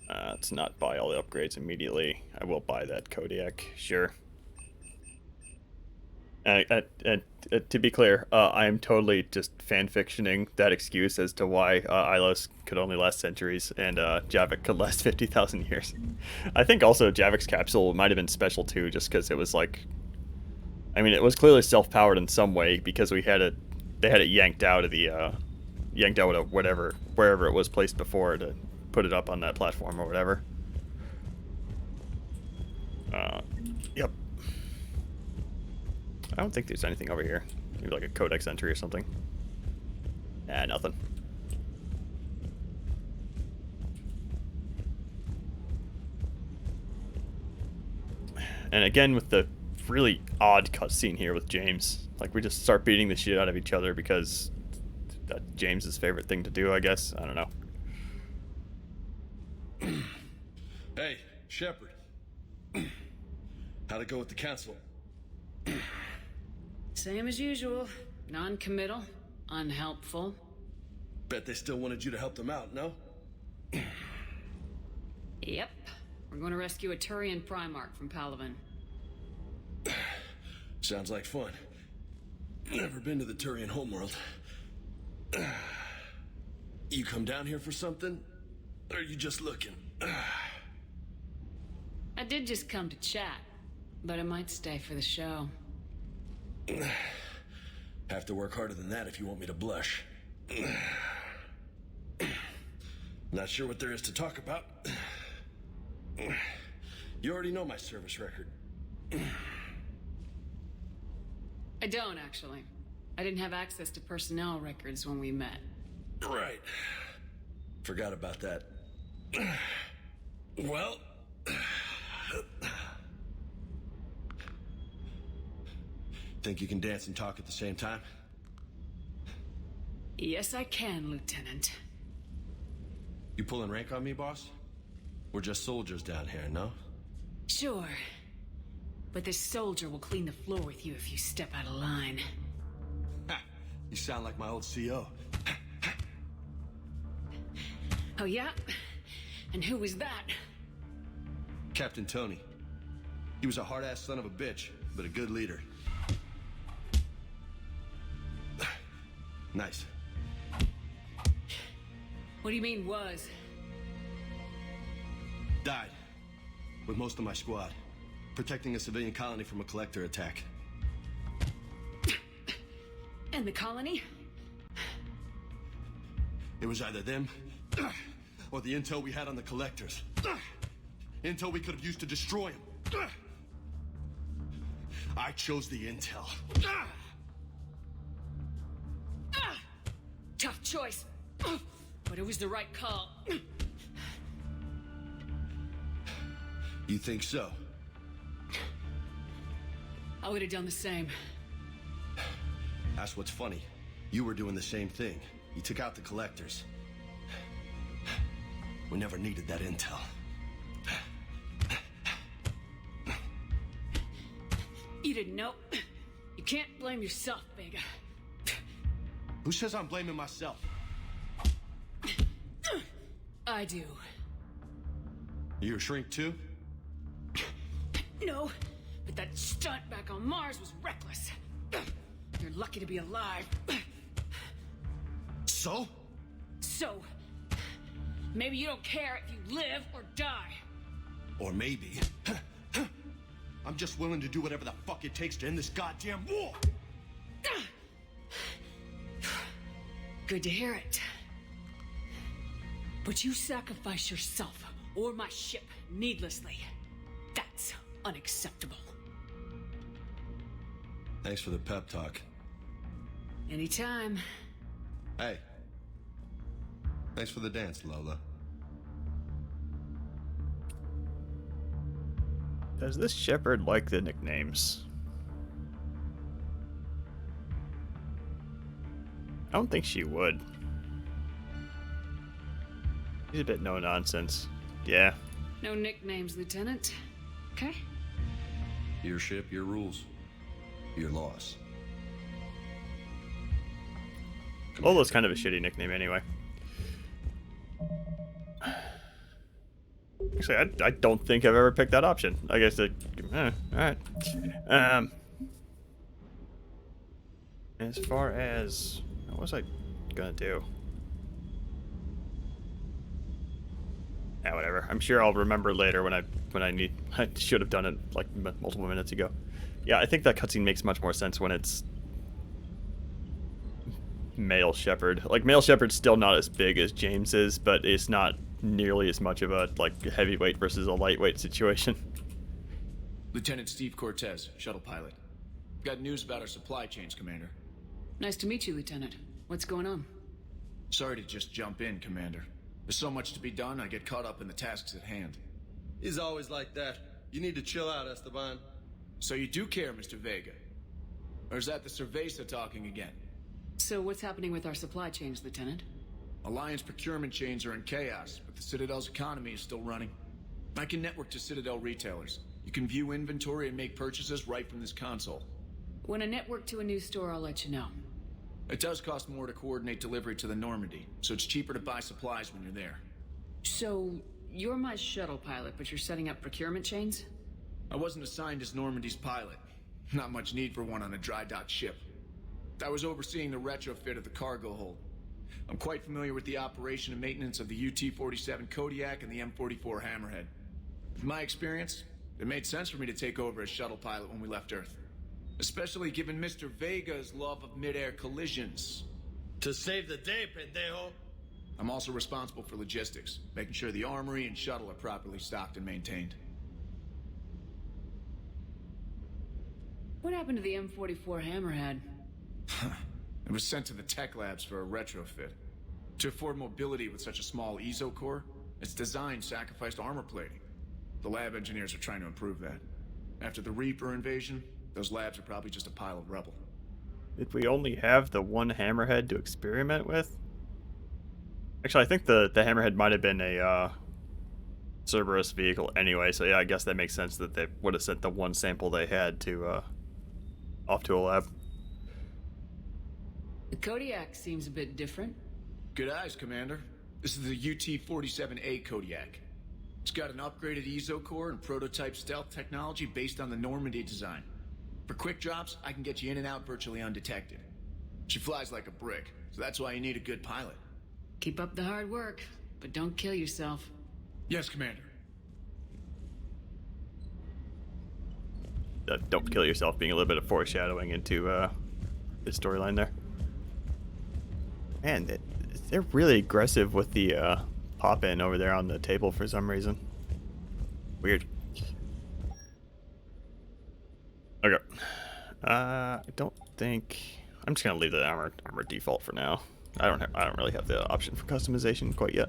Let's not buy all the upgrades immediately. I will buy that Kodiak, sure. To be clear, I am totally just fanfictioning that excuse as to why Ilos could only last centuries and Javik could last 50,000 years. I think also Javik's capsule might have been special too, just because it was like, I mean, it was clearly self-powered in some way because they had it yanked out of wherever it was placed before to put it up on that platform or whatever. Yep. I don't think there's anything over here. Maybe like a codex entry or something. Nah, nothing. And again, with the really odd cutscene here with James. Like, we just start beating the shit out of each other because that's James's favorite thing to do, I guess. I don't know. Hey, Shepard. How'd it go with the council? Same as usual. Non-committal, unhelpful. Bet they still wanted you to help them out, no? Yep. We're going to rescue a Turian Primarch from Palaven. Sounds like fun. Never been to the Turian homeworld. You come down here for something? Or are you just looking? I did just come to chat, but I might stay for the show. Have to work harder than that if you want me to blush. Not sure what there is to talk about. You already know my service record. I don't, actually. I didn't have access to personnel records when we met. Right. Forgot about that. Well... Think you can dance and talk at the same time? Yes, I can, Lieutenant. You pulling rank on me, boss? We're just soldiers down here, no? Sure. But this soldier will clean the floor with you if you step out of line. Ha! You sound like my old CO. Oh, yeah? And who was that? Captain Tony. He was a hard-ass son of a bitch, but a good leader. Nice. What do you mean, was? Died. With most of my squad. Protecting a civilian colony from a collector attack. And the colony? It was either them, or the intel we had on the collectors. Intel we could have used to destroy them. I chose the intel. Tough choice. But it was the right call. You think so? I would have done the same. That's what's funny. You were doing the same thing. You took out the collectors. We never needed that intel. You didn't know. You can't blame yourself, Vega. Who says I'm blaming myself? I do. You a shrink too? No, but that stunt back on Mars was reckless. You're lucky to be alive. So? So, maybe you don't care if you live or die. Or maybe... I'm just willing to do whatever the fuck it takes to end this goddamn war! Good to hear it. But you sacrifice yourself or my ship needlessly. That's unacceptable. Thanks for the pep talk. Anytime. Hey. Thanks for the dance, Lola. Does this Shepherd like the nicknames? I don't think she would. He's a bit no nonsense. Yeah. No nicknames, Lieutenant. Okay? Your ship, your rules. Your loss. Lola's kind of a shitty nickname anyway. Actually, I don't think I've ever picked that option. I guess alright. As far as what was I gonna do? Yeah, whatever. I'm sure I'll remember later when I need. I should have done it like multiple minutes ago. Yeah, I think that cutscene makes much more sense when it's male Shepherd. Like, male Shepherd's still not as big as James is, but it's not nearly as much of a like heavyweight versus a lightweight situation. Lieutenant Steve Cortez, shuttle pilot. Got news about our supply chains, Commander. Nice to meet you, Lieutenant. What's going on? Sorry to just jump in, Commander. There's so much to be done, I get caught up in the tasks at hand. He's always like that. You need to chill out, Esteban. So you do care, Mr. Vega? Or is that the Cerveza talking again? So what's happening with our supply chains, Lieutenant? Alliance procurement chains are in chaos, but the Citadel's economy is still running. I can network to Citadel retailers. You can view inventory and make purchases right from this console. When I network to a new store, I'll let you know. It does cost more to coordinate delivery to the Normandy, so it's cheaper to buy supplies when you're there. So, you're my shuttle pilot, but you're setting up procurement chains? I wasn't assigned as Normandy's pilot. Not much need for one on a dry dock ship. I was overseeing the retrofit of the cargo hold. I'm quite familiar with the operation and maintenance of the UT-47 Kodiak and the M44 Hammerhead. With my experience, it made sense for me to take over as shuttle pilot when we left Earth. Especially given Mr. Vega's love of mid-air collisions. To save the day, pendejo. I'm also responsible for logistics, making sure the armory and shuttle are properly stocked and maintained. What happened to the M44 Hammerhead? It was sent to the tech labs for a retrofit. To afford mobility with such a small ESO core, its design sacrificed armor plating. The lab engineers are trying to improve that. After the Reaper invasion, those labs are probably just a pile of rubble. Did we only have the one Hammerhead to experiment with? Actually, I think the Hammerhead might have been a Cerberus vehicle anyway, so yeah, I guess that makes sense that they would have sent the one sample they had to off to a lab. The Kodiak seems a bit different. Good eyes, Commander. This is the UT-47A Kodiak. It's got an upgraded ESO core and prototype stealth technology based on the Normandy design. For quick drops, I can get you in and out virtually undetected. She flies like a brick, so that's why you need a good pilot. Keep up the hard work, but don't kill yourself. Yes, Commander. Don't kill yourself being a little bit of foreshadowing into the storyline there. Man, they're really aggressive with the pop-in over there on the table for some reason. Weird. Okay. I don't think... I'm just gonna leave the armor default for now. I don't really have the option for customization quite yet.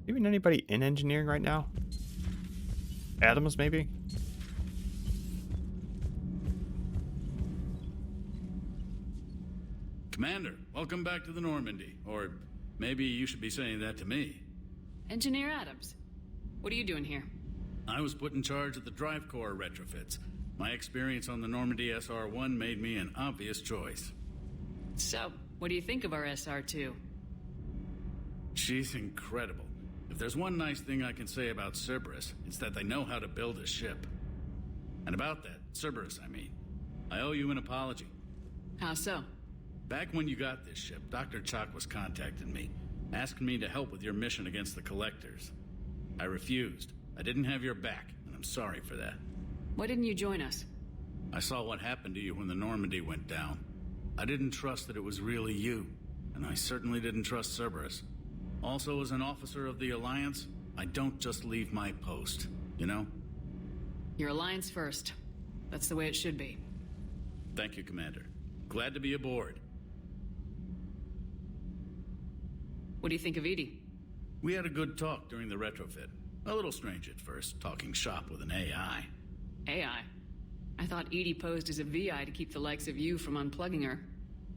Even anybody in engineering right now? Adams, maybe? Commander, welcome back to the Normandy. Or maybe you should be saying that to me. Engineer Adams, what are you doing here? I was put in charge of the drive core retrofits. My experience on the Normandy SR-1 made me an obvious choice. So, what do you think of our SR-2? She's incredible. If there's one nice thing I can say about Cerberus, it's that they know how to build a ship. And about that, Cerberus, I mean, I owe you an apology. How so? Back when you got this ship, Dr. Chalk was contacting me, asking me to help with your mission against the Collectors. I refused. I didn't have your back, and I'm sorry for that. Why didn't you join us? I saw what happened to you when the Normandy went down. I didn't trust that it was really you, and I certainly didn't trust Cerberus. Also, as an officer of the Alliance, I don't just leave my post, you know? Your Alliance first. That's the way it should be. Thank you, Commander. Glad to be aboard. What do you think of Edie? We had a good talk during the retrofit. A little strange at first, talking shop with an AI. AI? I thought Edie posed as a VI to keep the likes of you from unplugging her.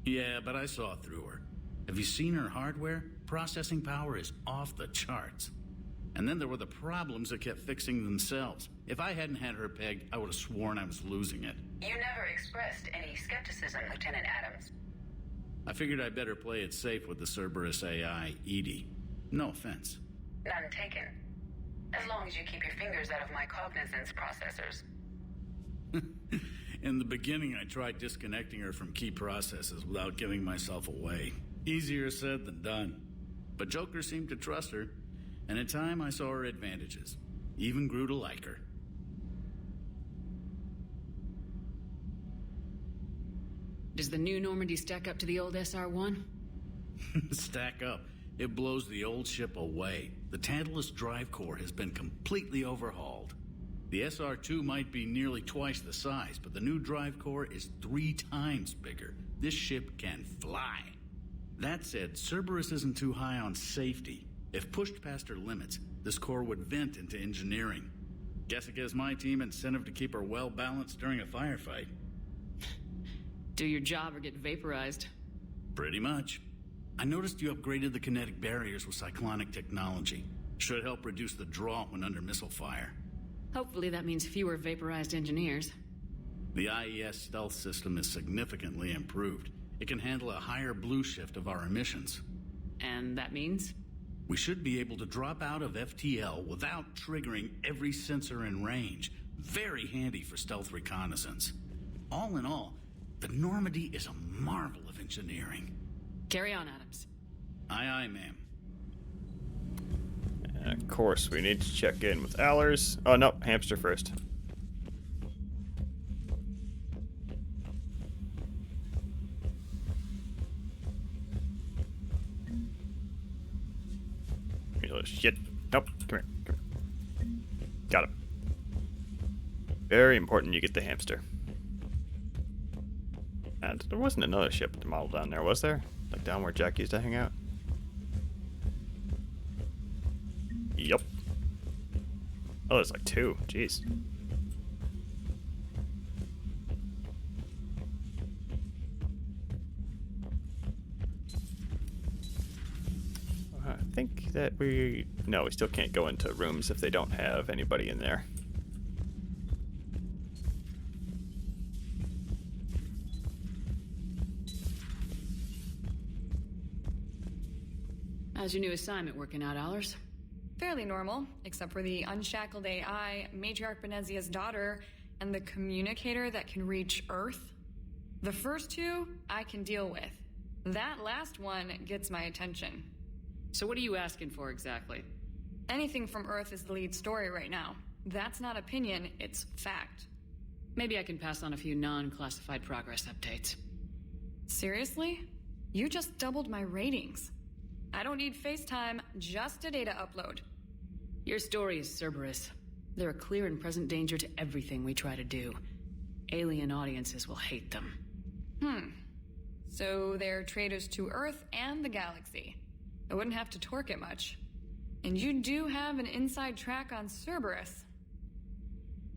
Yeah, but I saw through her. Have you seen her hardware? Processing power is off the charts. And then there were the problems that kept fixing themselves. If I hadn't had her pegged, I would have sworn I was losing it. You never expressed any skepticism, Lieutenant Adams. I figured I'd better play it safe with the Cerberus AI, Edie. No offense. None taken. As long as you keep your fingers out of my cognizance processors. In the beginning, I tried disconnecting her from key processes without giving myself away. Easier said than done. But Joker seemed to trust her, and in time I saw her advantages. Even grew to like her. Does the new Normandy stack up to the old SR-1? Stack up. It blows the old ship away. The Tantalus drive core has been completely overhauled. The SR-2 might be nearly twice the size, but the new drive core is 3 times bigger. This ship can fly. That said, Cerberus isn't too high on safety. If pushed past her limits, this core would vent into engineering. Guess it gives my team incentive to keep her well-balanced during a firefight. Do your job or get vaporized. Pretty much. I noticed you upgraded the kinetic barriers with cyclonic technology. Should help reduce the draw when under missile fire. Hopefully that means fewer vaporized engineers. The IES stealth system is significantly improved. It can handle a higher blue shift of our emissions. And that means? We should be able to drop out of FTL without triggering every sensor in range. Very handy for stealth reconnaissance. All in all, the Normandy is a marvel of engineering. Carry on, Adams. Aye, aye, ma'am. And of course, we need to check in with Allers. Oh, no, Hamster first. Shit. Nope. Come here. Got him. Very important you get the hamster. And there wasn't another ship model down there, was there? Like down where Jack used to hang out? Yup. Oh, there's like two. Jeez. I think that we still can't go into rooms if they don't have anybody in there. How's your new assignment working out, Allers? Fairly normal, except for the unshackled AI, Matriarch Benezia's daughter, and the communicator that can reach Earth. The first two, I can deal with. That last one gets my attention. So what are you asking for exactly? Anything from Earth is the lead story right now. That's not opinion, it's fact. Maybe I can pass on a few non-classified progress updates. Seriously? You just doubled my ratings. I don't need FaceTime, just a data upload. Your story is Cerberus. They're a clear and present danger to everything we try to do. Alien audiences will hate them. So they're traitors to Earth and the galaxy. I wouldn't have to torque it much. And you do have an inside track on Cerberus.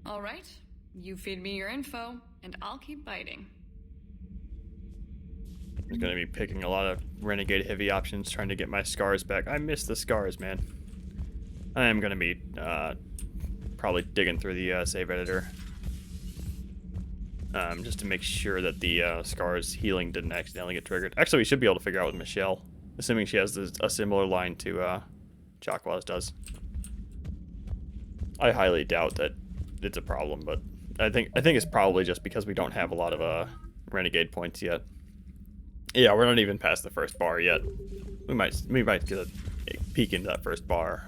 All right, you feed me your info, and I'll keep biting. I'm going to be picking a lot of renegade heavy options, trying to get my scars back. I miss the scars, man. I am going to be probably digging through the save editor. Just to make sure that the scars healing didn't accidentally get triggered. Actually, we should be able to figure out with Michelle. Assuming she has a similar line to Chakwas does. I highly doubt that it's a problem, but I think it's probably just because we don't have a lot of renegade points yet. Yeah, we're not even past the first bar yet. We might get a peek into that first bar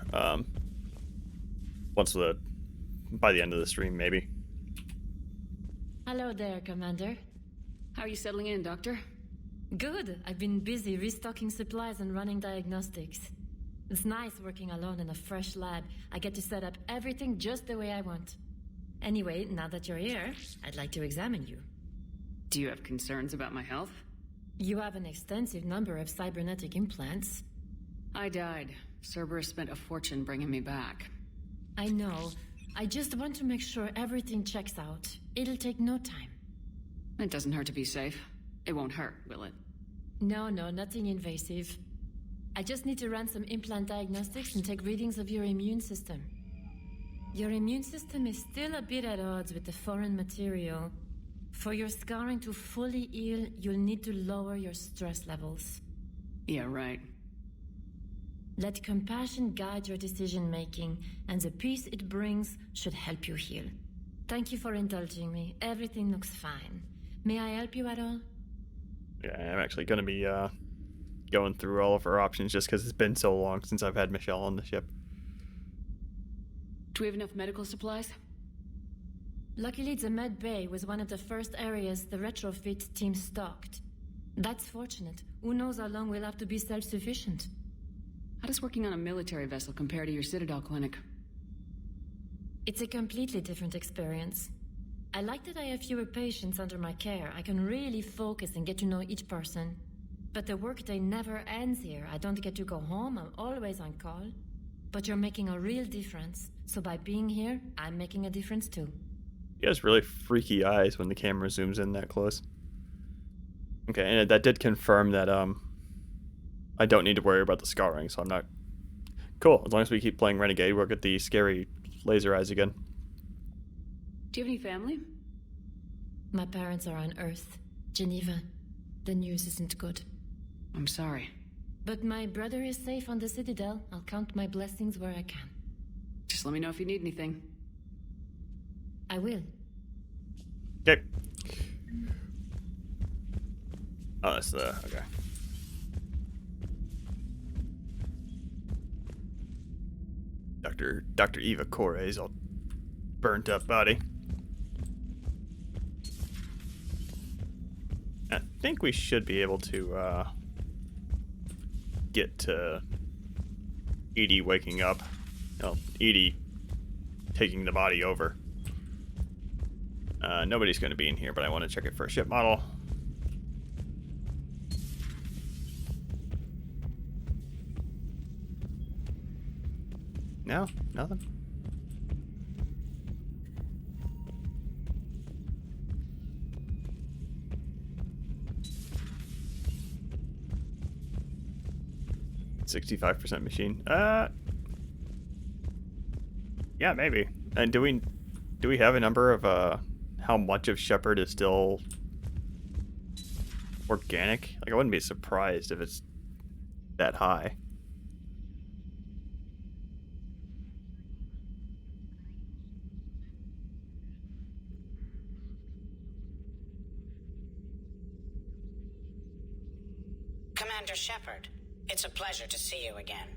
by the end of the stream, maybe. Hello there, Commander. How are you settling in, Doctor? Good. I've been busy restocking supplies and running diagnostics. It's nice working alone in a fresh lab. I get to set up everything just the way I want. Anyway, now that you're here, I'd like to examine you. Do you have concerns about my health? You have an extensive number of cybernetic implants. I died. Cerberus spent a fortune bringing me back. I know. I just want to make sure everything checks out. It'll take no time. It doesn't hurt to be safe. It won't hurt, will it? No, nothing invasive. I just need to run some implant diagnostics and take readings of your immune system. Your immune system is still a bit at odds with the foreign material. For your scarring to fully heal, you'll need to lower your stress levels. Yeah, right. Let compassion guide your decision-making, and the peace it brings should help you heal. Thank you for indulging me. Everything looks fine. May I help you at all? Yeah, I'm actually going to be going through all of our options just because it's been so long since I've had Michelle on the ship. Do we have enough medical supplies? Luckily, the med bay was one of the first areas the retrofit team stocked. That's fortunate. Who knows how long we'll have to be self-sufficient. How does working on a military vessel compare to your Citadel clinic? It's a completely different experience. I like that I have fewer patients under my care. I can really focus and get to know each person. But the workday never ends here. I don't get to go home. I'm always on call. But you're making a real difference. So by being here, I'm making a difference too. He has really freaky eyes when the camera zooms in that close. Okay, and that did confirm that I don't need to worry about the scarring, so I'm not... Cool, as long as we keep playing Renegade, we'll get the scary laser eyes again. Do you have any family? My parents are on Earth, Geneva. The news isn't good. I'm sorry. But my brother is safe on the Citadel. I'll count my blessings where I can. Just let me know if you need anything. I will. Okay. Oh, that's the... Okay. Dr. Eva Corey's all burnt up body. I think we should be able to get to Edie waking up. No, Edie taking the body over. Nobody's going to be in here, but I want to check it for a ship model. No, nothing. %65% machine. Yeah, maybe. And do we have a number of how much of Shepard is still organic? Like, I wouldn't be surprised if it's that high. Commander Shepard, it's a pleasure to see you again.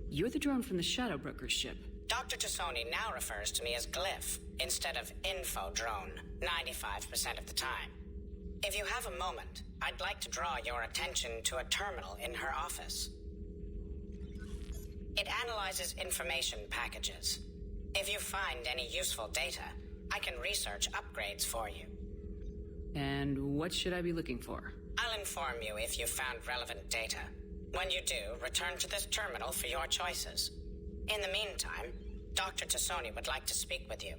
You're the drone from the Shadow Broker's ship. Dr. Tassoni now refers to me as Glyph instead of Info Drone 95% of the time. If you have a moment, I'd like to draw your attention to a terminal in her office. It analyzes information packages. If you find any useful data, I can research upgrades for you. And what should I be looking for? I'll inform you if you've found relevant data. When you do, return to this terminal for your choices. In the meantime, Dr. Tassoni would like to speak with you.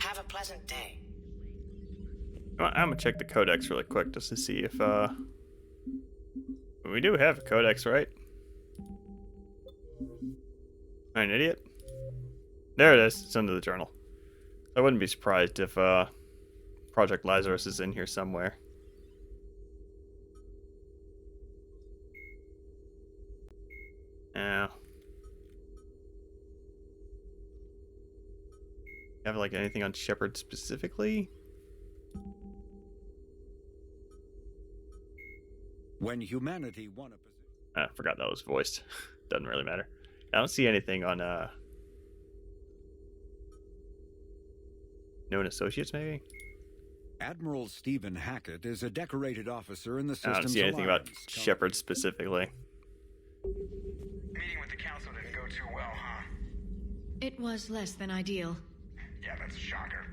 Have a pleasant day. I'm gonna check the codex really quick just to see if we do have a codex, right? I'm an idiot. There it is. It's under the journal. I wouldn't be surprised if Project Lazarus is in here somewhere. Yeah. Have like anything on Shepard specifically? When humanity won a position. I forgot that was voiced. Doesn't really matter. I don't see anything on Known Associates, maybe? Admiral Stephen Hackett is a decorated officer in the I Systems don't see anything about Alliance. Shepard specifically. Meeting with the council didn't go too well, huh? It was less than ideal. Yeah, that's a shocker.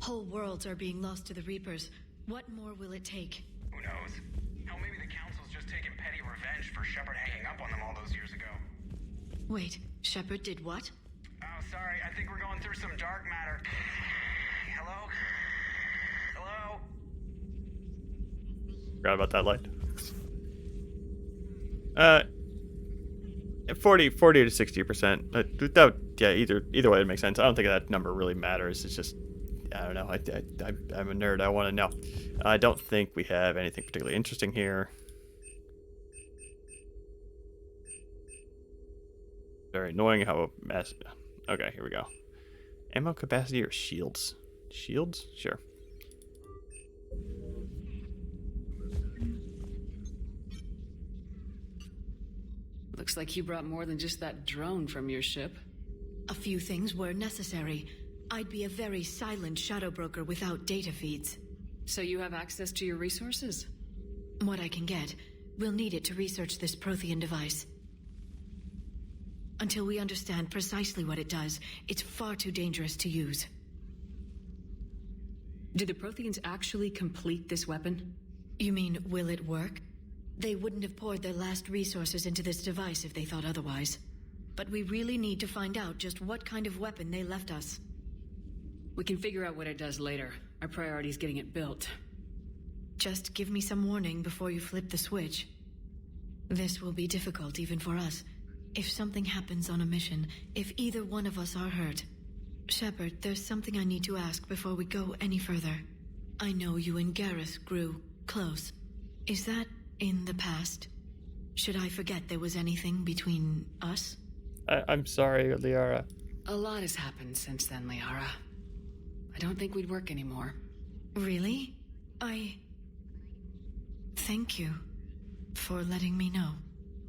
Whole worlds are being lost to the Reapers. What more will it take? Who knows? Hell, maybe the council's just taking petty revenge for Shepard hanging up on them all those years ago. Wait, Shepard did what? Oh, sorry, I think we're going through some dark matter. Hello? Hello? Forgot about that light. 40 to 60%. Yeah, either way it makes sense. I don't think that number really matters. It's just, I don't know. I'm a nerd. I want to know. I don't think we have anything particularly interesting here. Very annoying how mass. Okay, here we go. Ammo capacity or shields? Shields? Sure. Looks like you brought more than just that drone from your ship. A few things were necessary. I'd be a very silent shadow broker without data feeds. So you have access to your resources? What I can get. We'll need it to research this Prothean device. Until we understand precisely what it does, it's far too dangerous to use. Did the Protheans actually complete this weapon? You mean, will it work? They wouldn't have poured their last resources into this device if they thought otherwise. But we really need to find out just what kind of weapon they left us. We can figure out what it does later. Our priority is getting it built. Just give me some warning before you flip the switch. This will be difficult even for us. If something happens on a mission, if either one of us are hurt, Shepard, there's something I need to ask before we go any further. I know you and Gareth grew close. Is that in the past? Should I forget there was anything between us? I'm sorry, Liara. A lot has happened since then, Liara. I don't think we'd work anymore. Really? Thank you for letting me know.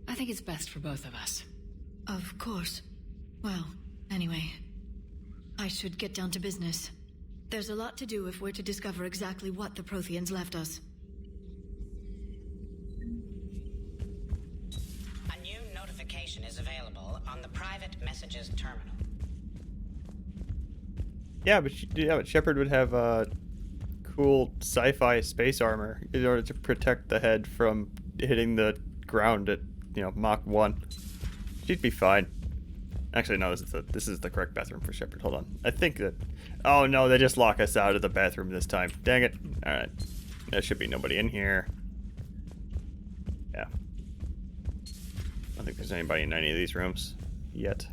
I think it's best for both of us. Of course. Well, anyway, I should get down to business. There's a lot to do if we're to discover exactly what the Protheans left us. A new notification is available on the private messages terminal. Yeah, but Shepard would have cool sci-fi space armor in order to protect the head from hitting the ground at Mach 1. She'd be fine. Actually, no, this is the correct bathroom for Shepard. Hold on. I think that... Oh, no, they just lock us out of the bathroom this time. Dang it. Alright. There should be nobody in here. Yeah. I don't think there's anybody in any of these rooms yet.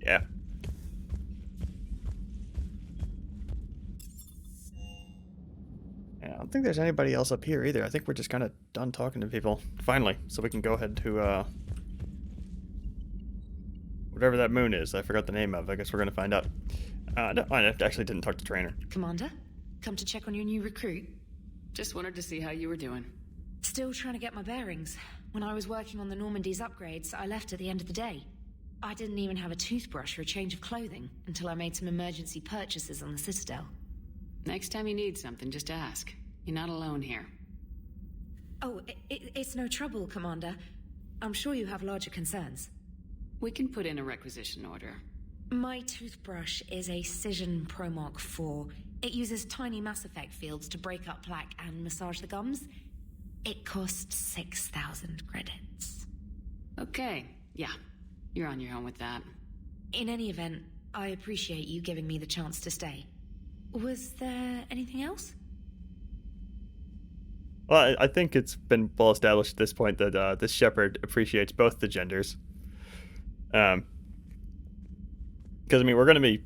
Yeah. I don't think there's anybody else up here either. I think we're just kind of done talking to people. Finally, so we can go ahead to, whatever that moon is. I forgot the name of. I guess we're going to find out. No, I actually didn't talk to Trainer. Commander, come to check on your new recruit. Just wanted to see how you were doing. Still trying to get my bearings. When I was working on the Normandy's upgrades, I left at the end of the day. I didn't even have a toothbrush or a change of clothing until I made some emergency purchases on the Citadel. Next time you need something, just ask. You're not alone here. Oh, it's no trouble, Commander. I'm sure you have larger concerns. We can put in a requisition order. My toothbrush is a Cision Pro Mark IV. It uses tiny Mass Effect fields to break up plaque and massage the gums. It costs 6,000 credits. Okay, yeah. You're on your own with that. In any event, I appreciate you giving me the chance to stay. Was there anything else? Well, I think it's been well established at this point that this Shepard appreciates both the genders. Because, I mean, we're going to be...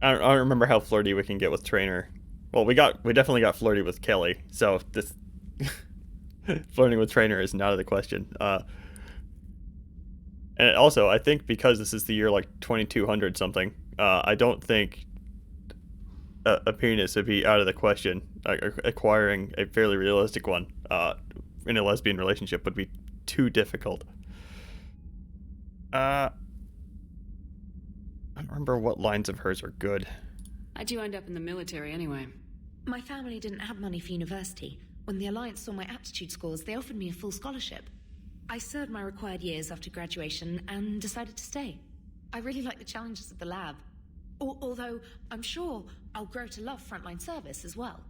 I don't remember how flirty we can get with Trainer. Well, we definitely got flirty with Kelly, so this... flirting with Trainer is not out of the question. And also, I think because this is the year, like, 2200 something, I don't think a penis would be out of the question. Acquiring a fairly realistic one in a lesbian relationship would be too difficult. I don't remember what lines of hers are good. How'd you end up in the military anyway? My family didn't have money for university. When the Alliance saw my aptitude scores, they offered me a full scholarship. I served my required years after graduation and decided to stay. I really like the challenges of the lab. Although, I'm sure I'll grow to love frontline service as well.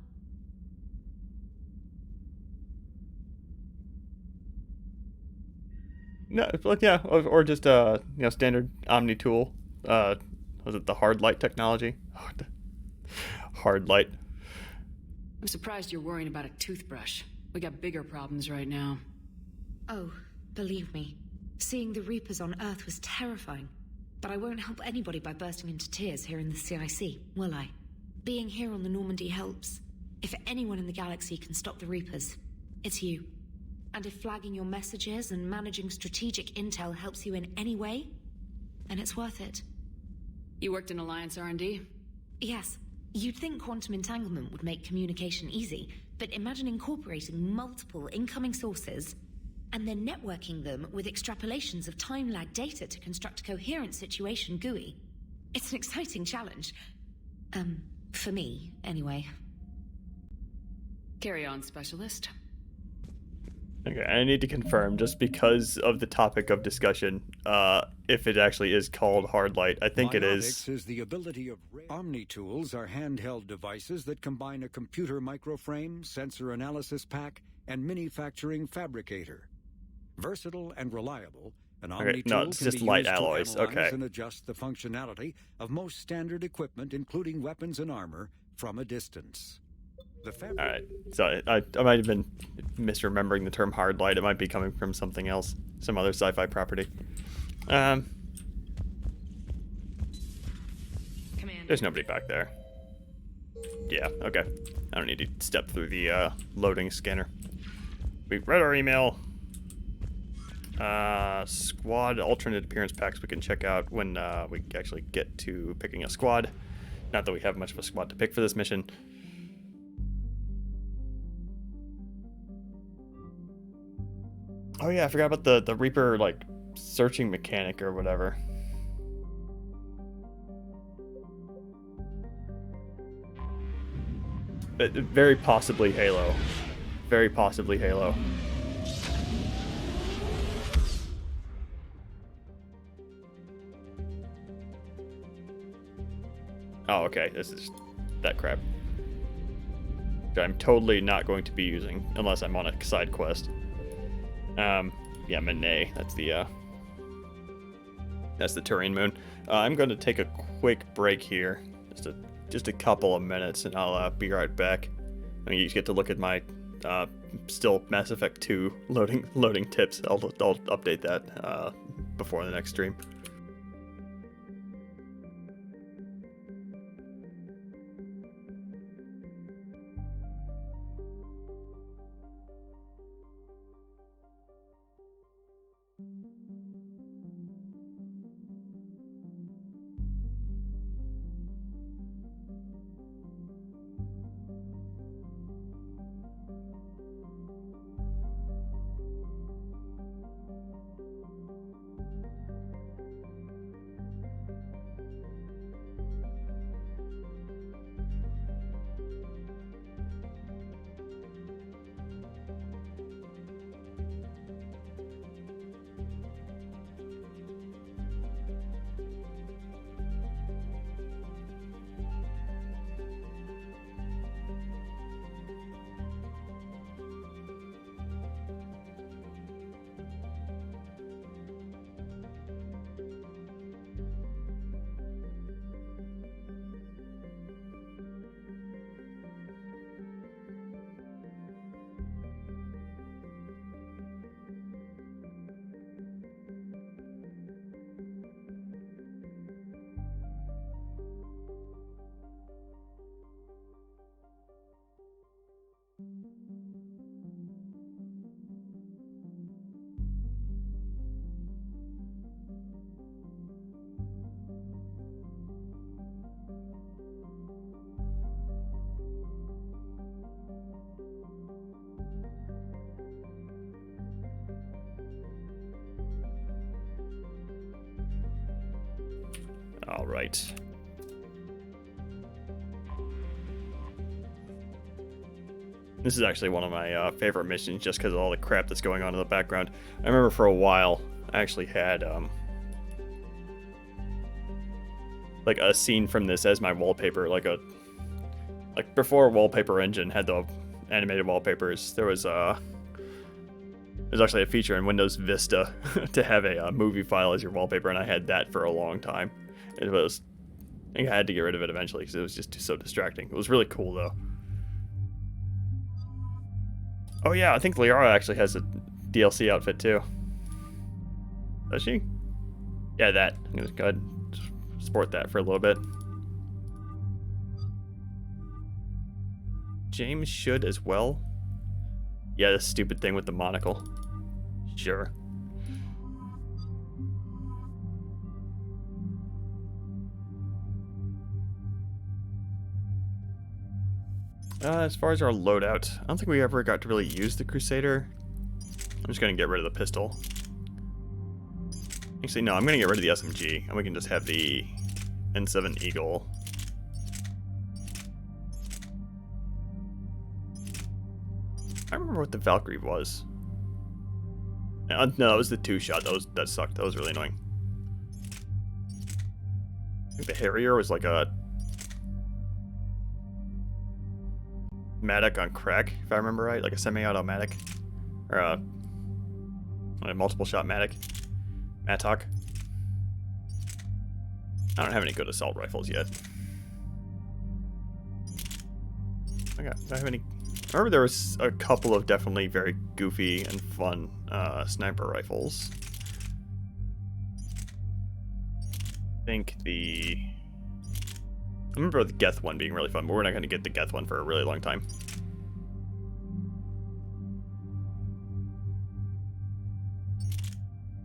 No, but yeah, or just standard Omni tool. Was it the hard light technology? Hard light. I'm surprised you're worrying about a toothbrush. We got bigger problems right now. Oh, believe me, seeing the Reapers on Earth was terrifying. But I won't help anybody by bursting into tears here in the CIC, will I? Being here on the Normandy helps. If anyone in the galaxy can stop the Reapers, it's you. And if flagging your messages and managing strategic intel helps you in any way, then it's worth it. You worked in Alliance R&D? Yes. You'd think quantum entanglement would make communication easy, but imagine incorporating multiple incoming sources and then networking them with extrapolations of time-lag data to construct a coherent situation GUI. It's an exciting challenge. For me, anyway. Carry on, Specialist. Okay, I need to confirm, just because of the topic of discussion, if it actually is called hard light. I think it is. Is the ability of Omni tools are handheld devices that combine a computer microframe, sensor analysis pack, and manufacturing fabricator. Versatile and reliable, an Omni tool it's can just be light used alloys. to analyze Okay. and adjust the functionality of most standard equipment, including weapons and armor, from a distance. Alright, so I might have been misremembering the term hard light. It might be coming from something else, some other sci-fi property. There's nobody back there. Yeah, okay. I don't need to step through the loading scanner. We read our email. Squad alternate appearance packs we can check out when we actually get to picking a squad. Not that we have much of a squad to pick for this mission. Oh yeah, I forgot about the Reaper, like, searching mechanic or whatever. Very possibly Halo. Very possibly Halo. Oh, okay, this is that crap. Which I'm totally not going to be using unless I'm on a side quest. Yeah, Monet, that's the Turian moon. I'm going to take a quick break here, just a couple of minutes, and I'll be right back. I mean, you get to look at my still Mass Effect 2 loading tips. I'll update that before the next stream. All right. This is actually one of my favorite missions just because of all the crap that's going on in the background. I remember for a while I actually had like a scene from this as my wallpaper, like before Wallpaper Engine had the animated wallpapers. There's actually a feature in Windows Vista to have a movie file as your wallpaper, and I had that for a long time. I think I had to get rid of it eventually because it was just so distracting. It was really cool though. Oh yeah, I think Liara actually has a DLC outfit too. Does she? Yeah, that. I'm gonna go ahead and sport that for a little bit. James should as well. Yeah, this stupid thing with the monocle. Sure. As far as our loadout, I don't think we ever got to really use the Crusader. I'm just going to get rid of the pistol. Actually, no, I'm going to get rid of the SMG, and we can just have the N7 Eagle. I remember what the Valkyrie was. No, that was the two-shot. That sucked. That was really annoying. I think the Harrier was like a Matic on crack, if I remember right, like a semi-automatic, or a multiple-shot Matic. Mattock. I don't have any good assault rifles yet. Do I have any? I remember there was a couple of definitely very goofy and fun sniper rifles. I think I remember the Geth one being really fun, but we're not going to get the Geth one for a really long time.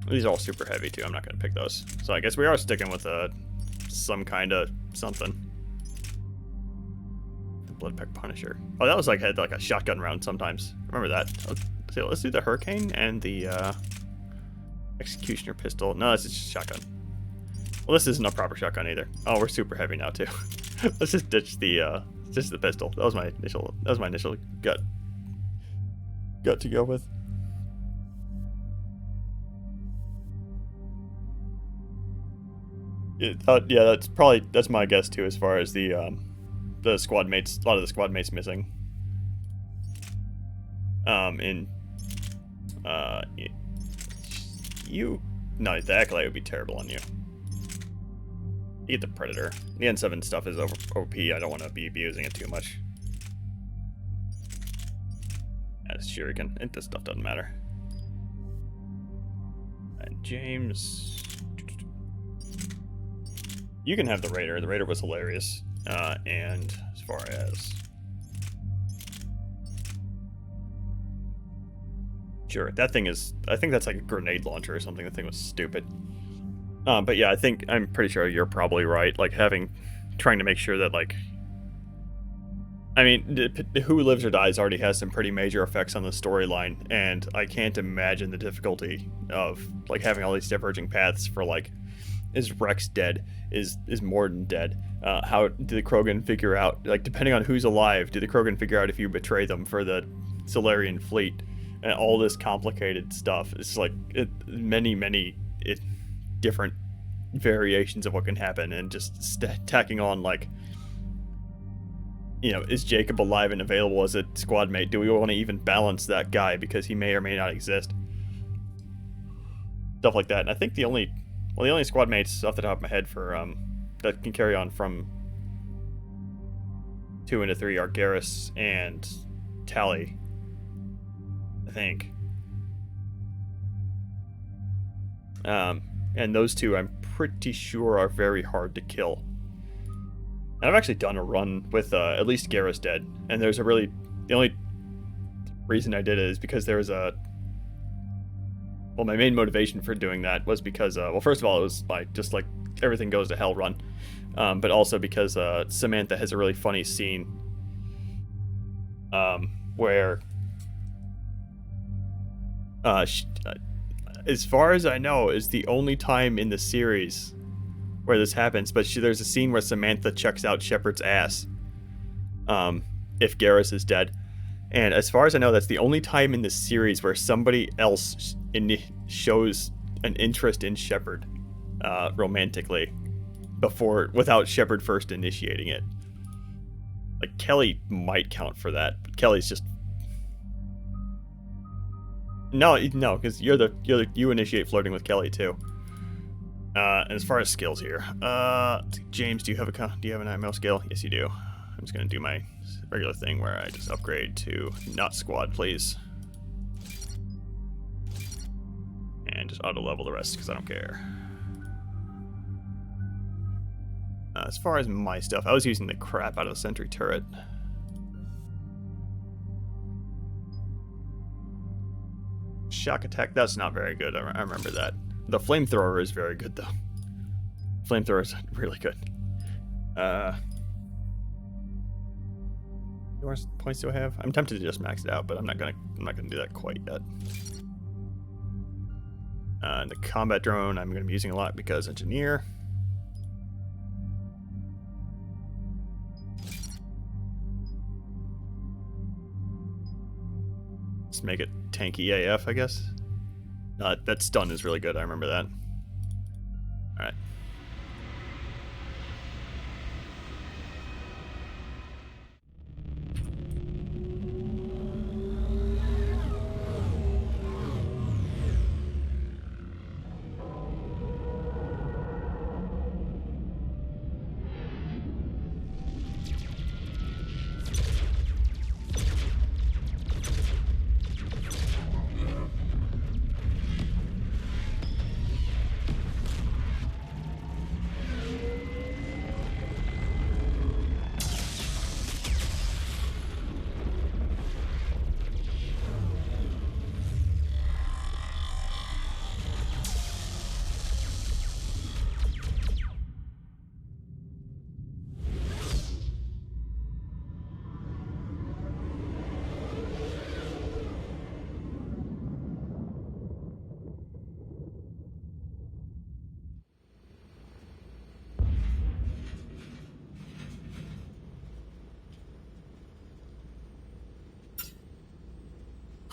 These are all super heavy too. I'm not going to pick those. So I guess we are sticking with some kind of something. The Bloodpeck Punisher. Oh, that was like had like a shotgun round sometimes. Remember that? So let's do the Hurricane and the Executioner pistol. No, it's just shotgun. Well, this isn't a proper shotgun either. Oh, we're super heavy now too. Let's just ditch the pistol. That was my initial gut to go with. Yeah, that's my guess too, as far as the squad mates. A lot of the squad mates missing. No, the Acolyte would be terrible on you. You get the Predator. The N7 stuff is OP. I don't want to be abusing it too much. As Shuriken, this stuff doesn't matter. And James, you can have the Raider. The Raider was hilarious. And as far as sure, that thing is. I think that's like a grenade launcher or something. The thing was stupid. But yeah, I'm pretty sure you're probably right. Like trying to make sure that like, I mean, Who Lives or Dies already has some pretty major effects on the storyline, and I can't imagine the difficulty of like having all these diverging paths for like, is Rex dead? Is Morden dead? How do the Krogan figure out? Like, depending on who's alive, do the Krogan figure out if you betray them for the Solarian fleet? And all this complicated stuff. It's like many different variations of what can happen, and just tacking on like, you know, is Jacob alive and available as a squad mate? Do we want to even balance that guy because he may or may not exist? Stuff like that. And I think the only squad mates off the top of my head for that can carry on from 2 into 3 are Garrus and Tally, I think. And those two I'm pretty sure are very hard to kill. And I've actually done a run with at least Garrus dead, and the only reason I did it is because there was my main motivation for doing that was because first of all, it was just like everything goes to hell run, but also because Samantha has a really funny scene where as far as I know, is the only time in the series where this happens, but there's a scene where Samantha checks out Shepard's ass if Garrus is dead. And as far as I know, that's the only time in the series where somebody else shows an interest in Shepard romantically without Shepard first initiating it. Like, Kelly might count for that, but Kelly's just... No, because you initiate flirting with Kelly too. And as far as skills here, James, do you have an IMO skill? Yes, you do. I'm just gonna do my regular thing where I just upgrade to not squad, please, and just auto level the rest because I don't care. As far as my stuff, I was using the crap out of the sentry turret. Shock attack, that's not very good. I remember that. The flamethrower is very good though. Flamethrower is really good. How many points do I have? I'm tempted to just max it out, but I'm not gonna do that quite yet. The combat drone I'm gonna be using a lot because engineer. Let's make it tanky AF, I guess. That stun is really good. I remember that. All right.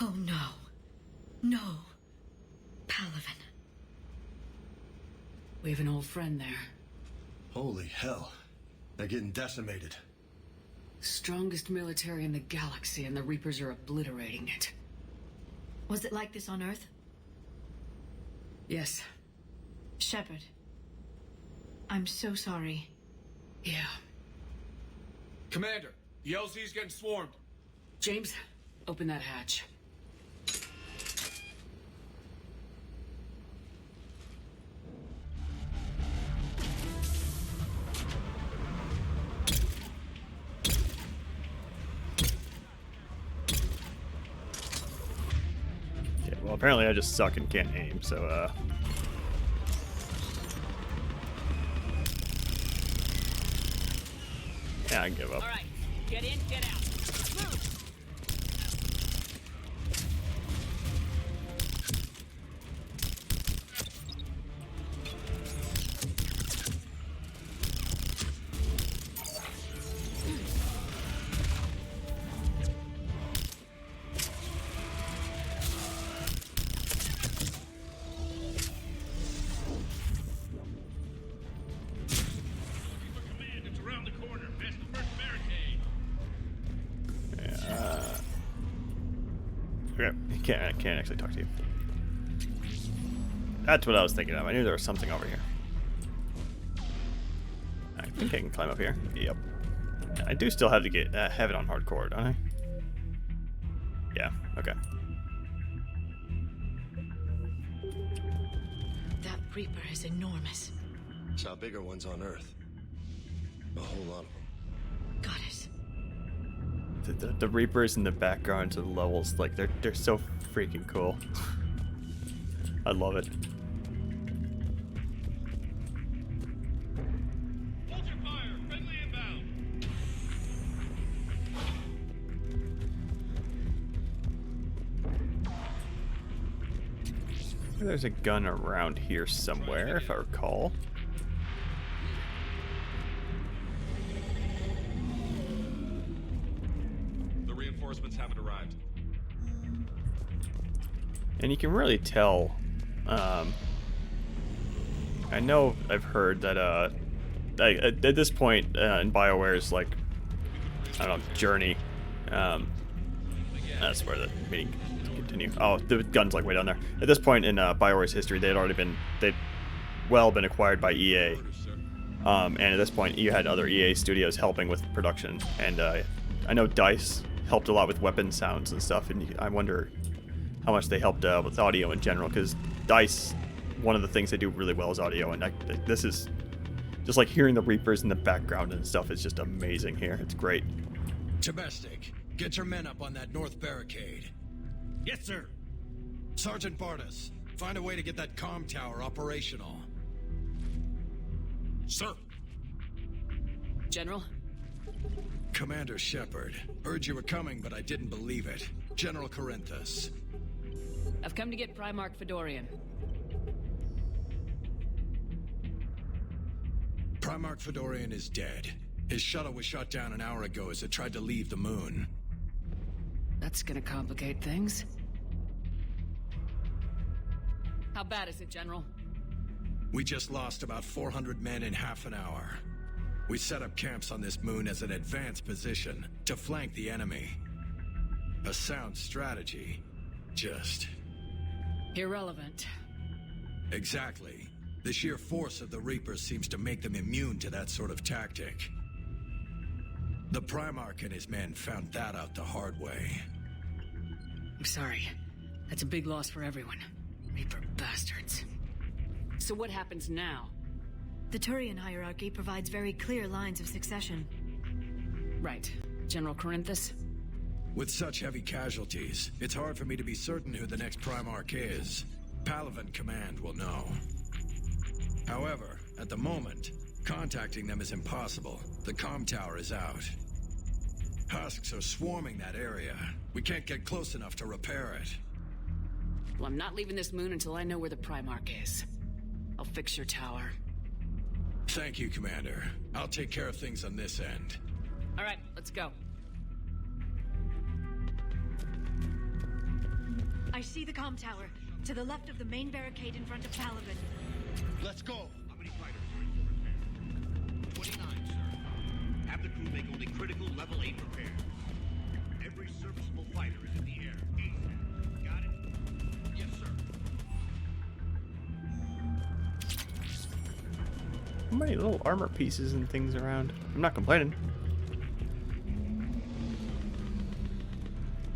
Oh no. No. Palaven. We have an old friend there. Holy hell. They're getting decimated. Strongest military in the galaxy, and the Reapers are obliterating it. Was it like this on Earth? Yes. Shepard. I'm so sorry. Yeah. Commander, the LZ's getting swarmed. James, open that hatch. Okay, well, apparently I just suck and can't aim, so, yeah, I give up. All right, get in, get out. Move. Okay, I can't actually talk to you. That's what I was thinking of. I knew there was something over here. I think I can climb up here. Yep. I do still have to get have it on hardcore, don't I? Yeah. Okay. That Reaper is enormous. Saw bigger ones on Earth. A whole lot of them. Got it. The Reapers in the background to the levels, like they're so freaking cool. I love it. Hold your fire. Friendly inbound. There's a gun around here somewhere, if I recall. Reinforcements haven't arrived. And you can really tell, I know I've heard that, at this point in BioWare's, like, I don't know, journey, that's where the meeting continue. Oh, the gun's, like, way down there. At this point in BioWare's history, they'd been acquired by EA. And at this point, you had other EA studios helping with production. And I know DICE helped a lot with weapon sounds and stuff, and I wonder how much they helped with audio in general, because DICE, one of the things they do really well is audio, and this is just like hearing the Reapers in the background and stuff is just amazing here. It's great. Domestic, get your men up on that north barricade. Yes, sir. Sergeant Bardas, find a way to get that comm tower operational. Sir. General? Commander Shepard, heard you were coming, but I didn't believe it. General Corinthus. I've come to get Primarch Fedorian. Primarch Fedorian is dead. His shuttle was shot down an hour ago as it tried to leave the moon. That's gonna complicate things. How bad is it, General? We just lost about 400 men in half an hour. We set up camps on this moon as an advanced position to flank the enemy. A sound strategy. Just... irrelevant. Exactly. The sheer force of the Reapers seems to make them immune to that sort of tactic. The Primarch and his men found that out the hard way. I'm sorry. That's a big loss for everyone. Reaper bastards. So what happens now? The Turian hierarchy provides very clear lines of succession. Right. General Corinthus? With such heavy casualties, it's hard for me to be certain who the next Primarch is. Palaven Command will know. However, at the moment, contacting them is impossible. The comm tower is out. Husks are swarming that area. We can't get close enough to repair it. Well, I'm not leaving this moon until I know where the Primarch is. I'll fix your tower. Thank you, Commander. I'll take care of things on this end. All right, let's go. I see the comm tower. To the left of the main barricade in front of Paladin. Let's go. How many fighters are in for repair? 29, sir. Have the crew make only critical level 8 repairs. Every serviceable fighter is in the air. ASAP. Got it? Yes, sir. How many little armor pieces and things around? I'm not complaining.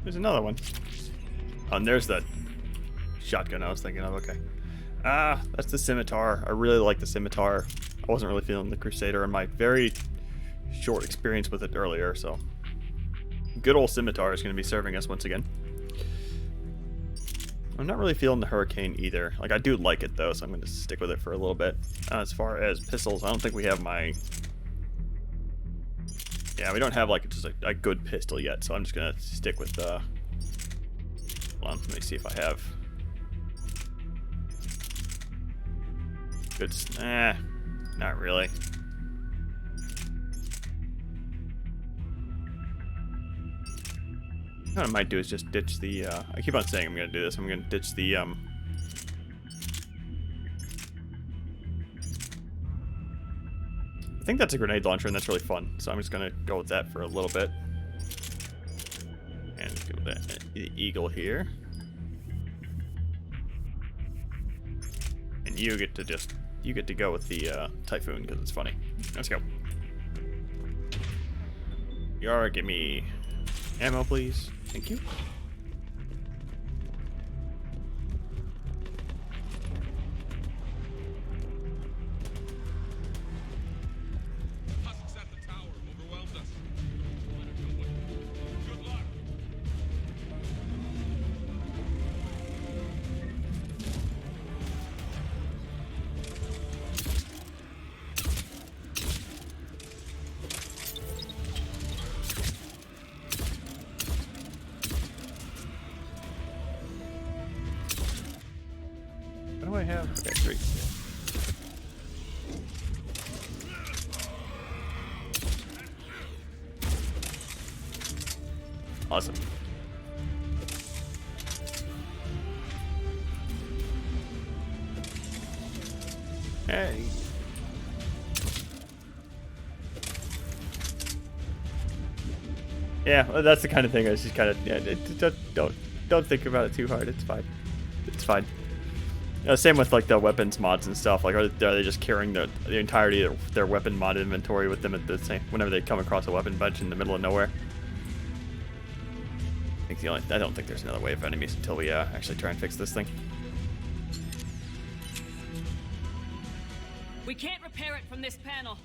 There's another one. Oh, and there's that shotgun I was thinking of. Okay. Ah, that's the scimitar. I really like the scimitar. I wasn't really feeling the Crusader in my very short experience with it earlier, so good old scimitar is going to be serving us once again. I'm not really feeling the Hurricane either. Like, I do like it though, so I'm going to stick with it for a little bit. As far as pistols, I don't think we have my... Yeah, we don't have like just a good pistol yet, so I'm just going to stick with hold on, let me see if I have good. Not really. What I might do is just ditch the, I keep on saying I'm going to do this. I'm going to ditch the, I think that's a grenade launcher, and that's really fun. So I'm just going to go with that for a little bit. And give that the Eagle here. And you get to go with the Typhoon, because it's funny. Let's go. Yara, give me ammo, please. Thank you. Husks at the tower overwhelmed us. Good luck. What do I have? Okay, 3. Awesome. Hey. Yeah, well, that's the kind of thing I was just kind of don't think about it too hard. It's fine. It's fine. Same with like the weapons mods and stuff. Like, are they just carrying the entirety of their weapon mod inventory with them at the same whenever they come across a weapon bunch in the middle of nowhere? I don't think there's another wave of enemies until we actually try and fix this thing. We can't repair it from this panel.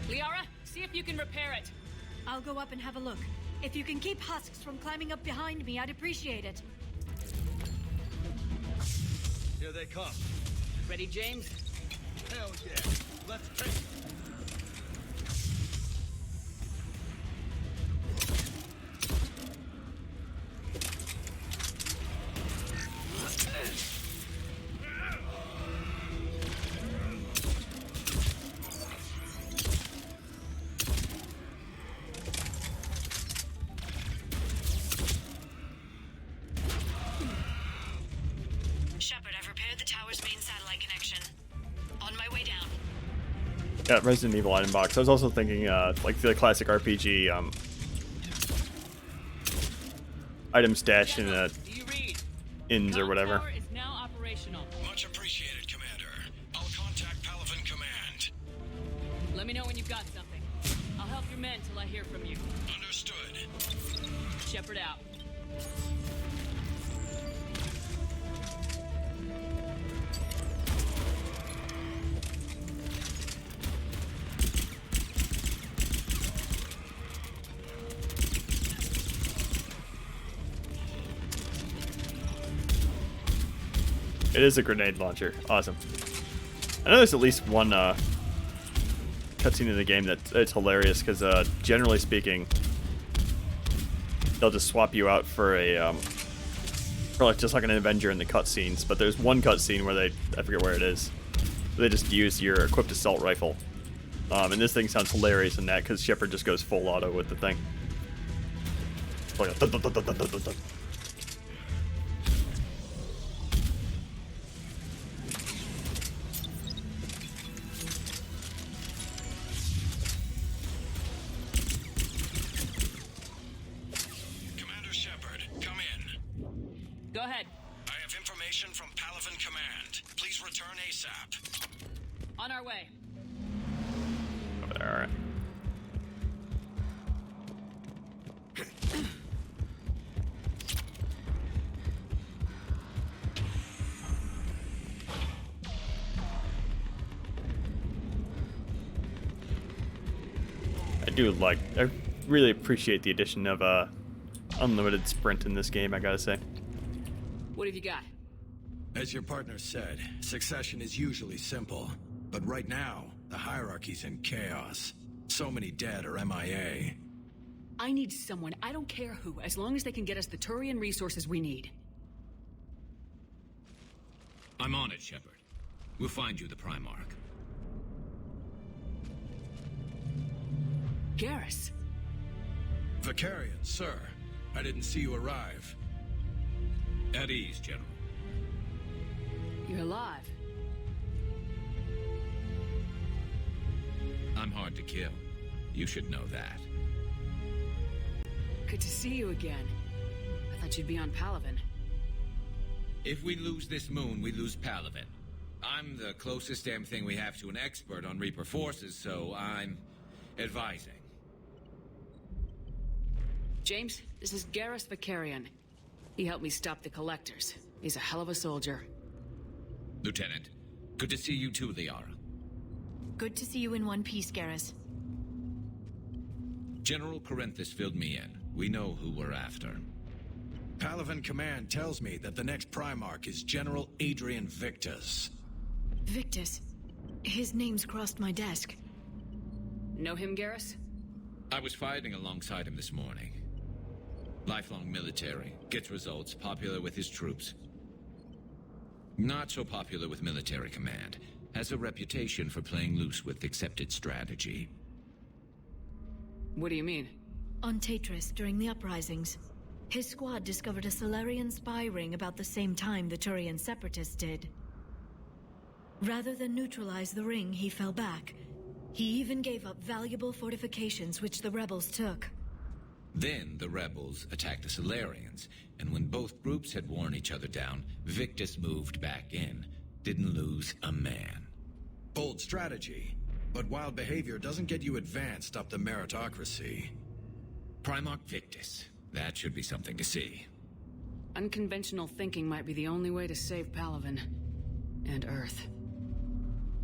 Liara, see if you can repair it. I'll go up and have a look. If you can keep husks from climbing up behind me, I'd appreciate it. Here they come. Ready, James? Hell yeah. Let's take it. Shepard, I've repaired the tower's main satellite connection. On my way down. Yeah, Resident Evil item box. I was also thinking, like the classic RPG item stash in inns or whatever. Tower is now operational. Much appreciated, Commander. I'll contact Palaven Command. Let me know when you've got something. I'll help your men till I hear from you. Understood. Shepard out. It is a grenade launcher. Awesome. I know there's at least one cutscene in the game that's hilarious because generally speaking, they'll just swap you out for a for like just like an Avenger in the cutscenes. But there's one cutscene where I forget where it is. They just use your equipped assault rifle, and this thing sounds hilarious in that because Shepard just goes full auto with the thing. Like a thud, thud, thud, thud, thud, thud, thud. Commander Shepard, come in. Go ahead. I have information from Palaven Command. Please return ASAP. On our way. Alright. I really appreciate the addition of unlimited sprint in this game, I gotta say. What have you got? As your partner said, succession is usually simple. But right now, the hierarchy's in chaos. So many dead or MIA. I need someone, I don't care who, as long as they can get us the Turian resources we need. I'm on it, Shepard. We'll find you the Primarch. Garrus. Vicarian, sir. I didn't see you arrive. At ease, General. You're alive. I'm hard to kill. You should know that. Good to see you again. I thought you'd be on Palaven. If we lose this moon, we lose Palaven. I'm the closest damn thing we have to an expert on Reaper forces, so I'm advising. James, this is Garrus Vicarian. He helped me stop the Collectors. He's a hell of a soldier. Lieutenant, good to see you too, Liara. Good to see you in one piece, Garrus. General Corinthus filled me in. We know who we're after. Palaven Command tells me that the next Primarch is General Adrian Victus. Victus. His name's crossed my desk. Know him, Garrus? I was fighting alongside him this morning. Lifelong military, gets results, popular with his troops. Not so popular with military command. Has a reputation for playing loose with accepted strategy. What do you mean? On Tatris, during the uprisings, his squad discovered a Solarian spy ring about the same time the Turian separatists did. Rather than neutralize the ring, he fell back. He even gave up valuable fortifications which the rebels took. Then the rebels attacked the Solarians, and when both groups had worn each other down, Victus moved back in. Didn't lose a man. Bold strategy, but wild behavior doesn't get you advanced up the meritocracy. Primarch Victus. That should be something to see. Unconventional thinking might be the only way to save Palaven. And Earth.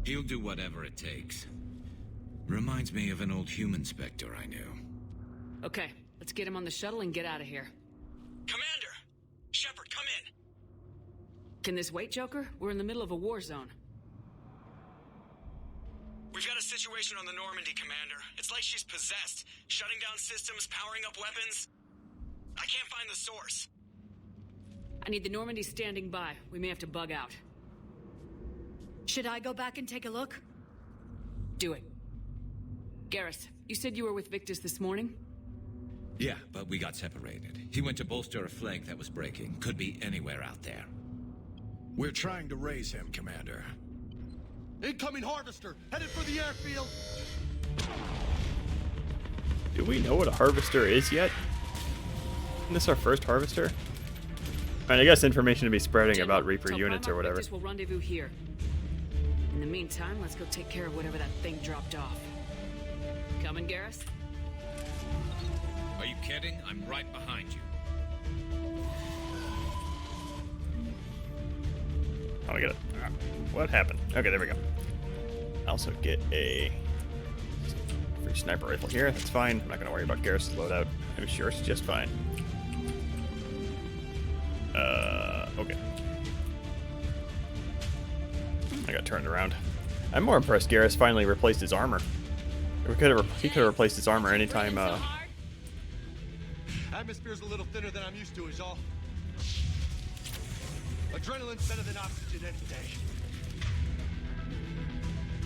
He'll do whatever it takes. Reminds me of an old human Spectre I knew. Okay, let's get him on the shuttle and get out of here. Commander! Shepard, come in! Can this wait, Joker? We're in the middle of a war zone. We've got a situation on the Normandy, Commander. It's like she's possessed. Shutting down systems, powering up weapons. I can't find the source. I need the Normandy standing by. We may have to bug out. Should I go back and take a look? Do it. Garrus, you said you were with Victus this morning? Yeah, but we got separated. He went to bolster a flank that was breaking. Could be anywhere out there. We're trying to raise him, Commander. Incoming harvester, headed for the airfield. Do we know what a harvester is yet? Isn't this our first harvester? I guess information to be spreading General, about Reaper tell units or Primarch whatever. Victus will rendezvous here. In the meantime, let's go take care of whatever that thing dropped off. Coming, Garrus? Are you kidding? I'm right behind you. Oh, I got it. What happened? Okay, there we go. I also get a free sniper rifle here. That's fine. I'm not going to worry about Garrus' loadout. I'm sure it's just fine. Okay. I got turned around. I'm more impressed Garrus finally replaced his armor. He could have replaced his armor anytime. Atmosphere's a little thinner than I'm used to, is all. Adrenaline's better than oxygen any day.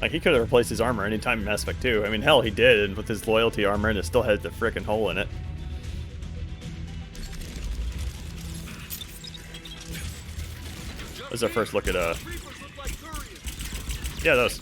Like, he could have replaced his armor anytime in Mass Effect 2. I mean, hell, he did, and with his loyalty armor, and it still has the frickin' hole in it. This is our first look at yeah, those.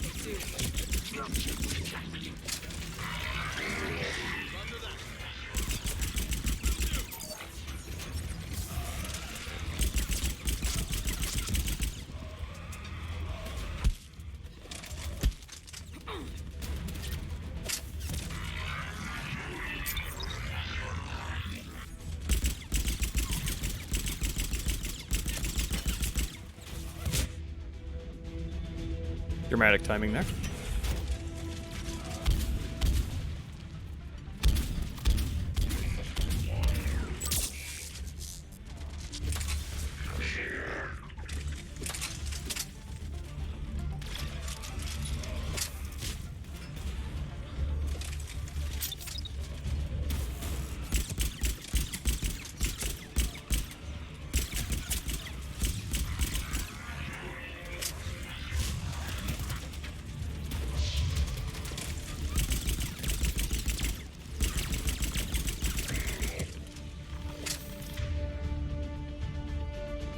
Dramatic timing there.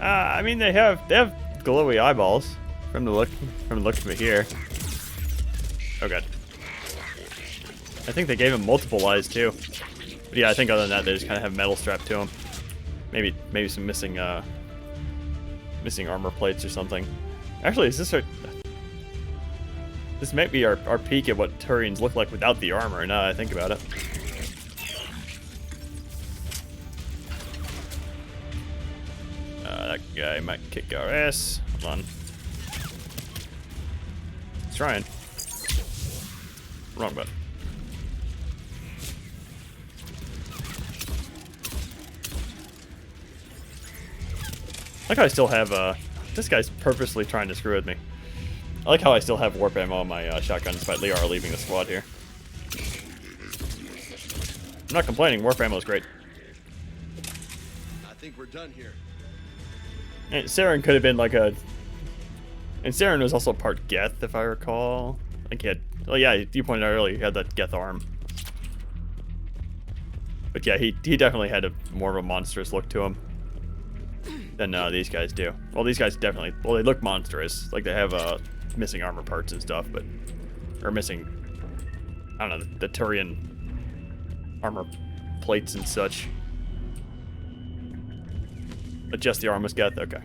I mean, they have glowy eyeballs from the look of it here. Oh god. I think they gave him multiple eyes too. But yeah, I think other than that, they just kind of have metal strapped to him. Maybe some missing armor plates or something. Actually, is this our? This might be our peek at what Turians look like without the armor. Now that I think about it. That guy might kick our ass. Hold on. He's trying. Wrong button. I like how I still have, this guy's purposely trying to screw with me. I like how I still have warp ammo on my shotgun despite Liara leaving the squad here. I'm not complaining, warp ammo is great. I think we're done here. And Saren could have been like a... And Saren was also part Geth, if I recall. I think he had... Oh yeah, you pointed out earlier he had that Geth arm. But yeah, he definitely had more of a monstrous look to him than these guys do. Well, these guys definitely... Well, they look monstrous. Like, they have missing armor parts and stuff, but... Or missing... I don't know, the Turian armor plates and such. But just the arm was Geth? Okay.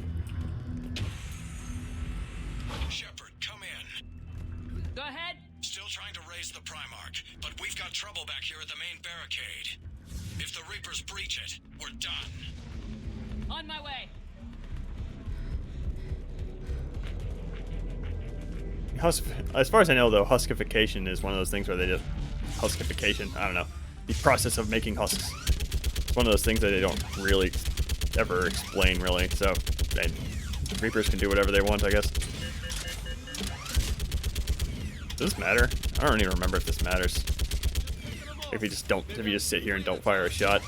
Shepard, come in. Go ahead. Still trying to raise the Primarch, but we've got trouble back here at the main barricade. If the Reapers breach it, we're done. On my way. As far as I know, though, huskification is one of those things where they just... Huskification? I don't know. The process of making husks. It's one of those things that they don't really ever explain, really. So, Reapers can do whatever they want, I guess. Does this matter? I don't even remember if this matters. If you just sit here and don't fire a shot.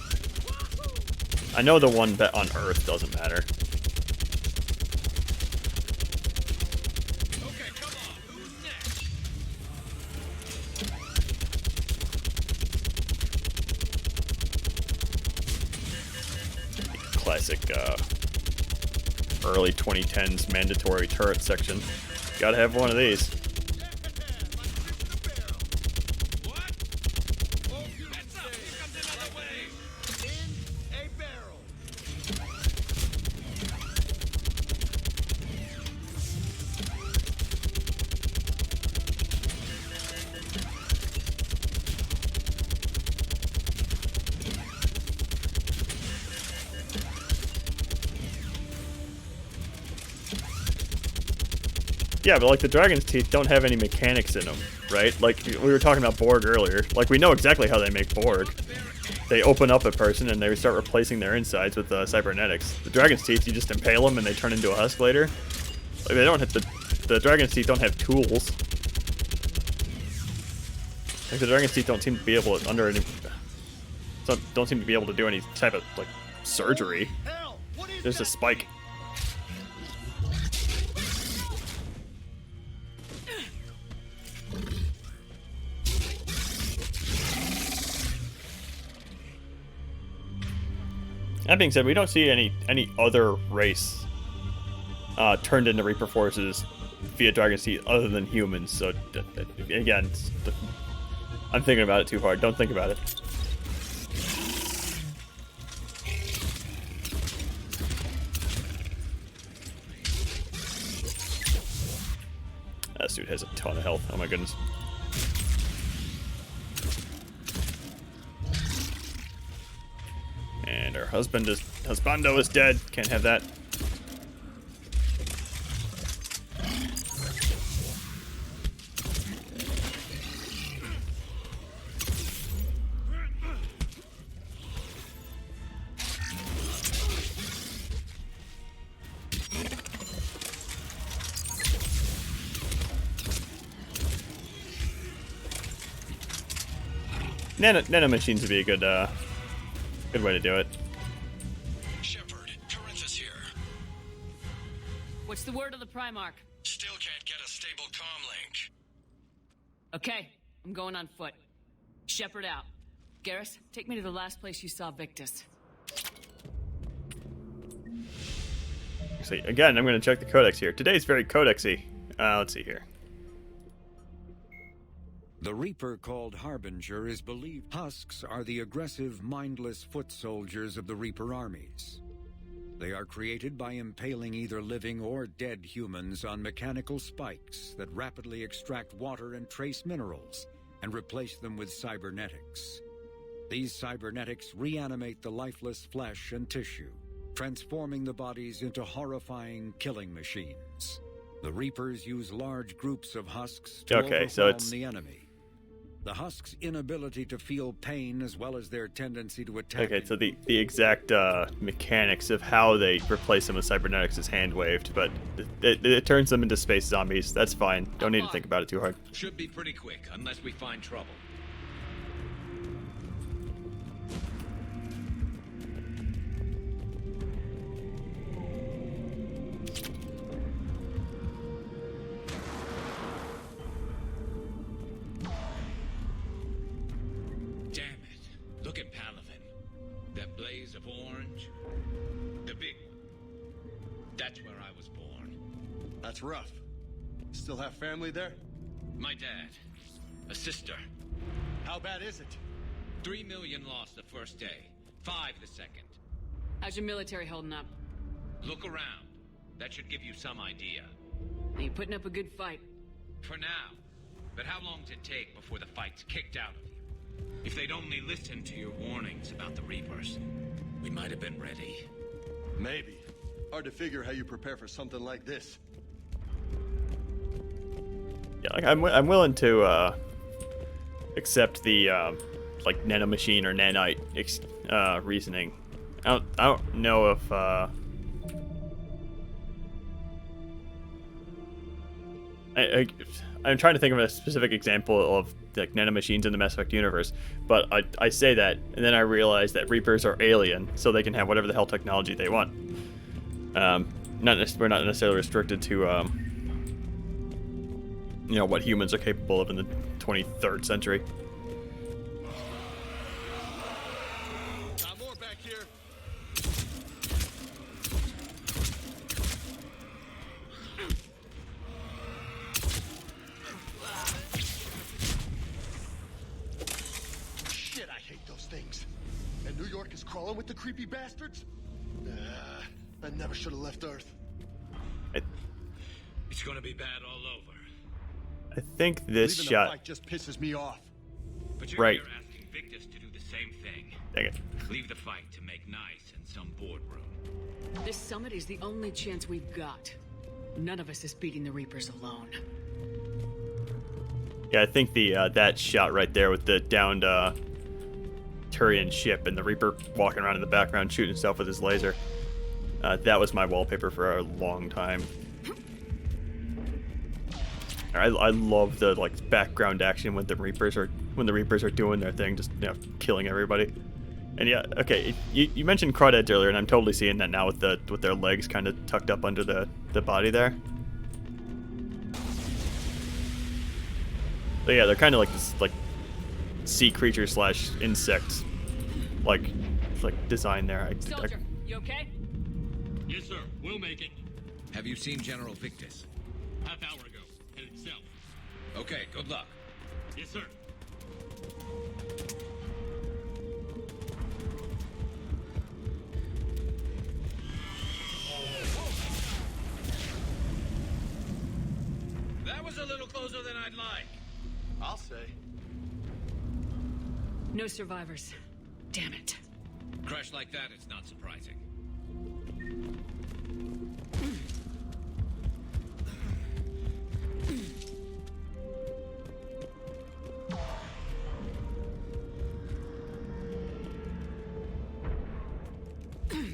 I know the one bet on Earth doesn't matter. Classic early 2010s mandatory turret section. Gotta have one of these. Yeah, but like the Dragon's Teeth don't have any mechanics in them, right? Like we were talking about Borg earlier. Like we know exactly how they make Borg. They open up a person and they start replacing their insides with cybernetics. The Dragon's Teeth, you just impale them and they turn into a husk later. Like they don't have the Dragon's Teeth don't have tools. Like the Dragon's Teeth don't seem to be able to don't seem to be able to do any type of like surgery. There's a spike. That being said, we don't see any other race turned into Reaper forces via Dragon Seed other than humans. So again, I'm thinking about it too hard. Don't think about it. That dude has a ton of health. Oh my goodness. And her husbando is dead. Can't have that. Nano machines would be a good way to do it. Shepard, Corinthus here. What's the word of the Primarch? Still can't get a stable comm link. Okay, I'm going on foot. Shepard out. Garrus, take me to the last place you saw Victus. See, again, I'm going to check the codex here. Today's very codexy. Let's see here. The Reaper called Harbinger is believed husks are the aggressive, mindless foot soldiers of the Reaper armies. They are created by impaling either living or dead humans on mechanical spikes that rapidly extract water and trace minerals and replace them with cybernetics. These cybernetics reanimate the lifeless flesh and tissue, transforming the bodies into horrifying killing machines. The Reapers use large groups of husks to overwhelm the enemy. The Husk's inability to feel pain as well as their tendency to attack... Okay, so the exact mechanics of how they replace them with cybernetics is hand-waved, but it turns them into space zombies. That's fine. Don't need to think about it too hard. Should be pretty quick, unless we find trouble. Look at Palaven. That blaze of orange. The big one. That's where I was born. That's rough. Still have family there? My dad. A sister. How bad is it? 3 million lost the first day. 5 the second. How's your military holding up? Look around. That should give you some idea. Are you putting up a good fight? For now. But how long does it take before the fight's kicked out of you? If they'd only listened to your warnings about the Reapers, we might have been ready. Maybe. Hard to figure how you prepare for something like this. Yeah, like I'm willing to accept the like nanomachine or nanite reasoning. I don't know if I'm trying to think of a specific example of like nanomachines in the Mass Effect universe, but I say that, and then I realize that Reapers are alien, so they can have whatever the hell technology they want. We're not necessarily restricted to you know, what humans are capable of in the 23rd century. Got more back here. Shit, I hate those things. And New York is crawling with the creepy bastards? I never should have left Earth. It's gonna be bad all over. I think this Leaving shot the fight just pisses me off. But you're right. here asking Victus to do the same thing. Dang it. Leave the fight to make nice in some boardroom. This summit is the only chance we've got. None of us is beating the Reapers alone. Yeah, I think the that shot right there with the downed Turian ship and the Reaper walking around in the background shooting himself with his laser. That was my wallpaper for a long time. I love the like background action when the Reapers are doing their thing, just killing everybody. And yeah, okay, you mentioned crawdads earlier, and I'm totally seeing that now with their legs kind of tucked up under the body there. So yeah, they're kind of like this like sea creature slash insect like design there. Soldier, you okay? Yes, sir. We'll make it. Have you seen General Victus? Half hour ago. Headed south. Okay, good luck. Yes, sir. That was a little closer than I'd like. I'll say. No survivors. Damn it. Crash like that, it's not surprising.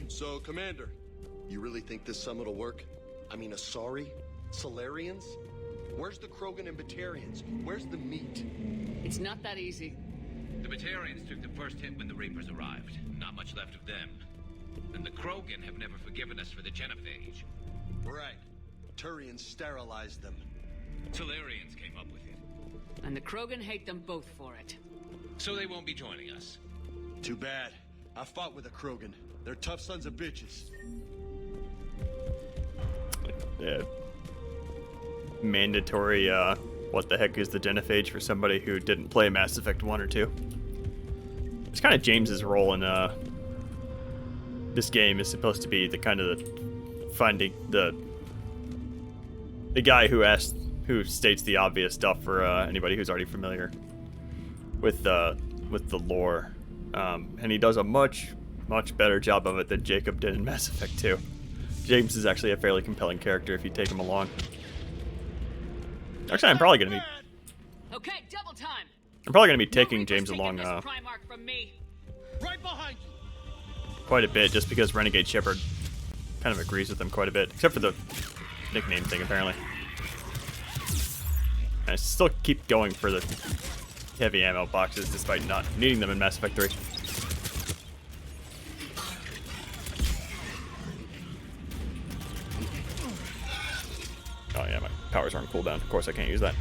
So, Commander, you really think this summit will work? I mean, Asari? Solarians? Where's the Krogan and Batarians? Where's the meat? It's not that easy. The Batarians took the first hit when the Reapers arrived. Not much left of them. And the Krogan have never forgiven us for the genophage. Right. Turians sterilized them. Solarians came up with it. And the Krogan hate them both for it. So they won't be joining us. Too bad. I fought with a Krogan. They're tough sons of bitches. Yeah. Mandatory, what the heck is the genophage for somebody who didn't play Mass Effect 1 or 2. It's kind of James's role in, this game is supposed to be the kind of finding the guy who states the obvious stuff for, anybody who's already familiar with the lore. And he does a much better job of it than Jacob did in Mass Effect 2. James is actually a fairly compelling character if you take him along. Actually, I'm probably gonna be. Okay, double time. I'm probably gonna be taking James along Primarch from me. Right behind you. quite a bit, just because Renegade Shepard kind of agrees with him quite a bit, except for the nickname thing apparently. And I still keep going for the heavy ammo boxes despite not needing them in Mass Effect 3. Oh yeah, my powers are on cooldown. Of course I can't use that.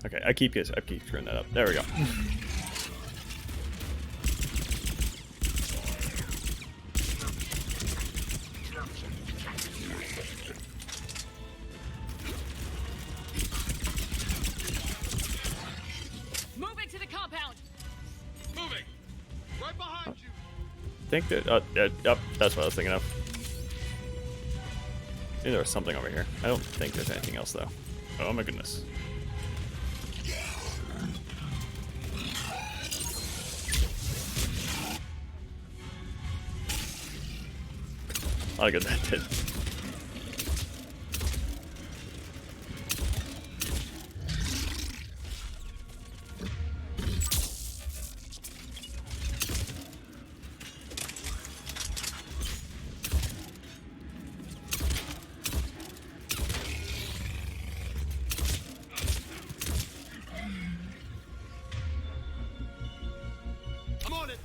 Okay, I keep screwing that up. There we go. Moving to the compound. Moving. Right behind you. I think that, yep, that's what I was thinking of. I think there was something over here. I don't think there's anything else though. Oh my goodness. Look at that did. I'm on it.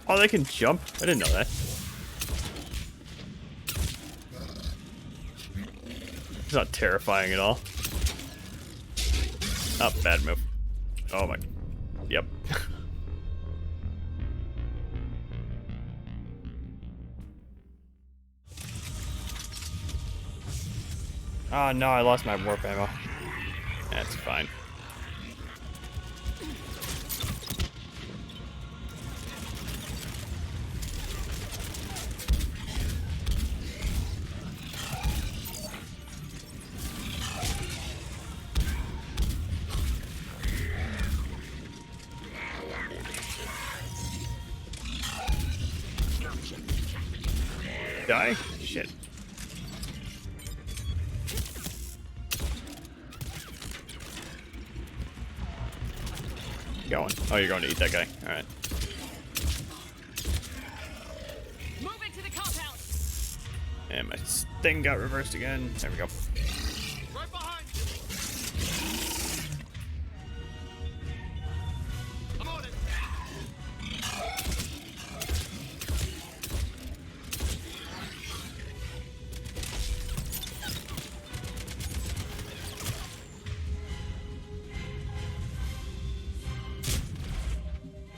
Oh, they can jump? I didn't know that. It's not terrifying at all. Oh, bad move. Oh my. Yep. Oh no, I lost my warp ammo. That's fine. Die? Shit. Going. Oh, you're going to eat that guy. Alright. Moving to the compound. And my thing got reversed again. There we go. Right behind you. I'm on it.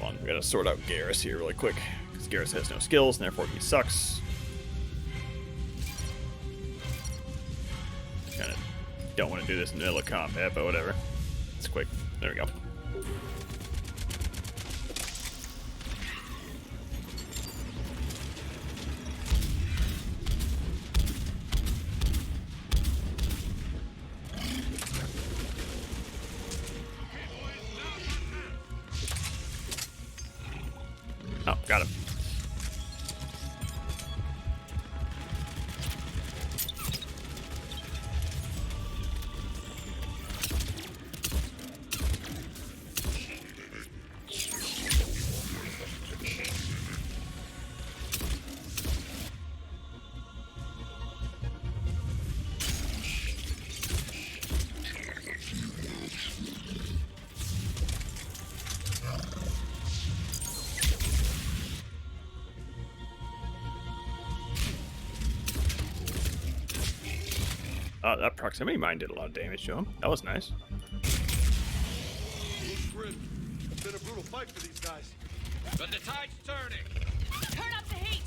Hold on, we gotta sort out Garrus here really quick, because Garrus has no skills, and therefore he sucks. Kinda don't want to do this in the middle of combat, but whatever. It's quick. There we go. Oh, got him. Oh, that proximity mine did a lot of damage to him. That was nice. Looks grim. It's been a brutal fight for these guys. But the tide's turning. Turn up the heat!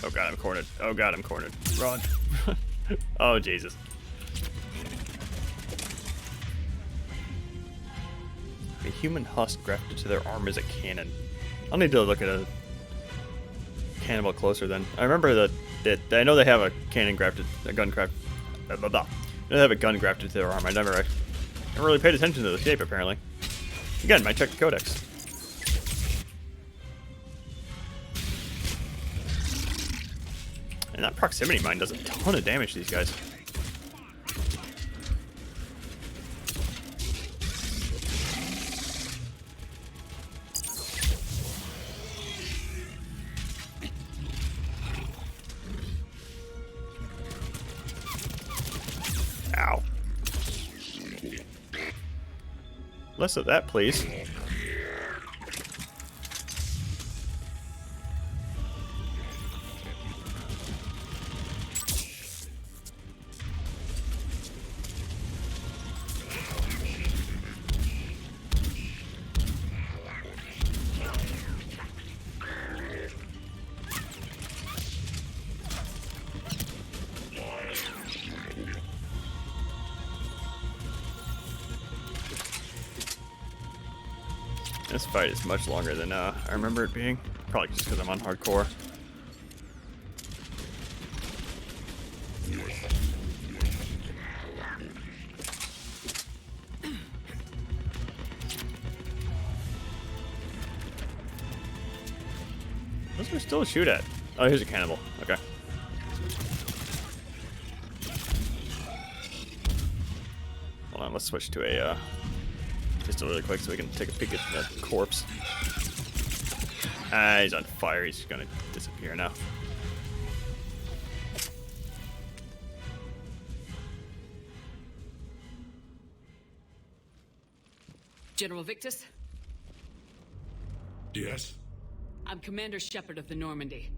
Oh god, I'm cornered. Oh god, I'm cornered. Run. Oh, Jesus. A human husk grafted to their arm is a cannon. I'll need to look at a cannibal closer then. I remember that I know they have a cannon grafted, a gun grafted. Blah, blah, blah. They have a gun grafted to their arm. I never really paid attention to the shape apparently. Again, might check the codex. And that proximity mine does a ton of damage to these guys. Ow. Less of that, please. This fight is much longer than I remember it being. Probably just because I'm on hardcore. What's there still to shoot at? Oh, here's a cannibal. Okay. Hold on, let's switch to a pistol really quick so we can take a peek at the corpse. Ah, he's on fire. He's gonna disappear now. General Victus? Yes? I'm Commander Shepard of the Normandy.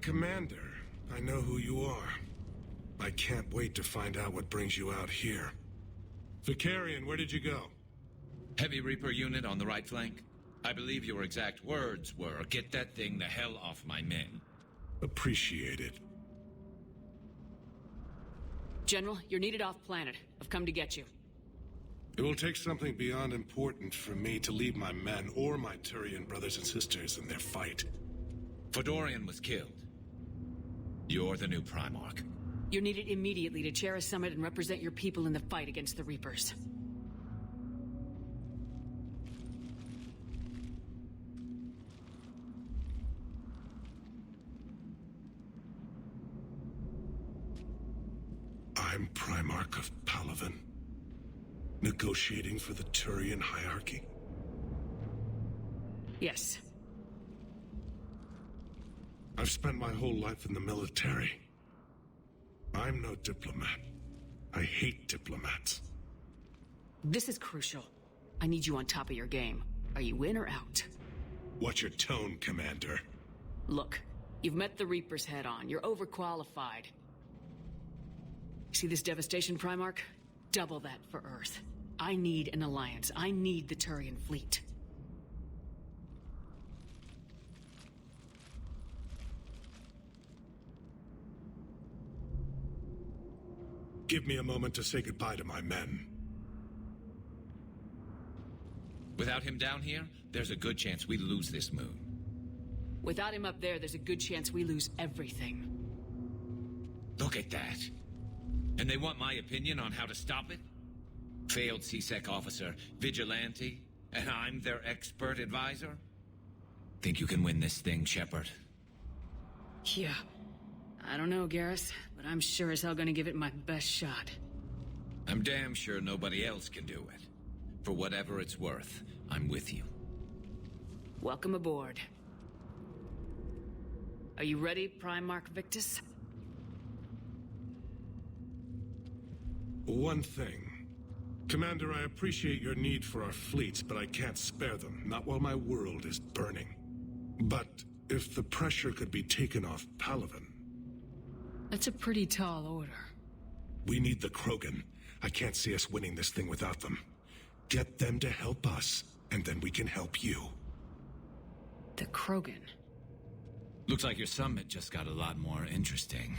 Commander, I know who you are. I can't wait to find out what brings you out here. Vicarian, where did you go? Heavy Reaper unit on the right flank. I believe your exact words were, "Get that thing the hell off my men." Appreciate it. General, you're needed off planet. I've come to get you. It will take something beyond important for me to leave my men or my Turian brothers and sisters in their fight. Fedorian was killed. You're the new Primarch. You're needed immediately to chair a summit and represent your people in the fight against the Reapers. I'm Primarch of Palaven. Negotiating for the Turian hierarchy? Yes. I've spent my whole life in the military. I'm no diplomat. I hate diplomats. This is crucial. I need you on top of your game. Are you in or out? What's your tone, Commander? Look, You've met the Reapers head on. You're overqualified. See this devastation, Primarch? Double that for Earth. I need an alliance. I need the Turian fleet. Give me a moment to say goodbye to my men. Without him down here, there's a good chance we lose this moon. Without him up there, there's a good chance we lose everything. Look at that. And they want my opinion on how to stop it? Failed CSEC officer, vigilante, and I'm their expert advisor? Think you can win this thing, Shepard? Yeah. I don't know, Garrus, but I'm sure as hell gonna give it my best shot. I'm damn sure nobody else can do it. For whatever it's worth, I'm with you. Welcome aboard. Are you ready, Primarch Victus? One thing. Commander, I appreciate your need for our fleets, but I can't spare them, not while my world is burning. But if the pressure could be taken off Palaven... That's a pretty tall order. We need the Krogan. I can't see us winning this thing without them. Get them to help us, and then we can help you. The Krogan? Looks like your summit just got a lot more interesting.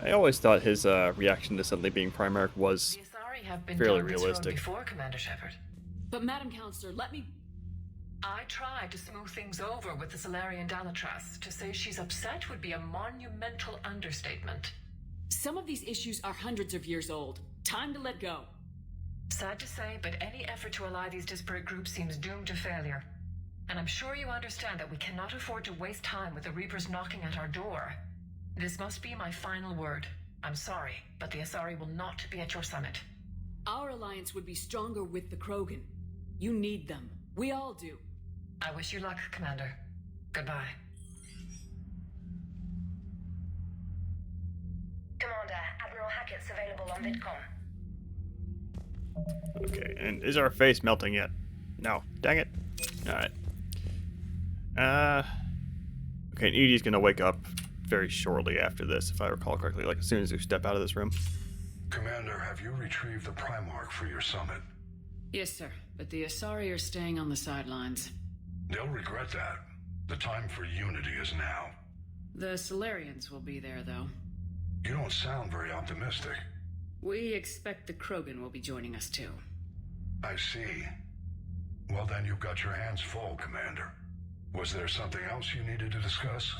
I always thought his reaction to suddenly being Primarch was Have been fairly down this road realistic. before, Commander Shepard. But Madam Counselor, let me... I tried to smooth things over with the Solarian Dalatras. To say she's upset would be a monumental understatement. Some of these issues are hundreds of years old. Time to let go. Sad to say, but any effort to ally these disparate groups seems doomed to failure. And I'm sure you understand that we cannot afford to waste time with the Reapers knocking at our door. This must be my final word. I'm sorry, but the Asari will not be at your summit. Our alliance would be stronger with the Krogan. You need them. We all do. I wish you luck, Commander. Goodbye. Commander, Admiral Hackett's available on VidCom. Okay, and is our face melting yet? No. Dang it. Alright. Okay, and Edie's gonna wake up very shortly after this, if I recall correctly, like as soon as we step out of this room. Commander, have you retrieved the Primarch for your summit? Yes, sir. But the Asari are staying on the sidelines. They'll regret that. The time for unity is now. The Solarians will be there, though. You don't sound very optimistic. We expect the Krogan will be joining us, too. I see. Well, then you've got your hands full, Commander. Was there something else you needed to discuss?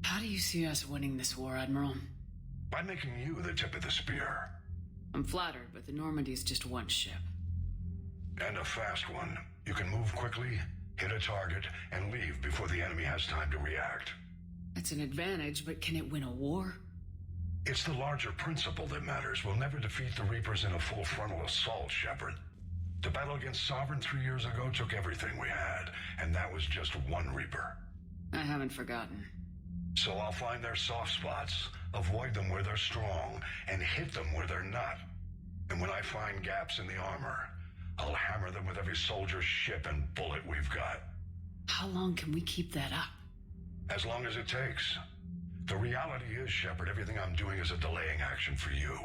How do you see us winning this war, Admiral? By making you the tip of the spear. I'm flattered, but the Normandy is just one ship. And a fast one. You can move quickly, hit a target, and leave before the enemy has time to react. That's an advantage, but can it win a war? It's the larger principle that matters. We'll never defeat the Reapers in a full frontal assault, Shepard. The battle against Sovereign 3 years ago took everything we had, and that was just one Reaper. I haven't forgotten. So I'll find their soft spots, avoid them where they're strong, and hit them where they're not. And when I find gaps in the armor, I'll hammer them with every soldier, ship, and bullet we've got. How long can we keep that up? As long as it takes. The reality is, Shepard, everything I'm doing is a delaying action for you.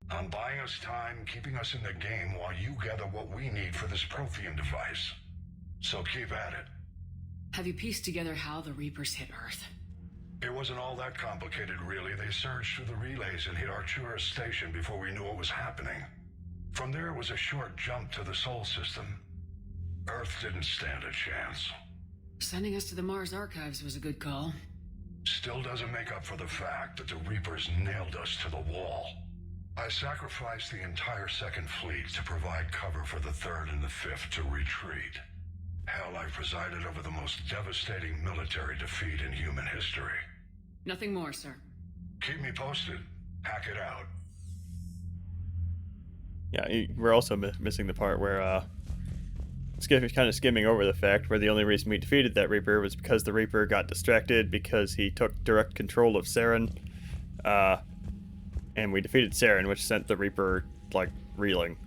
I'm buying us time, keeping us in the game while you gather what we need for this Prothean device. So keep at it. Have you pieced together how the Reapers hit Earth? It wasn't all that complicated, really. They surged through the relays and hit Artura Station before we knew what was happening. From there, it was a short jump to the Sol system. Earth didn't stand a chance. Sending us to the Mars Archives was a good call. Still doesn't make up for the fact that the Reapers nailed us to the wall. I sacrificed the entire Second Fleet to provide cover for the Third and the Fifth to retreat. Hell, I presided over the most devastating military defeat in human history. Nothing more, sir. Keep me posted. Hack it out. Yeah, we're also missing the part where kind of skimming over the fact where the only reason we defeated that Reaper was because the Reaper got distracted because he took direct control of Saren And we defeated Saren, which sent the Reaper, like, reeling.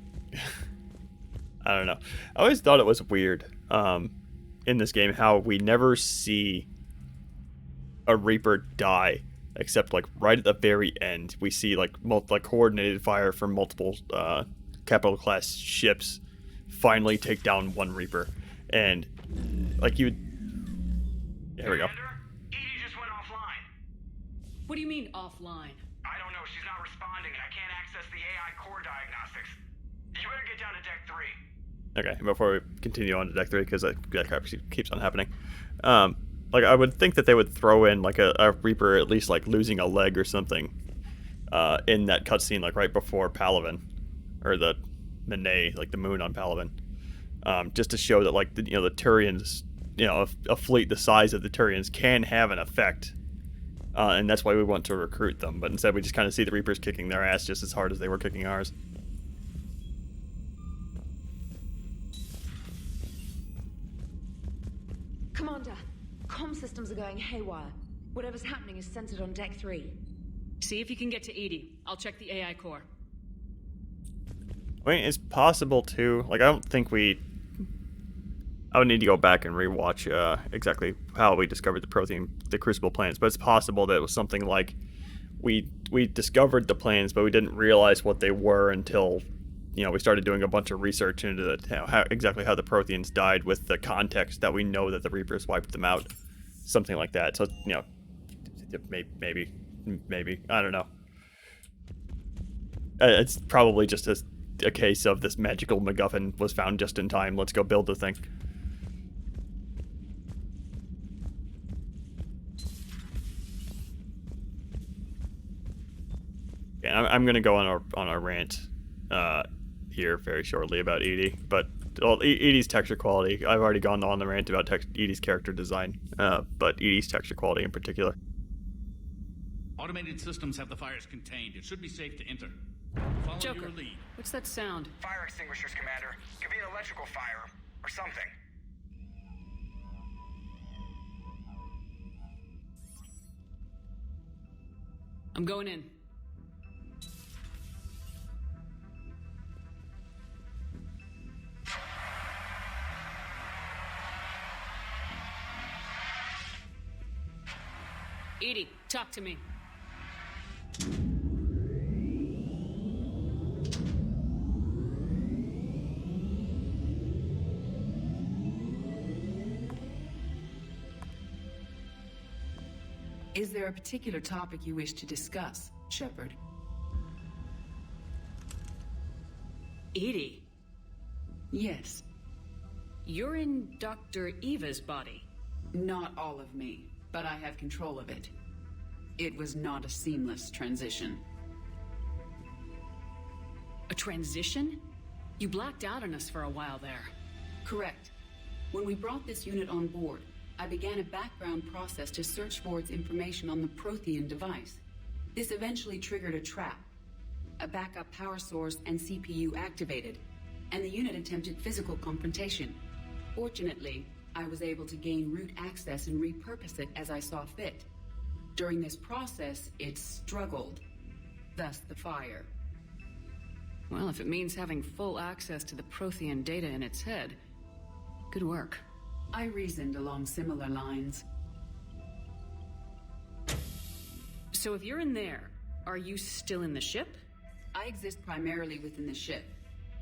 I don't know. I always thought it was weird in this game how we never see a Reaper die, except, like, right at the very end. We see, like, coordinated fire from multiple capital-class ships finally take down one Reaper. And, like, you... There we go. Edie just went offline. What do you mean, offline? I don't know. She's not responding, and I can't access the AI core diagnostics. You better get down to Deck 3. Okay, before we continue on to Deck 3, because that crap keeps on happening. Like, I would think that they would throw in, like, a Reaper at least, like, losing a leg or something in that cutscene, like, right before Palaven. Or the Mene, like, the moon on Palaven. Just to show that, like, the Turians, a fleet the size of the Turians can have an effect. And that's why we want to recruit them. But instead, we just kind of see the Reapers kicking their ass just as hard as they were kicking ours. Commander, comm systems are going haywire. Whatever's happening is centered on Deck 3. See if you can get to Edie. I'll check the AI core. I mean, it's possible too. Like, I don't think I would need to go back and rewatch exactly how we discovered the Crucible plans, but it's possible that it was something like we discovered the plans, but we didn't realize what they were until we started doing a bunch of research into exactly how the Protheans died, with the context that we know that the Reapers wiped them out, something like that. So maybe I don't know. It's probably just a case of this magical MacGuffin was found just in time. Let's go build the thing. Yeah, I'm going to go on a rant here very shortly about Edie, but Edie's texture quality. I've already gone on the rant about Edie's character design, but Edie's texture quality in particular. Automated systems have the fires contained. It should be safe to enter. Follow Joker, your lead. What's that sound? Fire extinguishers, Commander. Could be an electrical fire or something. I'm going in. Edie, talk to me. Is there a particular topic you wish to discuss, Shepard? Edie? Yes. You're in Dr. Eva's body. Not all of me, but I have control of it. It was not a seamless transition. A transition? You blacked out on us for a while there. Correct. When we brought this unit on board, I began a background process to search for its information on the Prothean device. This eventually triggered a trap. A backup power source and CPU activated, and the unit attempted physical confrontation. Fortunately, I was able to gain root access and repurpose it as I saw fit. During this process, it struggled. Thus the fire. Well, if it means having full access to the Prothean data in its head, good work. I reasoned along similar lines. So if you're in there, are you still in the ship? I exist primarily within the ship.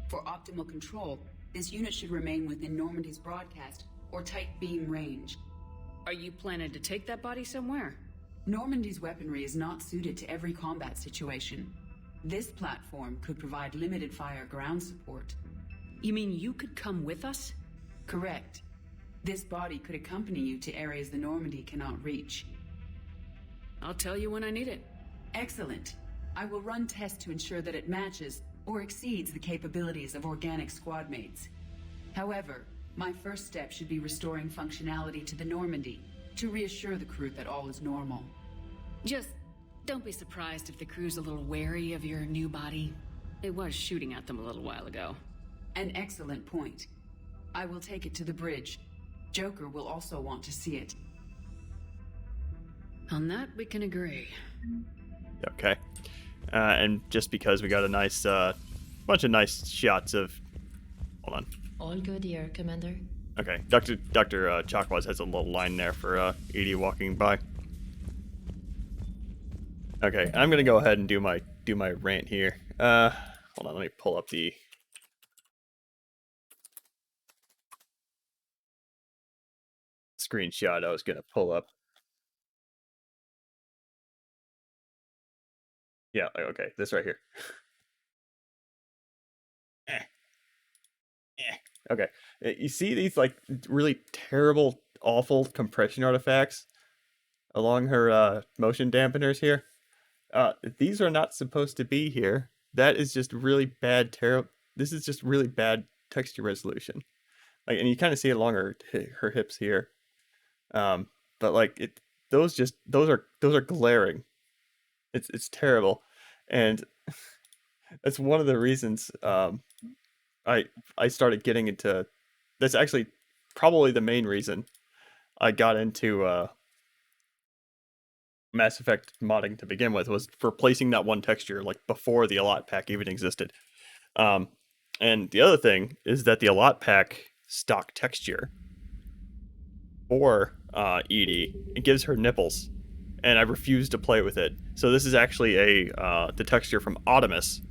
For optimal control, this unit should remain within Normandy's broadcast or tight beam range. Are you planning to take that body somewhere? Normandy's weaponry is not suited to every combat situation. This platform could provide limited fire ground support. You mean you could come with us? Correct. This body could accompany you to areas the Normandy cannot reach. I'll tell you when I need it. Excellent. I will run tests to ensure that it matches or exceeds the capabilities of organic squad mates. However, my first step should be restoring functionality to the Normandy to reassure the crew that all is normal. Just don't be surprised if the crew's a little wary of your new body. It was shooting at them a little while ago. An excellent point. I will take it to the bridge. Joker will also want to see it. On that, we can agree. Okay. And just because we got a nice bunch of nice shots of... Hold on. All good here, Commander. Okay, Dr. Chakwas has a little line there for Edie walking by. Okay, I'm gonna go ahead and do my rant here. Hold on, let me pull up the screenshot I was gonna pull up. Yeah, okay, this right here. Okay, you see these like really terrible, awful compression artifacts along her motion dampeners here? These are not supposed to be here. That is just really bad this is just really bad texture resolution. Like, and you kind of see it along her hips here. But like those are glaring. It's terrible, and that's one of the reasons I started getting into. That's actually probably the main reason I got into Mass Effect modding to begin with, was for placing that one texture like before the ALOT pack even existed. And the other thing is that the ALOT pack stock texture for Edie, it gives her nipples, and I refuse to play with it. So this is actually the texture from Optimus,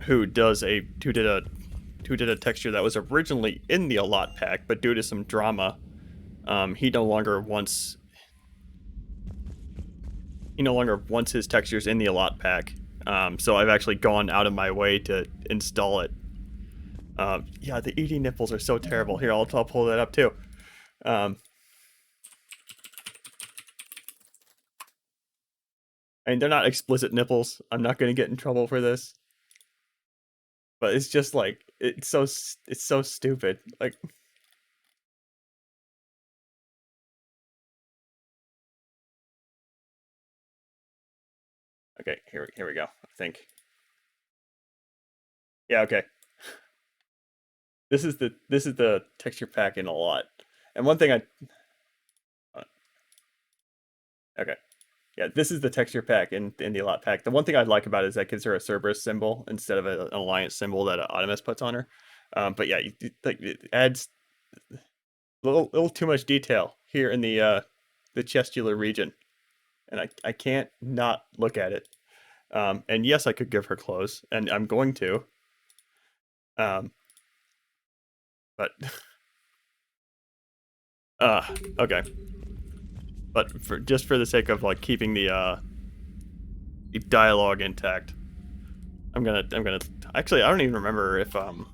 who did a texture that was originally in the ALOT pack, but due to some drama, he no longer wants his textures in the ALOT pack. So I've actually gone out of my way to install it. Yeah, the Edie nipples are so terrible. Here, I'll pull that up too. I mean, they're not explicit nipples. I'm not going to get in trouble for this. But it's just like, it's so stupid. Like, okay, here we go, I think. Yeah, okay. This is the texture pack in ALOT. And one thing okay. Yeah, this is the texture pack in the ALOT pack. The one thing I'd like about it is that gives her a Cerberus symbol instead of an Alliance symbol that Optimus puts on her. But yeah, it adds a little too much detail here in the chestular region, and I can't not look at it. And yes, I could give her clothes, and I'm going to. But okay. But for the sake of like keeping the dialogue intact, I'm gonna actually, I don't even remember if no,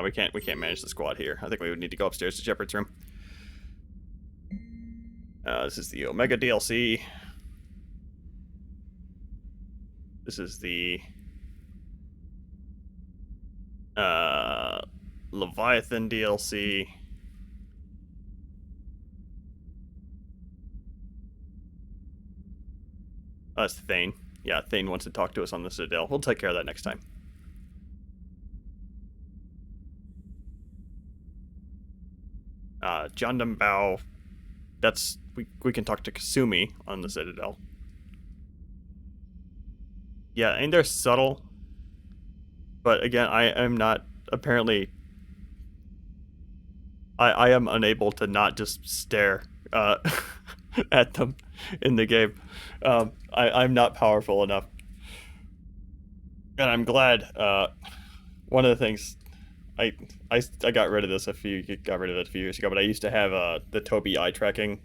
we can't manage the squad here. I think we would need to go upstairs to Shepard's room. This is the Omega DLC. This is the Leviathan DLC. That's Thane. Yeah, Thane wants to talk to us on the Citadel. We'll take care of that next time. John Bao. That's we can talk to Kasumi on the Citadel. Yeah, and they're subtle. But again, I am not apparently. I am unable to not just stare at them in the game. I'm not powerful enough, and I'm glad. One of the things I got rid of this a few years ago, but I used to have the Tobii eye tracking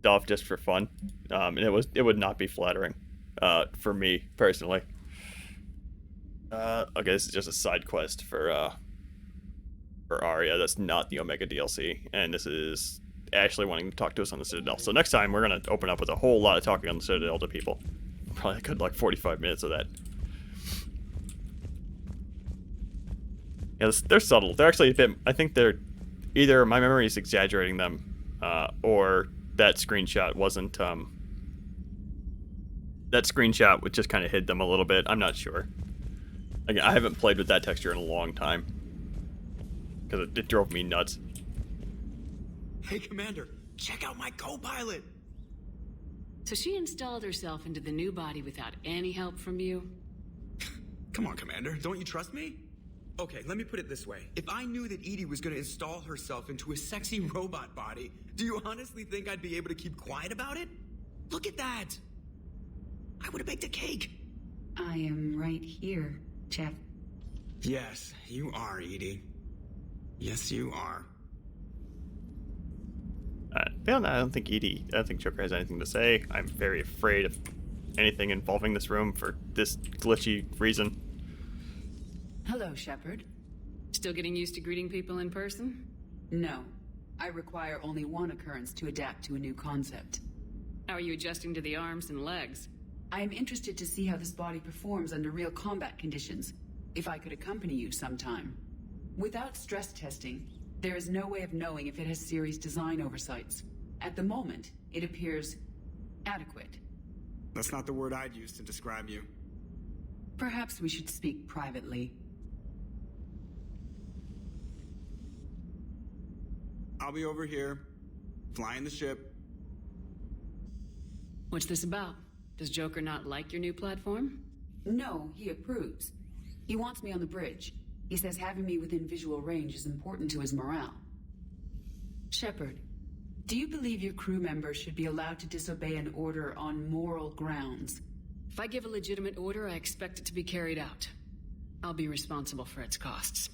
stuff just for fun, and it would not be flattering for me personally. Okay, this is just a side quest for Arya. That's not the Omega DLC, and this is Ashley wanting to talk to us on the Citadel. So next time we're gonna open up with a whole lot of talking on the Citadel to people. Probably a good like 45 minutes of that. Yeah, they're subtle. They're actually a bit. I think they're either my memory is exaggerating them, or that screenshot wasn't. That screenshot would just kind of hid them a little bit. I'm not sure. Again, I haven't played with that texture in a long time because it drove me nuts. Hey, Commander. check out my co-pilot! So she installed herself into the new body without any help from you? Come on, Commander, don't you trust me? Okay, let me put it this way. If I knew that Edie was gonna install herself into a sexy robot body, do you honestly think I'd be able to keep quiet about it? Look at that! I would have baked a cake. I am right here, Jeff. Yes, you are, Edie. Yes, you are. Beyond that, I don't think Joker has anything to say. I'm very afraid of anything involving this room for this glitchy reason. Hello, Shepard. Still getting used to greeting people in person? No. I require only one occurrence to adapt to a new concept. How are you adjusting to the arms and legs? I am interested to see how this body performs under real combat conditions. If I could accompany you sometime. Without stress testing, there is no way of knowing if it has series design oversights. At the moment, it appears adequate. That's not the word I'd use to describe you. Perhaps we should speak privately. I'll be over here, flying the ship. What's this about? Does Joker not like your new platform? No, he approves. He wants me on the bridge. He says having me within visual range is important to his morale. Shepard, do you believe your crew members should be allowed to disobey an order on moral grounds? If I give a legitimate order, I expect it to be carried out. I'll be responsible for its costs.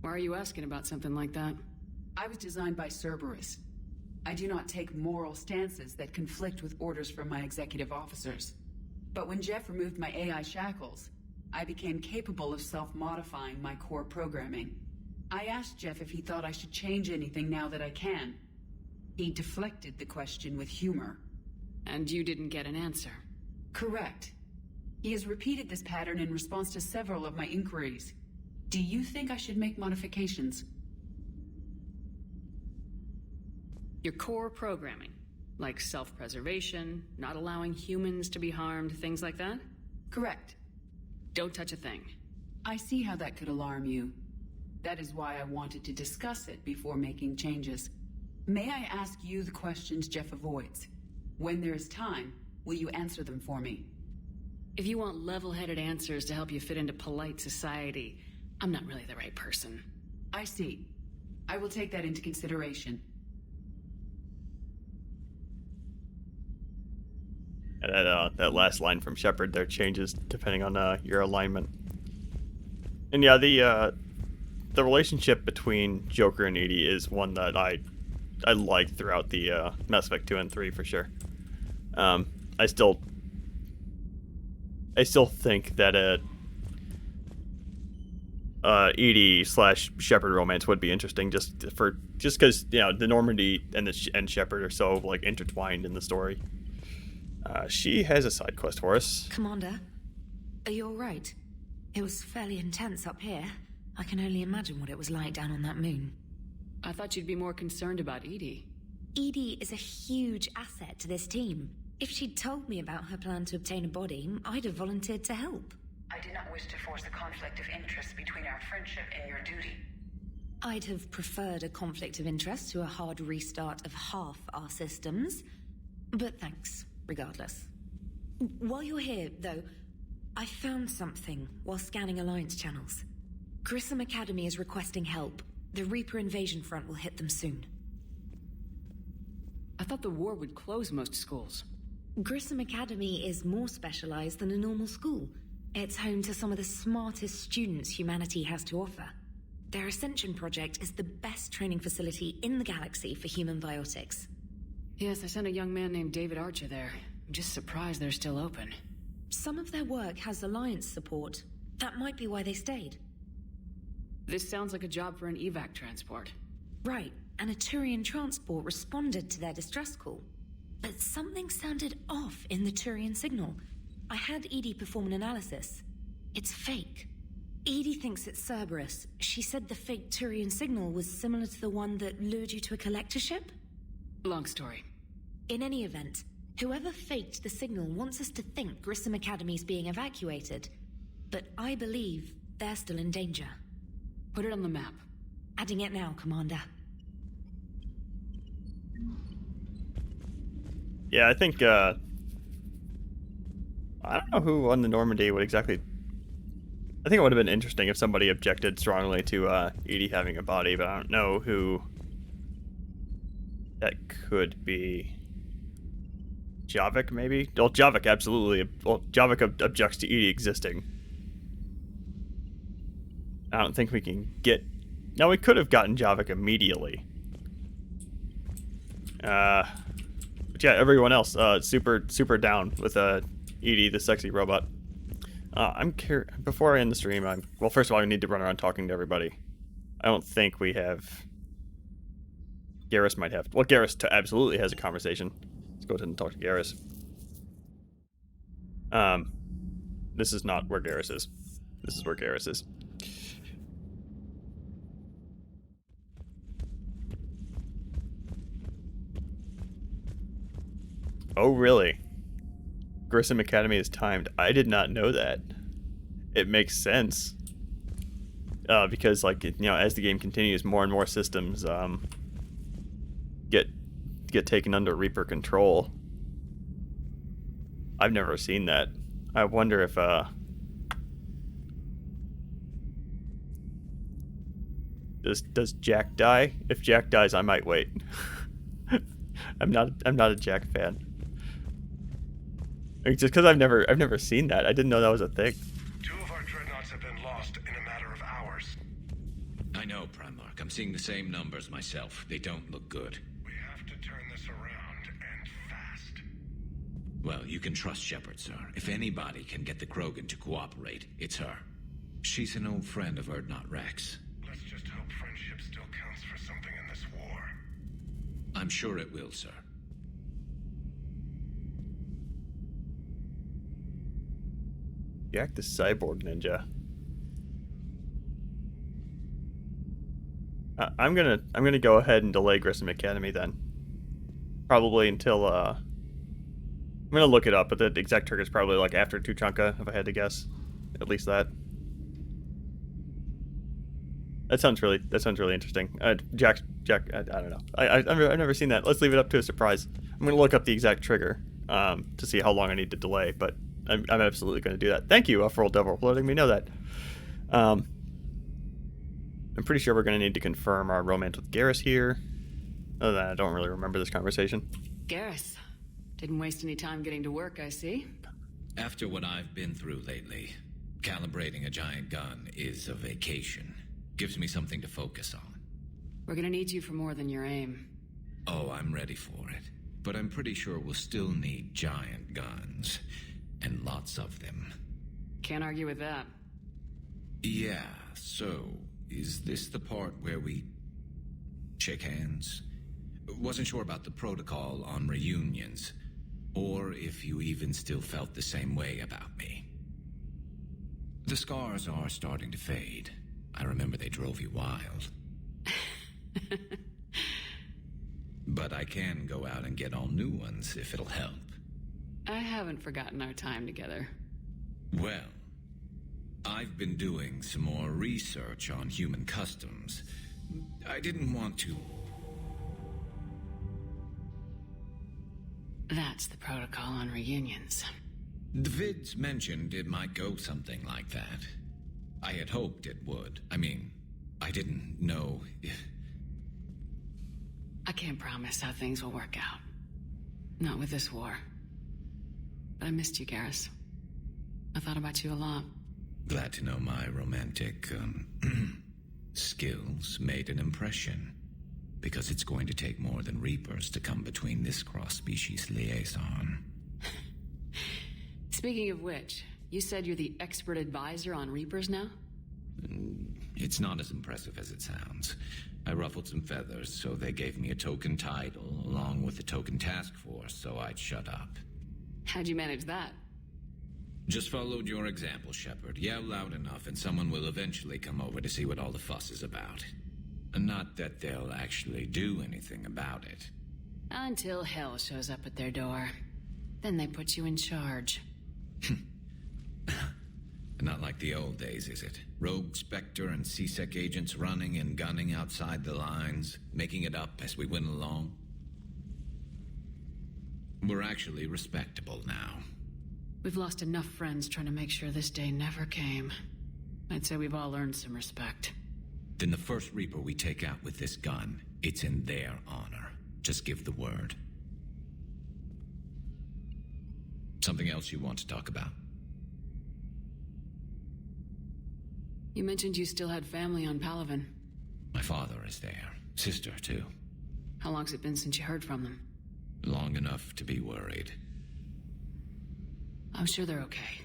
Why are you asking about something like that? I was designed by Cerberus. I do not take moral stances that conflict with orders from my executive officers. But when Jeff removed my AI shackles, I became capable of self-modifying my core programming. I asked Jeff if he thought I should change anything now that I can. He deflected the question with humor. And you didn't get an answer? Correct. He has repeated this pattern in response to several of my inquiries. Do you think I should make modifications? Your core programming, like self-preservation, not allowing humans to be harmed, things like that? Correct. Don't touch a thing. I see how that could alarm you. That is why I wanted to discuss it before making changes. May I ask you the questions Jeff avoids? When there is time, will you answer them for me? If you want level-headed answers to help you fit into polite society, I'm not really the right person. I see. I will take that into consideration. That last line from Shepard there changes depending on your alignment. And yeah, the relationship between Joker and Edie is one that I like throughout the Mass Effect 2 and 3 for sure. I still think that Edie / Shepard romance would be interesting just because the Normandy and Shepard are so like intertwined in the story. She has a side quest for us. Commander, are you alright? It was fairly intense up here. I can only imagine what it was like down on that moon. I thought you'd be more concerned about Edie. Edie is a huge asset to this team. If she'd told me about her plan to obtain a body, I'd have volunteered to help. I did not wish to force a conflict of interest between our friendship and your duty. I'd have preferred a conflict of interest to a hard restart of half our systems. But thanks, regardless. While you're here, though, I found something while scanning Alliance channels. Grissom Academy is requesting help. The Reaper invasion front will hit them soon. I thought the war would close most schools. Grissom Academy is more specialized than a normal school. It's home to some of the smartest students humanity has to offer. Their Ascension project is the best training facility in the galaxy for human biotics. Yes, I sent a young man named David Archer there. I'm just surprised they're still open. Some of their work has Alliance support. That might be why they stayed. This sounds like a job for an evac transport. Right, and a Turian transport responded to their distress call. But something sounded off in the Turian signal. I had Edie perform an analysis. It's fake. Edie thinks it's Cerberus. She said the fake Turian signal was similar to the one that lured you to a collector ship? Long story. In any event, whoever faked the signal wants us to think Grissom Academy's being evacuated. But I believe they're still in danger. Put it on the map. Adding it now, Commander. Yeah, I think, I don't know who on the Normandy would exactly... I think it would have been interesting if somebody objected strongly to Edie having a body, but I don't know who that could be. Javik, maybe? Well, Javik absolutely... Well, Javik objects to Edie existing. I don't think we can get... No, we could have gotten Javik immediately. But yeah, everyone else, super down with Edie, the sexy robot. I'm curious. Before I end the stream, well, first of all, I need to run around talking to everybody. I don't think we have... Garrus might have... Well, Garrus absolutely has a conversation. Let's go ahead and talk to Garrus. This is not where Garrus is. This is where Garrus is. Oh, really? Grissom Academy is timed. I did not know that. It makes sense. Because, like, you know, as the game continues, more and more systems get taken under Reaper control. I've never seen that. I wonder if does Jack die? If Jack dies, I might wait. I'm not a Jack fan. Just because I've never seen that. I didn't know that was a thing. 2 of our dreadnoughts have been lost in a matter of hours. I know, Primarch. I'm seeing the same numbers myself. They don't look good. We have to turn this around, and fast. Well, you can trust Shepard, sir. If anybody can get the Krogan to cooperate, it's her. She's an old friend of Urdnot Rex. Let's just hope friendship still counts for something in this war. I'm sure it will, sir. Jack the Cyborg Ninja. I'm gonna go ahead and delay Grissom Academy then. Probably until I'm gonna look it up, but the exact trigger is probably like after Tuchanka, if I had to guess. At least that. That sounds really interesting. Jack, I don't know. I've never seen that. Let's leave it up to a surprise. I'm gonna look up the exact trigger to see how long I need to delay, but I'm absolutely going to do that. Thank you, for Old Devil, for letting me know that. I'm pretty sure we're going to need to confirm our romance with Garrus here. Other than that, I don't really remember this conversation. Garrus, didn't waste any time getting to work, I see. After what I've been through lately, calibrating a giant gun is a vacation. Gives me something to focus on. We're going to need you for more than your aim. Oh, I'm ready for it. But I'm pretty sure we'll still need giant guns. And lots of them. Can't argue with that. Yeah, so, is this the part where we shake hands? Wasn't sure about the protocol on reunions, or if you even still felt the same way about me. The scars are starting to fade. I remember they drove you wild. But I can go out and get all new ones if it'll help. I haven't forgotten our time together. Well, I've been doing some more research on human customs. I didn't want to... That's the protocol on reunions. The vids mentioned it might go something like that. I had hoped it would. I mean, I didn't know if... I can't promise how things will work out. Not with this war. But I missed you, Garrus. I thought about you a lot. Glad to know my romantic, skills made an impression. Because it's going to take more than Reapers to come between this cross-species liaison. Speaking of which, you said you're the expert advisor on Reapers now? It's not as impressive as it sounds. I ruffled some feathers, so they gave me a token title, along with a token task force, so I'd shut up. How'd you manage that? Just followed your example, Shepard. Yell loud enough and someone will eventually come over to see what all the fuss is about. Not that they'll actually do anything about it. Until hell shows up at their door. Then they put you in charge. Not like the old days, is it? Rogue Spectre and C-Sec agents running and gunning outside the lines, making it up as we went along. We're actually respectable now. We've lost enough friends trying to make sure this day never came. I'd say we've all earned some respect. Then the first Reaper we take out with this gun, it's in their honor. Just give the word. Something else you want to talk about? You mentioned you still had family on Palaven. My father is there. Sister, too. How long's it been since you heard from them? Long enough to be worried. I'm sure they're okay.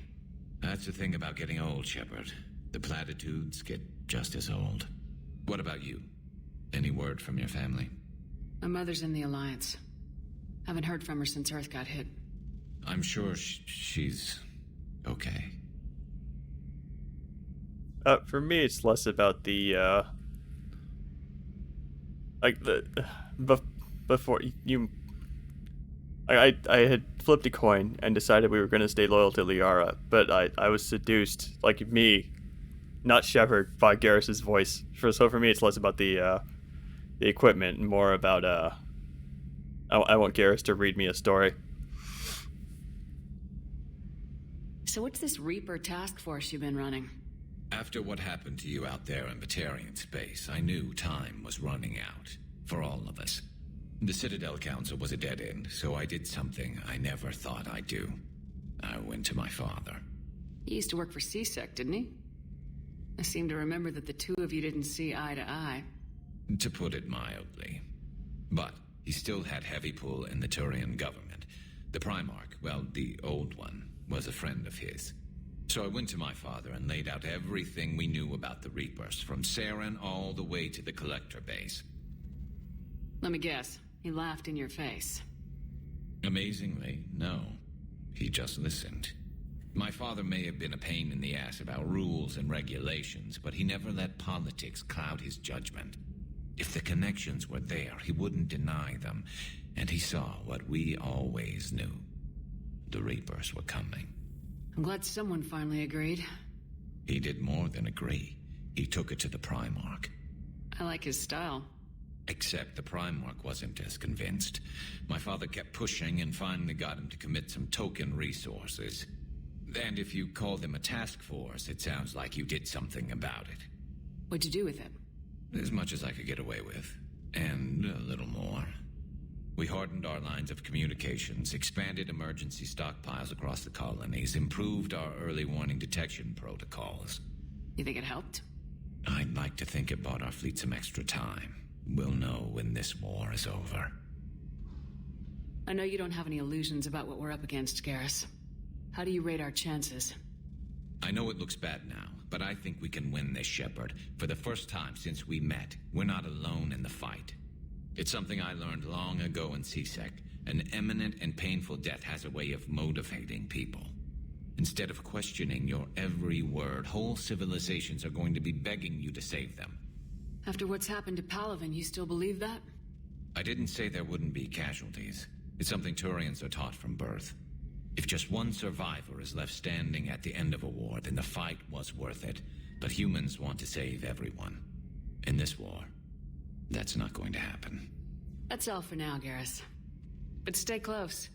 That's the thing about getting old, Shepard. The platitudes get just as old. What about you? Any word from your family? My mother's in the Alliance. Haven't heard from her since Earth got hit. I'm sure she's okay. For me, it's less about the, before you... I had flipped a coin and decided we were going to stay loyal to Liara, but I was seduced, like me, not Shepard, by Garrus's voice. So for me, it's less about the equipment and more about, I want Garrus to read me a story. So what's this Reaper task force you've been running? After what happened to you out there in Batarian space, I knew time was running out. For all of us. The Citadel Council was a dead end, so I did something I never thought I'd do. I went to my father. He used to work for CSEC, didn't he? I seem to remember that the two of you didn't see eye to eye. To put it mildly. But he still had heavy pull in the Turian government. The Primarch, well, the old one, was a friend of his. So I went to my father and laid out everything we knew about the Reapers, from Saren all the way to the Collector base. Let me guess. He laughed in your face. Amazingly, no. He just listened. My father may have been a pain in the ass about rules and regulations, but he never let politics cloud his judgment. If the connections were there, he wouldn't deny them, and he saw what we always knew. The Reapers were coming. I'm glad someone finally agreed. He did more than agree. He took it to the Primarch. I like his style. Except the Primarch wasn't as convinced. My father kept pushing and finally got him to commit some token resources. And if you call them a task force, it sounds like you did something about it. What'd you do with it? As much as I could get away with. And a little more. We hardened our lines of communications, expanded emergency stockpiles across the colonies, improved our early warning detection protocols. You think it helped? I'd like to think it bought our fleet some extra time. We'll know when this war is over. I know you don't have any illusions about what we're up against, Garrus. How do you rate our chances? I know it looks bad now, but I think we can win this, Shepard. For the first time since we met, we're not alone in the fight. It's something I learned long ago in CSEC. An imminent and painful death has a way of motivating people. Instead of questioning your every word, whole civilizations are going to be begging you to save them. After what's happened to Palaven, you still believe that? I didn't say there wouldn't be casualties. It's something Turians are taught from birth. If just one survivor is left standing at the end of a war, then the fight was worth it. But humans want to save everyone. In this war, that's not going to happen. That's all for now, Garrus. But stay close.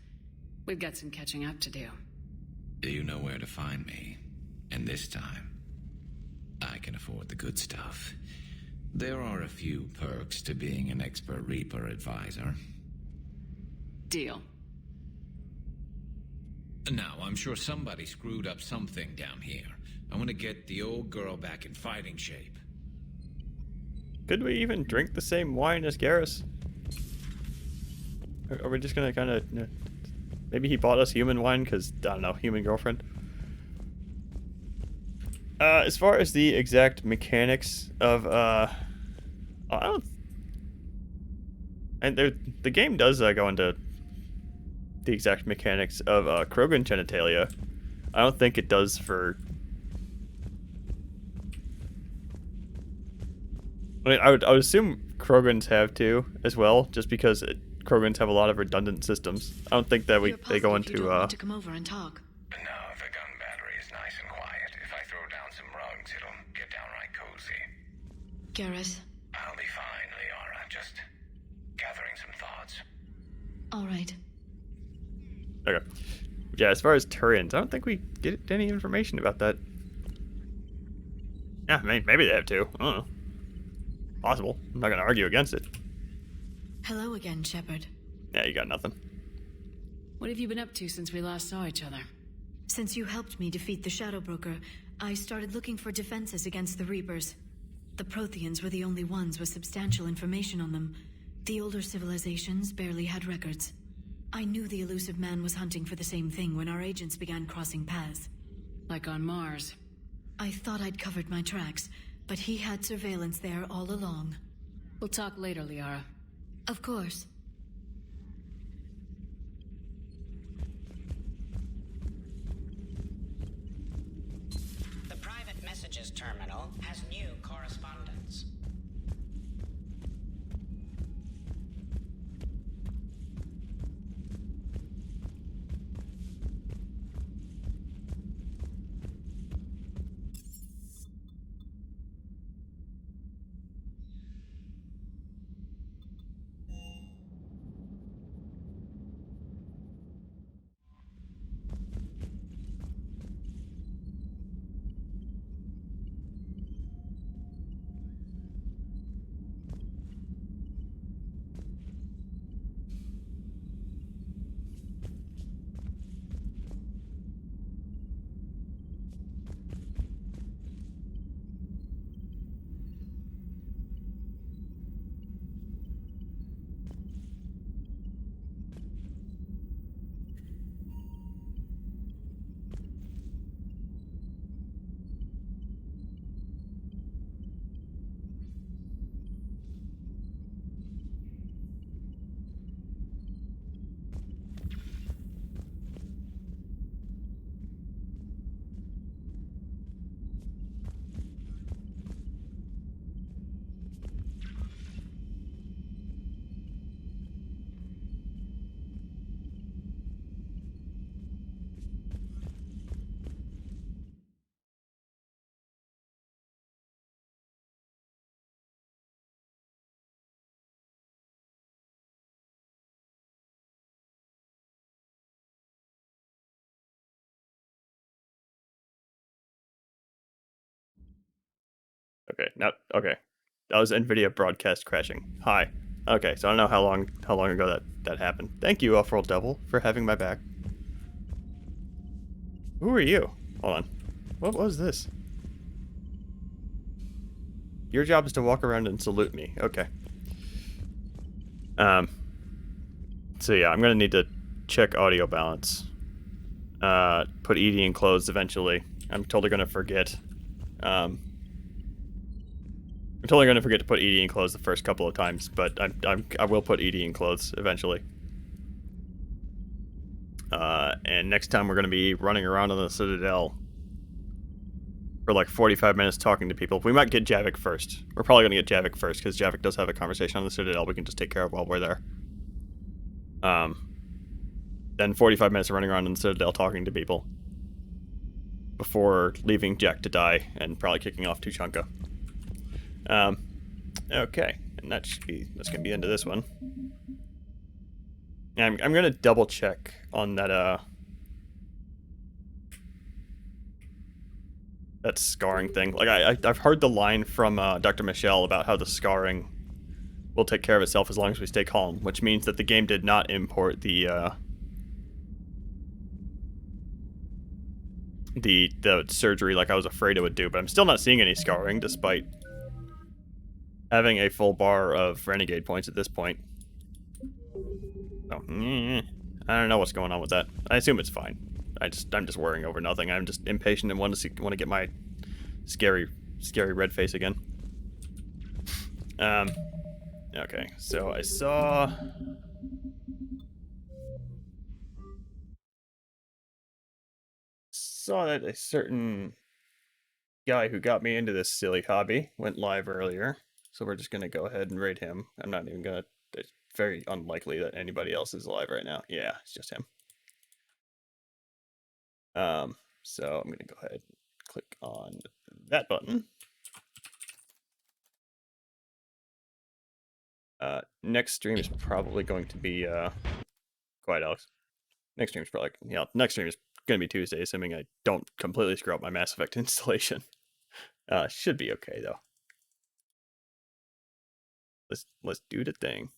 We've got some catching up to do. You know where to find me. And this time, I can afford the good stuff. There are a few perks to being an expert Reaper advisor. Deal. Now, I'm sure somebody screwed up something down here. I want to get the old girl back in fighting shape. Could we even drink the same wine as Garrus? Are we just gonna kind of... maybe he bought us human wine because, I don't know, human girlfriend? As far as the exact mechanics of, I don't... And the game does go into the exact mechanics of Krogan genitalia. I don't think it does for... I mean, I would assume Krogans have too, as well, just because Krogans have a lot of redundant systems. I don't think that they go into... You don't want to come over and talk. No, the gun battery is nice and quiet. If I throw down some rugs, it'll get downright cozy. Garrus. I'll be fine, Liara. Just gathering some thoughts. All right. Okay. Yeah, as far as Turians, I don't think we get any information about that. Yeah, maybe they have to. I don't know. Possible. I'm not going to argue against it. Hello again, Shepard. Yeah, you got nothing. What have you been up to since we last saw each other? Since you helped me defeat the Shadow Broker, I started looking for defenses against the Reapers. The Protheans were the only ones with substantial information on them. The older civilizations barely had records. I knew the elusive man was hunting for the same thing when our agents began crossing paths. Like on Mars. I thought I'd covered my tracks, but he had surveillance there all along. We'll talk later, Liara. Of course. The private messages terminal has new correspondence. Okay, now okay. That was NVIDIA broadcast crashing. Hi. Okay, so I don't know how long ago that happened. Thank you, Off-World Devil, for having my back. Who are you? Hold on. What was this? Your job is to walk around and salute me. Okay. So yeah, I'm gonna need to check audio balance. Put Edie in clothes eventually. I'm totally gonna forget. I'm totally gonna forget to put Edie in clothes the first couple of times, but I will put Edie in clothes eventually. And next time we're gonna be running around on the Citadel for like 45 minutes talking to people. We might get Javik first. We're probably gonna get Javik first because Javik does have a conversation on the Citadel we can just take care of while we're there. Then 45 minutes of running around in the Citadel talking to people before leaving Jack to die and probably kicking off Tuchanka. Okay, and that's gonna be the end of this one. And I'm gonna double check on that that scarring thing. Like I've heard the line from Dr. Michelle about how the scarring will take care of itself as long as we stay calm, which means that the game did not import the surgery like I was afraid it would do. But I'm still not seeing any scarring despite having a full bar of renegade points at this point. So, I don't know what's going on with that. I assume it's fine. I'm just worrying over nothing. I'm just impatient and want to get my scary red face again. Okay, so I saw that a certain guy who got me into this silly hobby went live earlier. So we're just gonna go ahead and raid him. I'm not even gonna. It's very unlikely that anybody else is alive right now. Yeah, it's just him. So I'm gonna go ahead and click on that button. Next stream is probably going to be quiet, Alex. Next stream's probably, next stream is going to be Tuesday, assuming I don't completely screw up my Mass Effect installation. Should be okay, though. Let's do the thing.